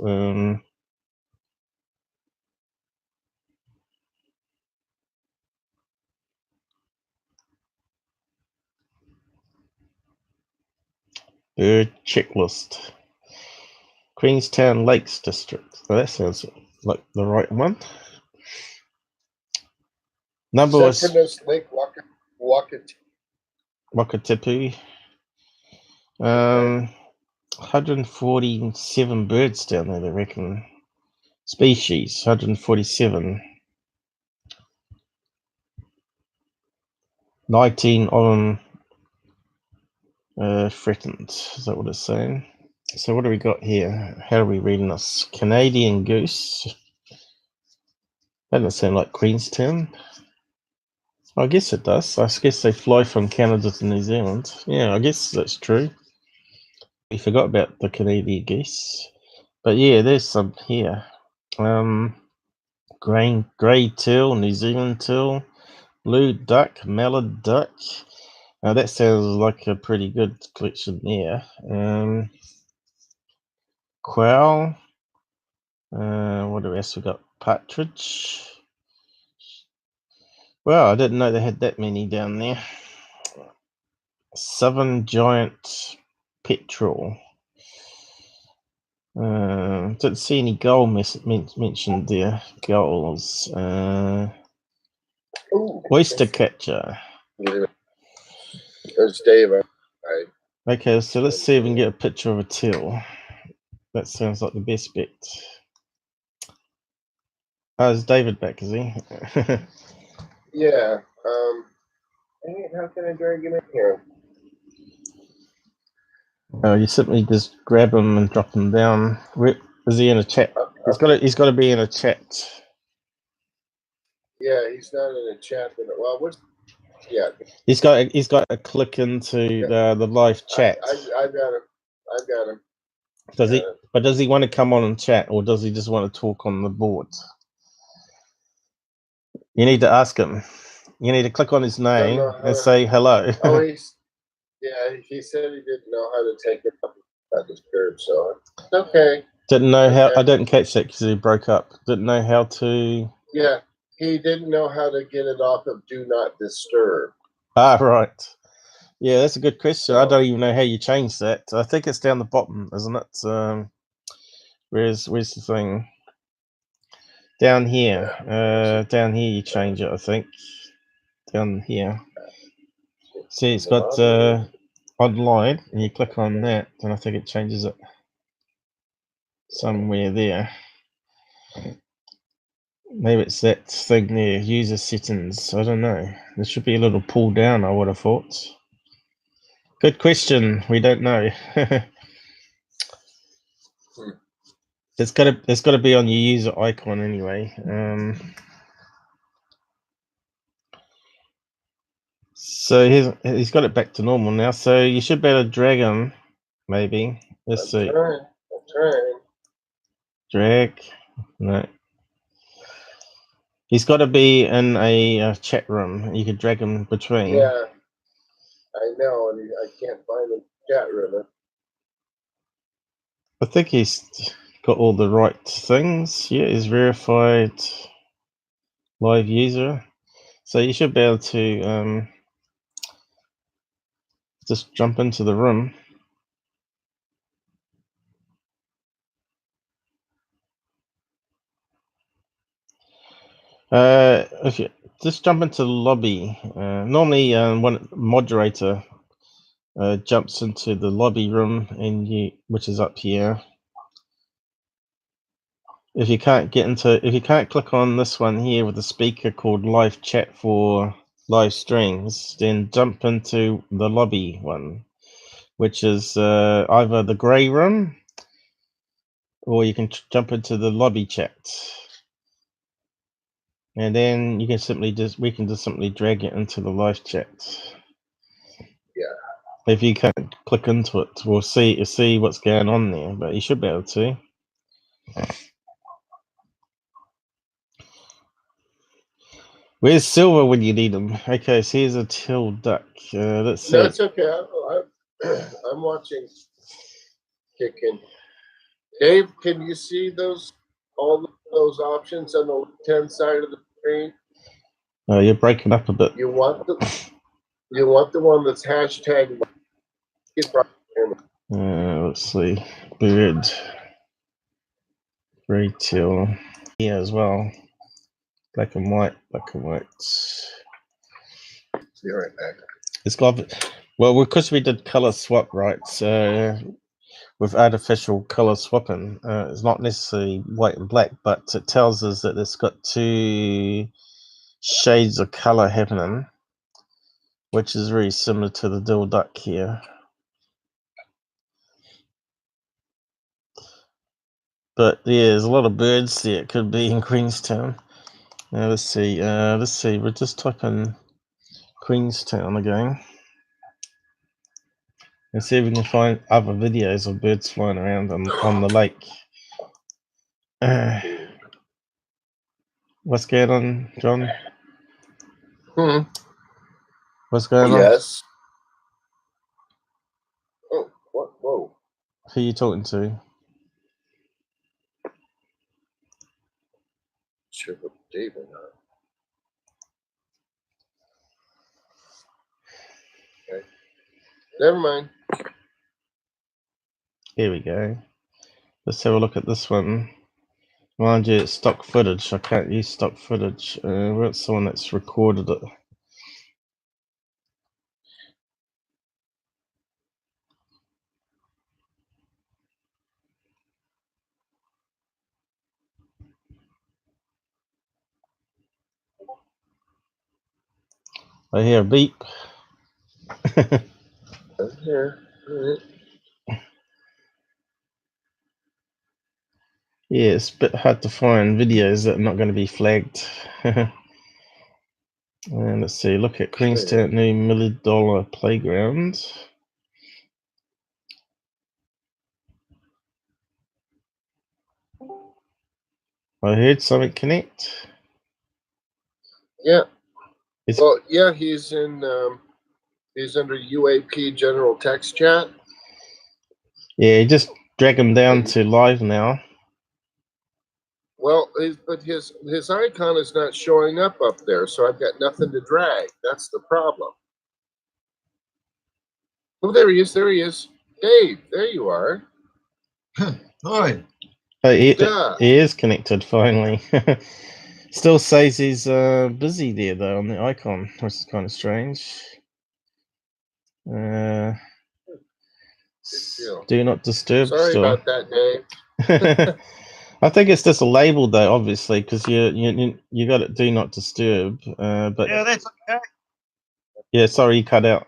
Bird checklist. Queenstown Lakes District. So that sounds like the right one. Number was Lake Wakatipu. 147 birds down there, they reckon. Species, 147. 19 of them threatened. Is that what it's saying? So what do we got here? How are we reading this? Canadian goose. That doesn't sound like Queenstown. I guess it does. I guess they fly from Canada to New Zealand. Yeah, I guess that's true. We forgot about the Canadian geese. But yeah, there's some here. Grey teal, New Zealand teal, blue duck, mallard duck. Now that sounds like a pretty good collection there. Quail. What else we got? Partridge. Well, I didn't know they had that many down there. Southern giant petrel. Didn't see any gull mentioned there. Gulls. Oyster catcher. There's Dave. Okay, so let's see if we can get a picture of a teal. That sounds like the best bet. Oh, is David back, is he? Yeah. How can I drag him in here? Oh, you simply just grab him and drop him down. Where is he in a chat? He's got to be in a chat. Yeah, he's not in a chat. Well, what's He's got a click into the live chat. I've got him. I've got him. Does he? But does he want to come on and chat, or does he just want to talk on the board? You need to ask him. You need to click on his name and say hello. Oh, he said he didn't know how to take it up at the Tshirt, so okay. Didn't know how. I didn't catch that because he broke up. Didn't know how to. Yeah, he didn't know how to get it off of Do Not Disturb. Ah, right. Yeah, that's a good question. I don't even know how you change that. I think it's down the bottom, isn't it? Where's the thing? Down here. Down here you change it, I think. Down here. See, it's got online, and you click on that, and I think it changes it somewhere there. Maybe it's that thing there, user settings. I don't know. There should be a little pull down, I would have thought. Good question. We don't know. It's got to be on your user icon anyway. So he's got it back to normal now. So you should be able to drag him, maybe. Let's see. I'm trying. Drag. No. He's got to be in a chat room. You could drag him between. Yeah, I know, and I can't find the chat room. I think he's got all the right things. Yeah, he's verified live user. So you should be able to just jump into the room. If you just jump into the lobby, normally one moderator jumps into the lobby room, which is up here. If you can't click on this one here with the speaker called live chat for live streams, then jump into the lobby one, which is either the grey room, or you can jump into the lobby chat. And then we can just simply drag it into the live chat. Yeah. If you can't click into it, we'll see what's going on there, but you should be able to. Where's Silver when you need him? Okay, so here's a till duck. Let's see. No, it's okay. I'm watching kicking. Dave, can you see all those options on the left-hand side of the screen? Oh, you're breaking up a bit. You want the one that's hashtag. Let's see. Bird. Retail. Here as well. Black and white. Black and white. Be right back. It's got, well, because we did color swap, right? So with artificial color swapping, it's not necessarily white and black, but it tells us that it's got two shades of color happening, which is very similar to the dill duck here. But yeah, there's a lot of birds there. It could be in Queenstown. Now let's see. We'll just type in Queenstown again. And see if we can find other videos of birds flying around on the lake. What's going on, John? What's going on? Yes. Oh, what? Whoa. Who are you talking to? Sure, Dave or not. Okay. Never mind. Here we go. Let's have a look at this one. Mind you, it's stock footage. I can't use stock footage. Where's the one that's recorded it? I hear a beep. Here. Yeah, it's a bit hard to find videos that are not going to be flagged. And let's see, look at Queenstown New $1 million playground. I heard something connect. Yeah. Well, yeah, he's in. He's under UAP General Text Chat. Yeah, just drag him down to live now. Well, but his icon is not showing up there, so I've got nothing to drag. That's the problem. Oh, there he is. There he is. Dave, there you are. Hi. He is connected finally. Still says he's busy there though on the icon, which is kind of strange. Do not disturb. Sorry about that, Dave. I think it's just a label though, obviously, because you got it. Do not disturb. But yeah, that's okay. Yeah, sorry, you cut out.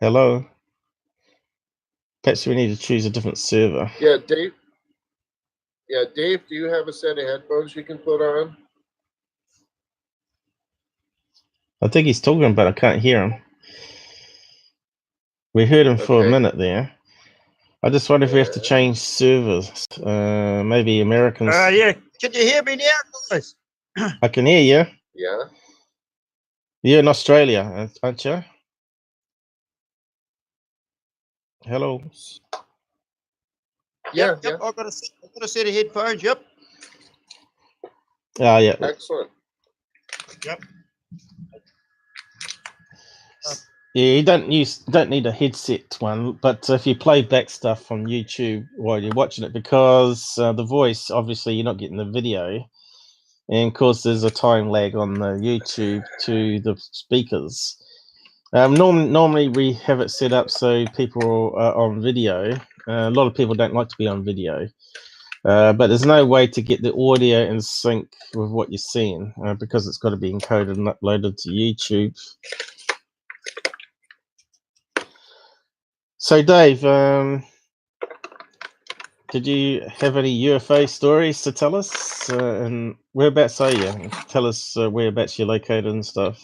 Hello. Perhaps we need to choose a different server. Yeah, Dave. Yeah, Dave, do you have a set of headphones you can put on? I think he's talking, but I can't hear him. We heard him for a minute there. I just wonder if we have to change servers. Maybe Americans. Yeah. Can you hear me now, guys? I can hear you. Yeah. You're in Australia, aren't you? Hello. Yeah. Yep. I've got a set of headphones. Yep. Oh, yeah. Excellent. Yep. Yeah, you don't need a headset one, but if you play back stuff on YouTube while you're watching it, because the voice, obviously, you're not getting the video, and of course, there's a time lag on the YouTube to the speakers. Normally, we have it set up so people are on video. A lot of people don't like to be on video, but there's no way to get the audio in sync with what you're seeing because it's got to be encoded and uploaded to YouTube. So, Dave, did you have any UFO stories to tell us? And whereabouts are you? Tell us whereabouts you're located and stuff.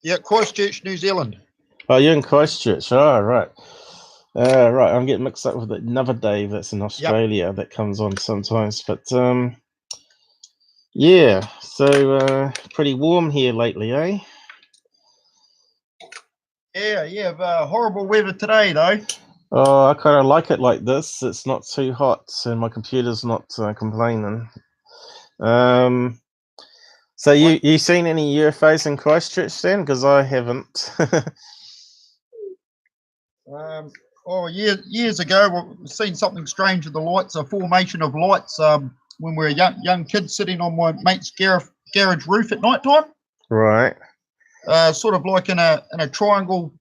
Yeah, Christchurch, New Zealand. Oh, you're in Christchurch. Oh, right. Right, I'm getting mixed up with another Dave that's in Australia that comes on sometimes. But, yeah, so pretty warm here lately, eh? Yeah, horrible weather today, though. Oh, I kind of like it like this. It's not too hot, and my computer's not complaining. So you seen any UFOs in Christchurch then? Because I haven't. Years ago, we've seen something strange with the lights, a formation of lights when we were young kids sitting on my mate's garage roof at night time. Right. Sort of like in a triangle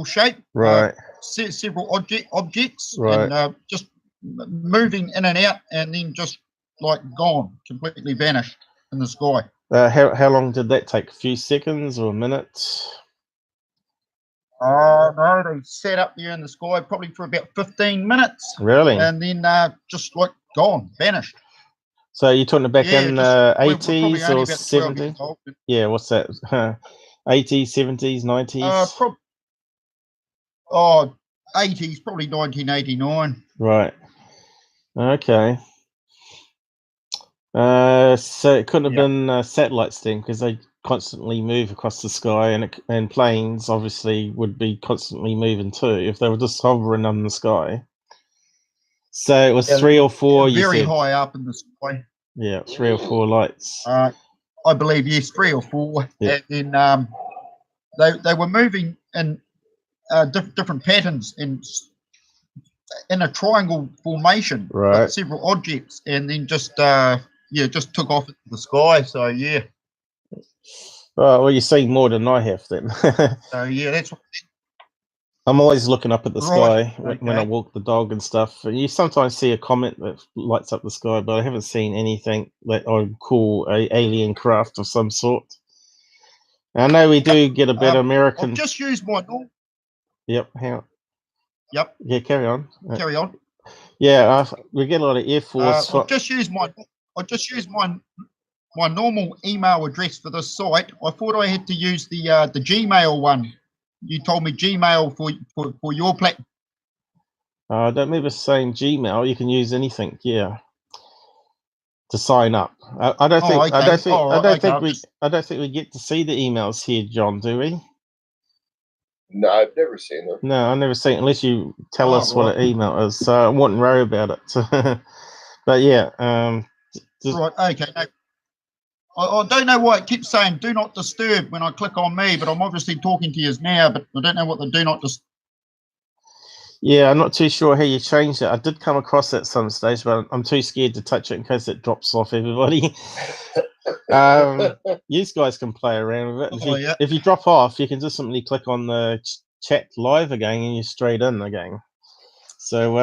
shape. Right. Several objects. Right. And just moving in and out, and then just like gone, completely vanished in the sky. How long did that take? A few seconds or a minute? No, they sat up there in the sky probably for about 15 minutes. Really? And then just like gone, vanished. So you're talking back in the 80s or 70s? Yeah, what's that? 80s, 70s, 90s? 80s, probably 1989. Right. Okay. So it couldn't have been satellites then, because they constantly move across the sky, and planes obviously would be constantly moving too if they were just hovering on the sky. So it was 3 or 4. Very high up in the sky. Yeah, 3 or 4 lights. I believe yes, 3 or 4. Yeah. And then they were moving in different patterns and in a triangle formation, right? Like several objects, and then just took off into the sky. So yeah. Well, you're seeing more than I have then. So yeah, that's. I'm always looking up at the sky when I walk the dog and stuff. And you sometimes see a comet that lights up the sky, but I haven't seen anything that I would call a alien craft of some sort. I know we do get a bit American. I've just used my. Yep. Hang on. Yep. Yeah, carry on. Carry on. Yeah, we get a lot of Air Force. I've just used my. I just used my normal email address for this site. I thought I had to use the Gmail one. You told me Gmail for your platform. I don't remember saying Gmail. You can use anything, yeah, to sign up. I don't think. Okay. I don't think we get to see the emails here, John. Do we? No, I've never seen them. No, I've never seen it unless you tell us what an email is. So I wouldn't worry about it. But yeah, right. Okay. No. I don't know why it keeps saying "do not disturb" when I click on me, but I'm obviously talking to you now. But I don't know what the "do not disturb." Yeah, I'm not too sure how you changed it. I did come across it at some stage, but I'm too scared to touch it in case it drops off everybody. You guys can play around with it. If you drop off, you can just simply click on the chat live again and you're straight in again. So,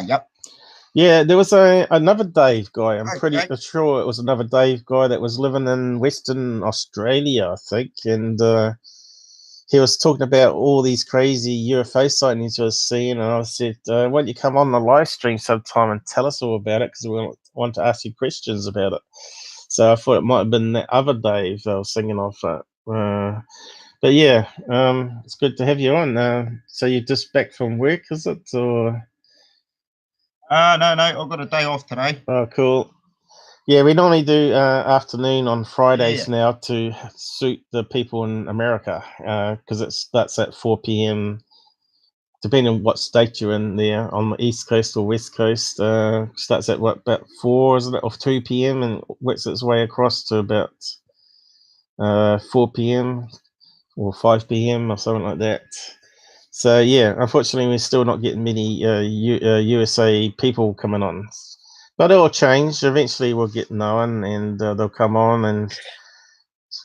yep. Yeah, there was another Dave guy. I'm pretty sure it was another Dave guy that was living in Western Australia, I think, and he was talking about all these crazy UFO sightings he was seeing, and I said, why don't you come on the live stream sometime and tell us all about it, because we want to ask you questions about it. So I thought it might have been that other Dave I was thinking of. But yeah, it's good to have you on. So you're just back from work, is it? Or? No, I've got a day off today. Oh, cool. Yeah, we normally do afternoon on Fridays now to suit the people in America, because that's at 4 p.m. depending on what state you're in there, on the East Coast or West Coast. Starts at about 4, isn't it, or 2 p.m. and works its way across to about 4 p.m. or 5 p.m. or something like that. So yeah, unfortunately, we're still not getting many USA people coming on. But it'll change. Eventually, we'll get known, and they'll come on and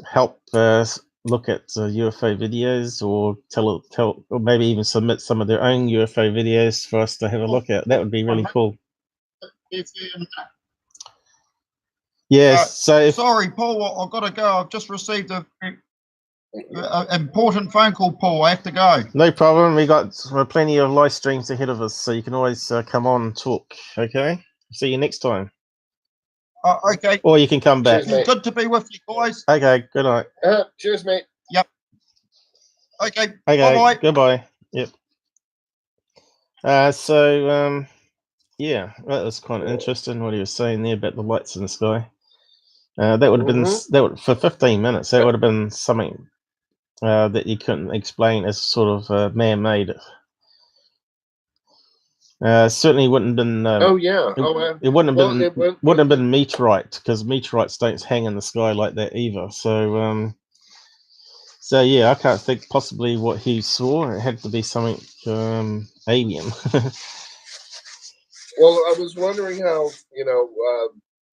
help look at UFO videos, or tell, or maybe even submit some of their own UFO videos for us to have a look at. That would be really cool. Yes. Sorry, Paul. I've got to go. I've just received a important phone call, Paul. I have to go. No problem. We got plenty of live streams ahead of us, so you can always come on and talk. Okay. See you next time. Okay. Or you can come back. Cheers, good to be with you, guys. Okay. Good night. Cheers, mate. Yep. Okay. Okay. Bye-bye. Goodbye. Yep. Yeah, that was kind of interesting what he was saying there about the lights in the sky. That would have been for 15 minutes. That would have been something that you couldn't explain as sort of man-made. Certainly wouldn't have been. It wouldn't have been meteorite, because meteorites don't hang in the sky like that either. So, so yeah, I can't think possibly what he saw. It had to be something alien. Well, I was wondering how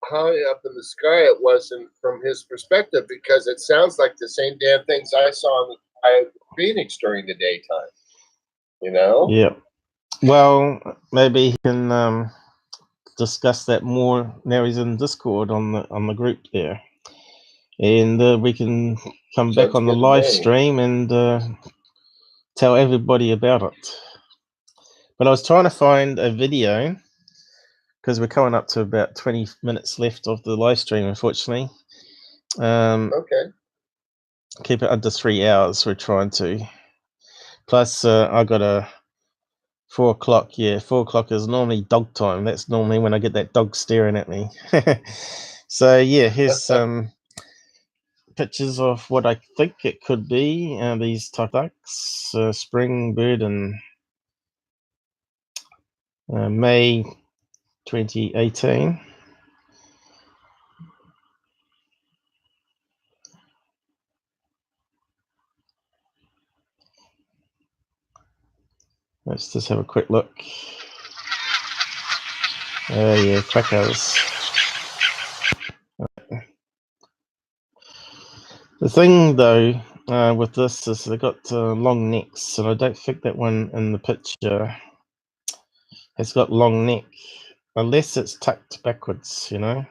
high up in the sky it wasn't from his perspective, because it sounds like the same damn things I saw in Phoenix during the daytime. Yeah. Well, maybe he can discuss that more now. He's in Discord on the group there, and we can come back on the live stream and tell everybody about it. But I was trying to find a video, because we're coming up to about 20 minutes left of the live stream, unfortunately. Okay. Keep it under 3 hours. We're trying to. Plus, I got a 4 o'clock. Yeah, 4 o'clock is normally dog time. That's normally when I get that dog staring at me. So yeah, here's some pictures of what I think it could be. These type ducks, spring bird in May 2018. Let's just have a quick look. Oh yeah, crackers. The thing though with this is they got long necks, and I don't think that one in the picture has got long neck, unless it's tucked backwards, So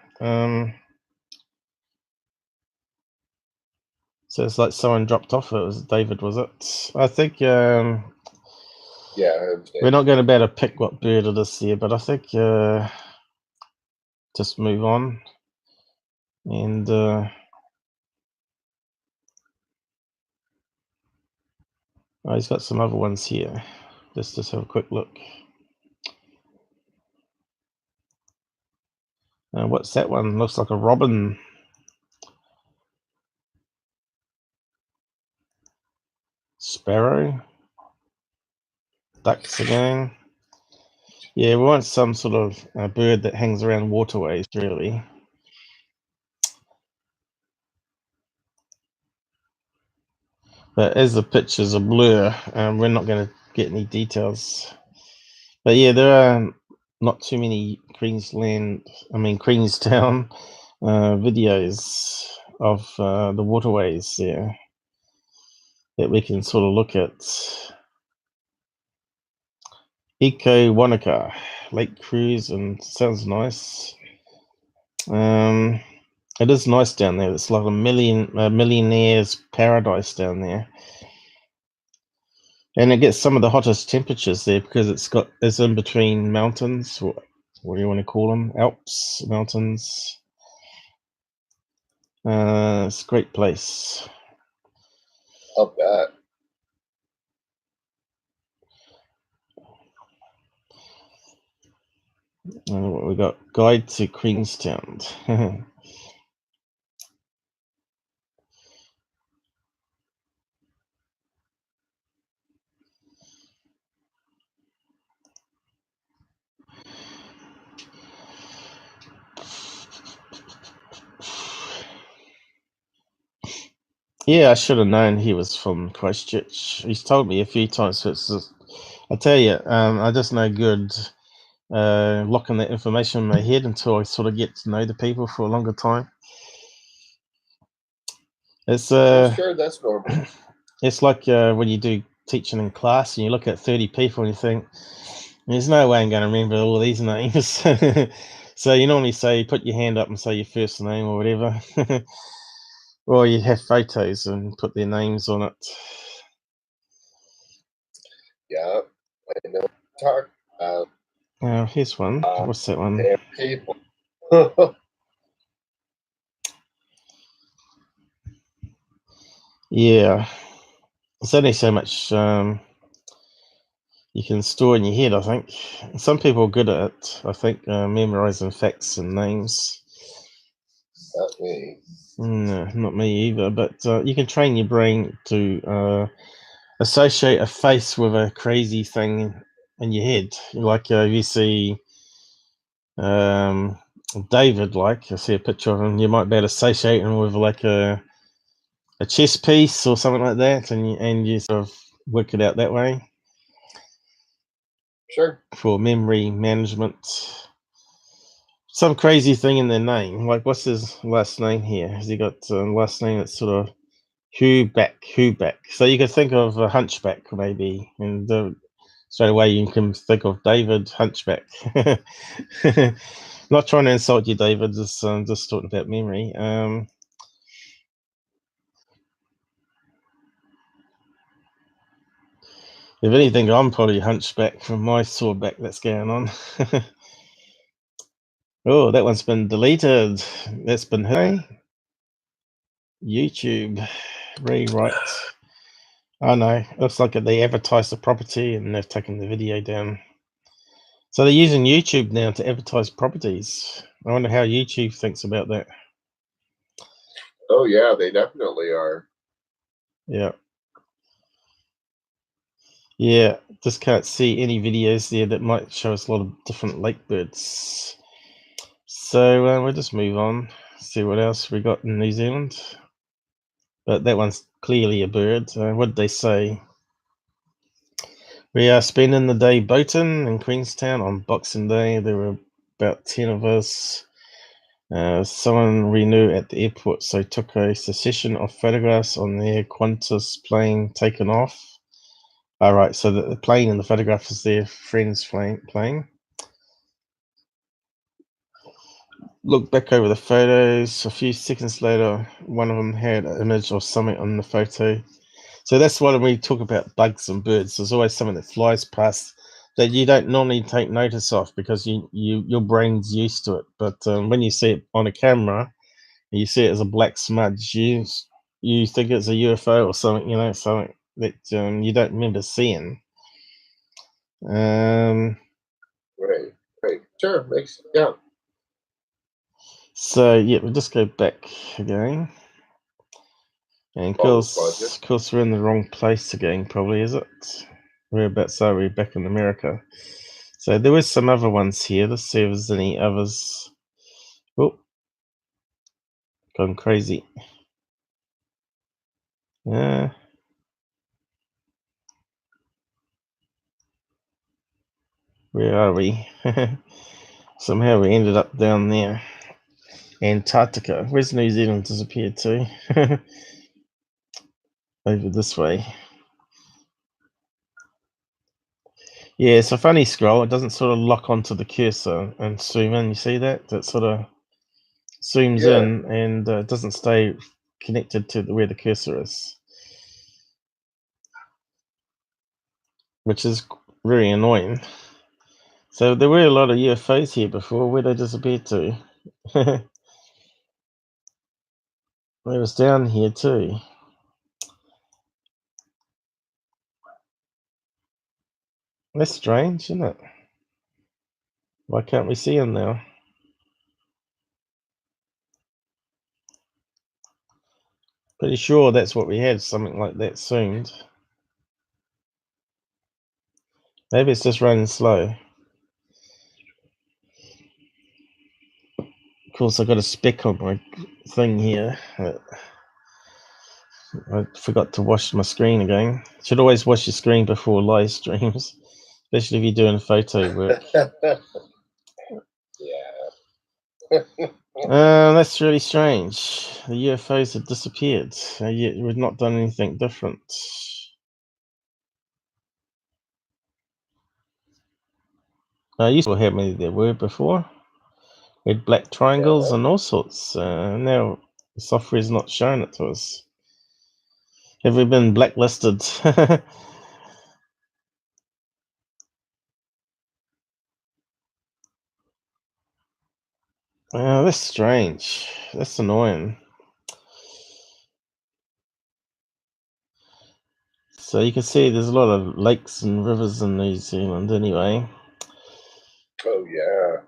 it's like someone dropped off. It was David, was it? I think. Yeah. We're not going to be able to pick what bird it is here, but I think just move on. And oh, he's got some other ones here. Let's just have a quick look. What's that one? Looks like a robin. Sparrow. Ducks again. Yeah, we want some sort of bird that hangs around waterways, really. But as the picture's a blur, we're not going to get any details. But yeah, there are not too many Queenstown videos of the waterways there that we can sort of look at. Eco Wanaka Lake Cruise, and sounds nice. It is nice down there. It's like a millionaire's paradise down there, and it gets some of the hottest temperatures there because it's in between mountains. What do you want to call them? Alps, mountains. It's a great place. I'll bet. We got Guide to Queenstown. Yeah, I should have known he was from Christchurch. He's told me a few times. So it's just, I tell you, I just no good locking that information in my head until I sort of get to know the people for a longer time. It's sure, that's normal. It's like when you do teaching in class and you look at 30 people and you think, there's no way I'm going to remember all these names. So you normally say, put your hand up and say your first name or whatever. Or you have photos and put their names on it. Yeah, I know. Talk about. Here's one. What's that one? People. Yeah. There's only so much you can store in your head, I think. Some people are good at it, I think, memorizing facts and names. Not me. No, not me either, but you can train your brain to associate a face with a crazy thing in your head. Like if you see David, I see a picture of him, you might be able to associate him with like a chess piece or something like that, and you sort of work it out that way. Sure. For memory management. Some crazy thing in their name. Like, what's his last name here? Has he got a last name that's sort of Huback? So you could think of a Hunchback, maybe, and straight away you can think of David Hunchback. Not trying to insult you, David, just talking about memory. If anything, I'm probably Hunchback from my sore back that's going on. Oh, that one's been deleted. That's been hit. YouTube rewrite. Oh no, looks like they advertised the property and they've taken the video down. So they're using YouTube now to advertise properties. I wonder how YouTube thinks about that. Oh yeah, they definitely are. Yeah. Yeah, just can't see any videos there that might show us a lot of different lake birds. So we'll just move on, see what else we got in New Zealand. But that one's clearly a bird. What did they say? We are spending the day boating in Queenstown on Boxing Day. There were about 10 of us. Someone we knew at the airport, so took a succession of photographs on their Qantas plane taken off. All right, so the plane in the photograph is their friend's plane. Look back over the photos. A few seconds later, one of them had an image or something on the photo. So that's why when we talk about bugs and birds, there's always something that flies past that you don't normally take notice of because your brain's used to it. But when you see it on a camera, you see it as a black smudge, you think it's a UFO or something, something that you don't remember seeing. Right. Sure, yeah. So yeah, we'll just go back again. And of course, we're in the wrong place again, probably, is it? Whereabouts are we? Back in America. So there was some other ones here. Let's see if there's any others. Oh, gone crazy. Where are we? Somehow we ended up down there. Antarctica. Where's New Zealand disappeared to? Over this way. Yeah, it's a funny scroll. It doesn't sort of lock onto the cursor and zoom in. You see that? That sort of zooms in and it doesn't stay connected to where the cursor is, which is very annoying. So there were a lot of UFOs here before. Where they disappeared to? They was down here too. That's strange, isn't it? Why can't we see them now? Pretty sure that's what we had, something like that zoomed. Maybe it's just running slow. Of course, I got a speck on my thing here. I forgot to wash my screen again. Should always wash your screen before live streams, especially if you're doing photo work. That's really strange. The UFOs have disappeared. Yet we've not done anything different. You saw how many there were before. We had black triangles and all sorts. Now the software is not showing it to us. Have we been blacklisted? That's strange. That's annoying. So you can see there's a lot of lakes and rivers in New Zealand anyway. Oh, yeah.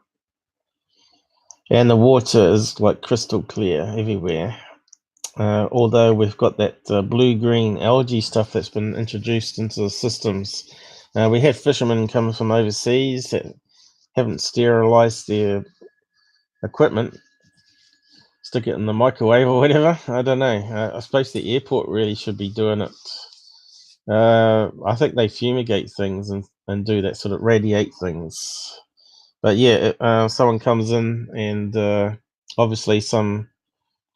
And the water is like crystal clear everywhere. Although we've got that blue-green algae stuff that's been introduced into the systems. We have fishermen coming from overseas that haven't sterilized their equipment, stick it in the microwave or whatever. I don't know. I suppose the airport really should be doing it. I think they fumigate things and do that sort of radiate things. But yeah, someone comes in and obviously some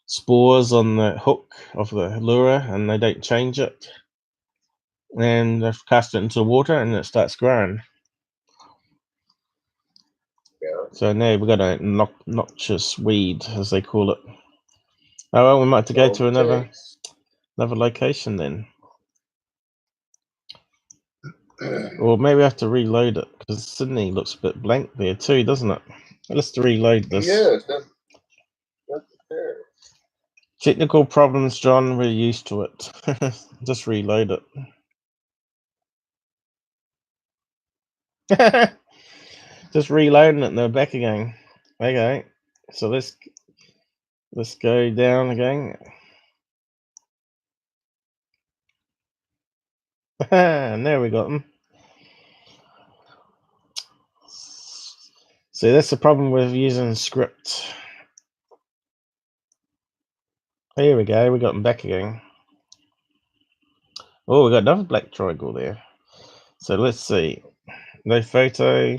spores on the hook of the lure and they don't change it. And they've cast it into the water and it starts growing. Yeah. So now we've got a noxious weed, as they call it. Oh well, we might have to go to another location then. Or maybe I have to reload it because Sydney looks a bit blank there too, doesn't it? Let's reload this. Yes, that's fair. Technical problems, John. We're used to it. Just reload it. Just reloading it and they're back again. Okay, so let's go down again. And there we got them. See, that's the problem with using script. Here we go, we got them back again. Oh, we got another black triangle there. So let's see. No photo.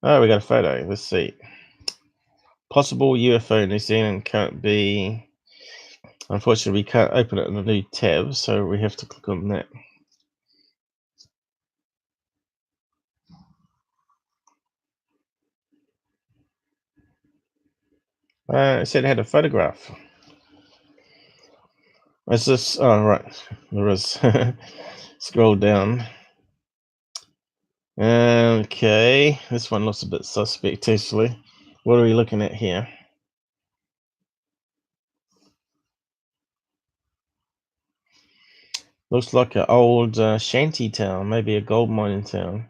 Oh, we got a photo. Let's see. Possible UFO New Zealand can't be. Unfortunately, we can't open it in a new tab, so we have to click on that. It said it had a photograph. Is this? Oh, right. There is. Scroll down. Okay, this one looks a bit suspect, actually. What are we looking at here? Looks like an old shanty town, maybe a gold mining town.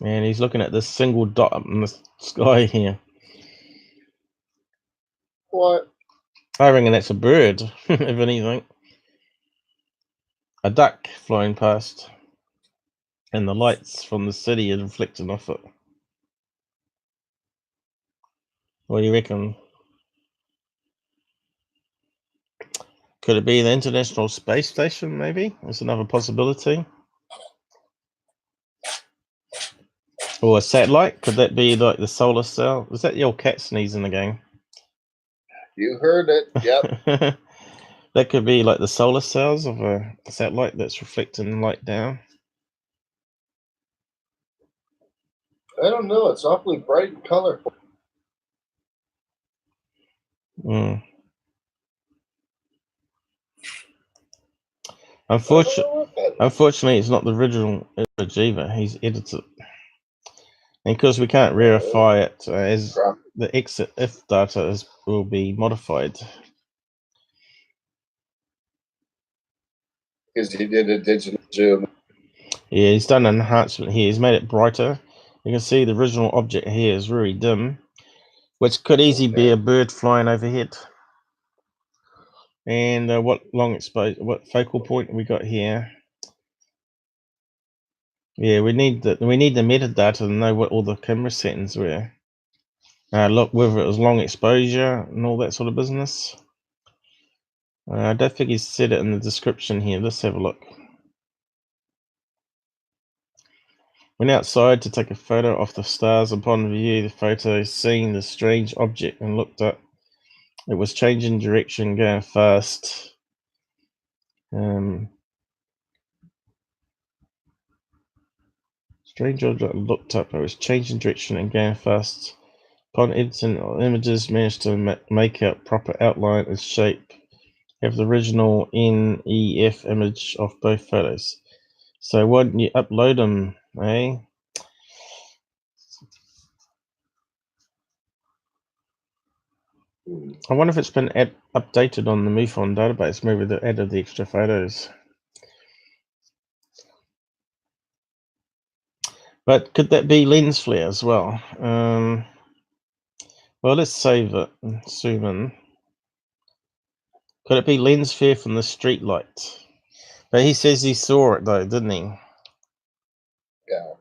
And he's looking at this single dot up in the sky here. What? I reckon that's a bird, if anything. A duck flying past. And the lights from the city are reflecting off it. What do you reckon? Could it be the International Space Station, maybe? That's another possibility. Or a satellite? Could that be like the solar cell? Was that your cat sneezing again? You heard it. Yep. That could be like the solar cells of a satellite that's reflecting light down. I don't know. It's awfully bright and colorful. Unfortunately, it's not the original image either. He's edited it. And because we can't verify it as the exit if data will be modified. Because he did a digital zoom. Yeah, he's done an enhancement here. He's made it brighter. You can see the original object here is very dim, which could easily be a bird flying overhead. And what focal point we got here? Yeah, we need the metadata to know what all the camera settings were. Look, whether it was long exposure and all that sort of business. I don't think he's said it in the description here. Let's have a look. Went outside to take a photo of the stars. Upon view the photo, seeing the strange object and looked up. It was changing direction, going fast. Strange object looked up. It was changing direction and going fast. Upon editing images, managed to make out proper outline and shape. Have the original NEF image of both photos. So why didn't you upload them, eh? I wonder if it's been updated on the MUFON database. Maybe they added the extra photos. But could that be lens flare as well? Well, let's save it and zoom in. Could it be lens flare from the street light? But he says he saw it though, didn't he? Yeah.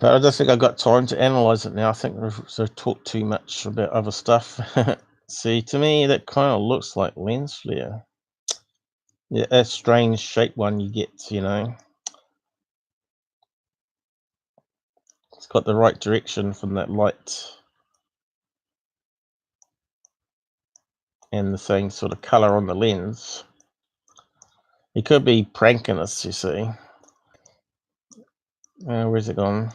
But I don't think I've got time to analyze it now. I think we've talked too much about other stuff. See, to me, that kind of looks like lens flare. Yeah, that strange shape one you get, you know. It's got the right direction from that light. And the same sort of color on the lens. He could be pranking us, you see. Where's it gone?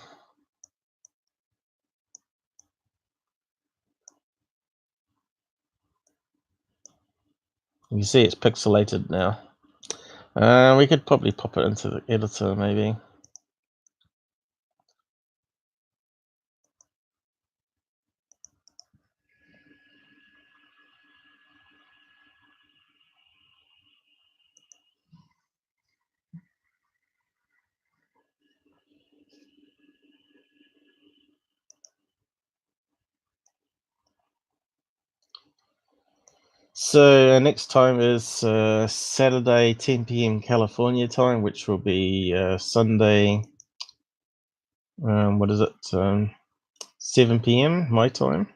You see it's pixelated now. We could probably pop it into the editor, maybe. So next time is Saturday 10 p.m. California time, which will be Sunday, what is it, 7 p.m. my time.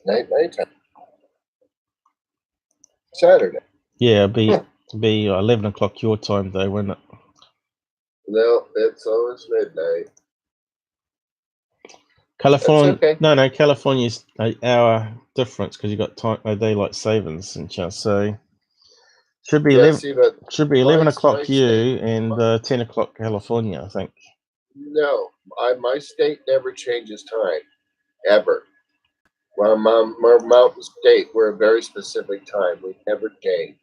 Night time. Saturday. Yeah, it'll be 11 o'clock your time though, won't it? No, it's always midnight. California. Okay. No, California's an hour difference because you got time daylight savings and stuff. So should be 11 o'clock you and 10 o'clock California, I think. No, my state never changes time ever. Well, our mountain state, we're a very specific time. We never change.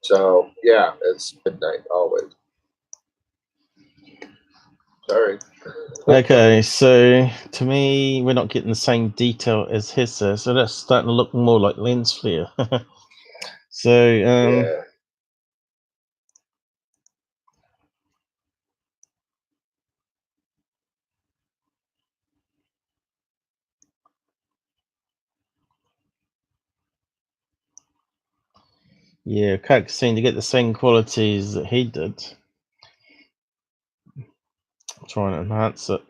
So yeah, it's midnight always. Sorry. Okay, so to me, we're not getting the same detail as his, so that's starting to look more like lens flare. So Yeah. Yeah, can't seem to get the same qualities that he did. Trying to enhance it.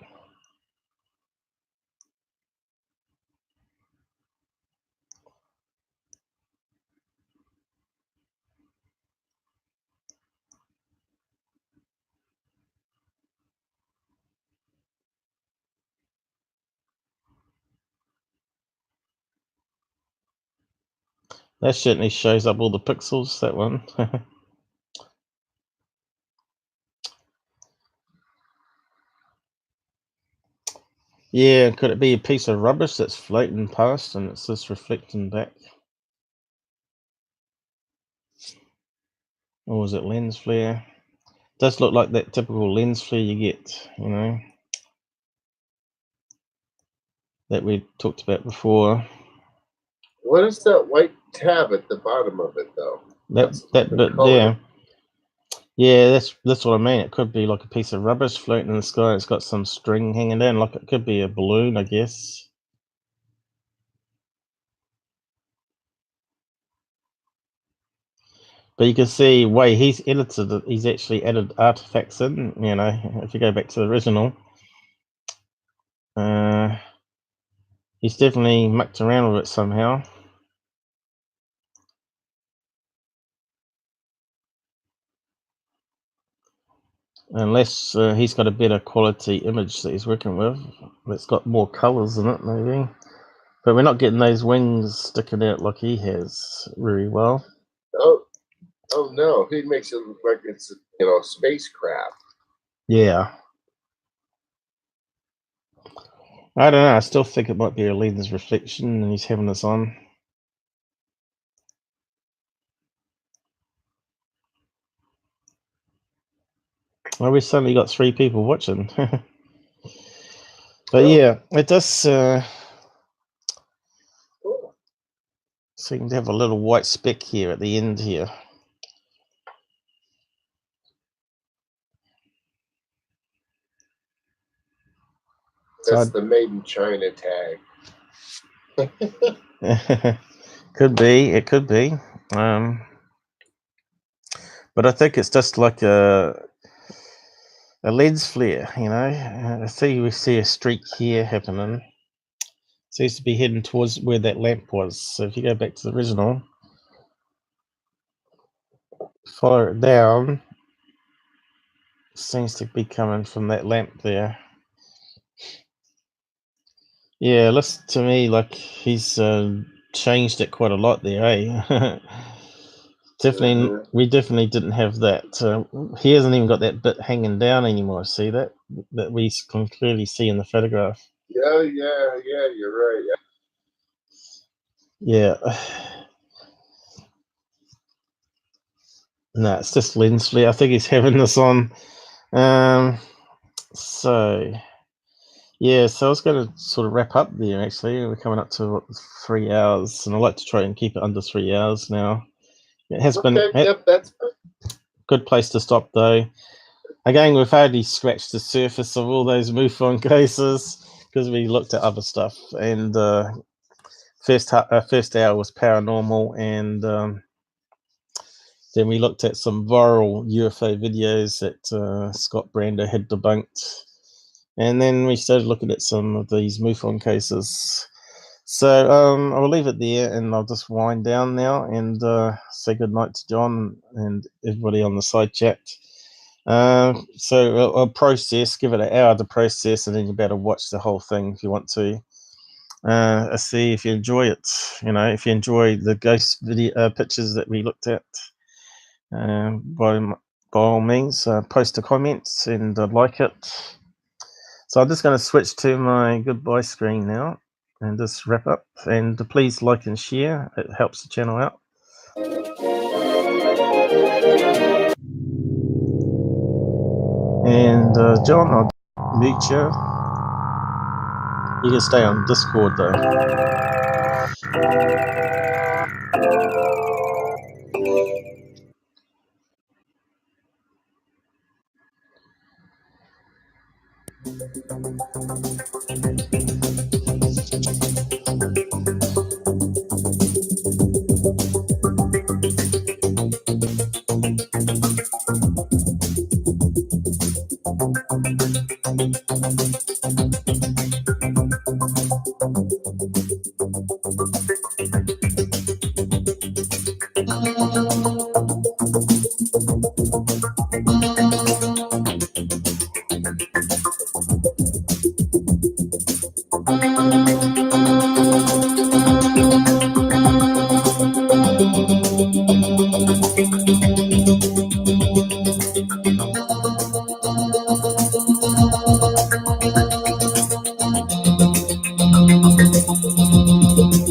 That certainly shows up all the pixels, that one. Yeah, could it be a piece of rubbish that's floating past and it's just reflecting back? Or is it lens flare? Does look like that typical lens flare you get, you know, that we talked about before. What is that white tab at the bottom of it, though? That bit there. Yeah, that's what I mean. It could be like a piece of rubbish floating in the sky. It's got some string hanging down, like it could be a balloon, I guess. But you can see way he's edited it. He's actually added artifacts in. You know, if you go back to the original, he's definitely mucked around with it somehow. Unless he's got a better quality image that he's working with that's got more colours in it, maybe. But we're not getting those wings sticking out like he has very well. Oh no, he makes it look like it's, you know, spacecraft. Yeah. I don't know. I still think it might be a lens reflection and he's having this on. Well, we suddenly got 3 people watching. But yeah, it does seem to have a little white speck here at the end here. That's the made in China tag. Could be. It could be. But I think it's just like a lens flare, you know. We see a streak here happening. Seems to be heading towards where that lamp was. So if you go back to the original, follow it down, seems to be coming from that lamp there. Yeah, looks to me like he's changed it quite a lot there, eh? Definitely, we definitely didn't have that. He hasn't even got that bit hanging down anymore. See that we can clearly see in the photograph. Yeah, you're right. Yeah. No, it's just lens flare. I think he's having this on. So yeah, so I was going to sort of wrap up there. Actually, we're coming up to 3 hours, and I like to try and keep it under 3 hours now. It has been. Yep, that's good place to stop, though. Again, we've hardly scratched the surface of all those MUFON cases because we looked at other stuff. And first hour was paranormal, and then we looked at some viral UFO videos that Scott Brando had debunked. And then we started looking at some of these MUFON cases. So I'll leave it there, and I'll just wind down now and say goodnight to John and everybody on the side chat. So a process, give it an hour to process, and then you better watch the whole thing if you want to. See if you enjoy it. If you enjoy the ghost video pictures that we looked at, by all means, post a comment and like it. So I'm just going to switch to my goodbye screen now and just wrap up. And please like and share; it helps the channel out. And John, I'll mute you. You can stay on Discord though.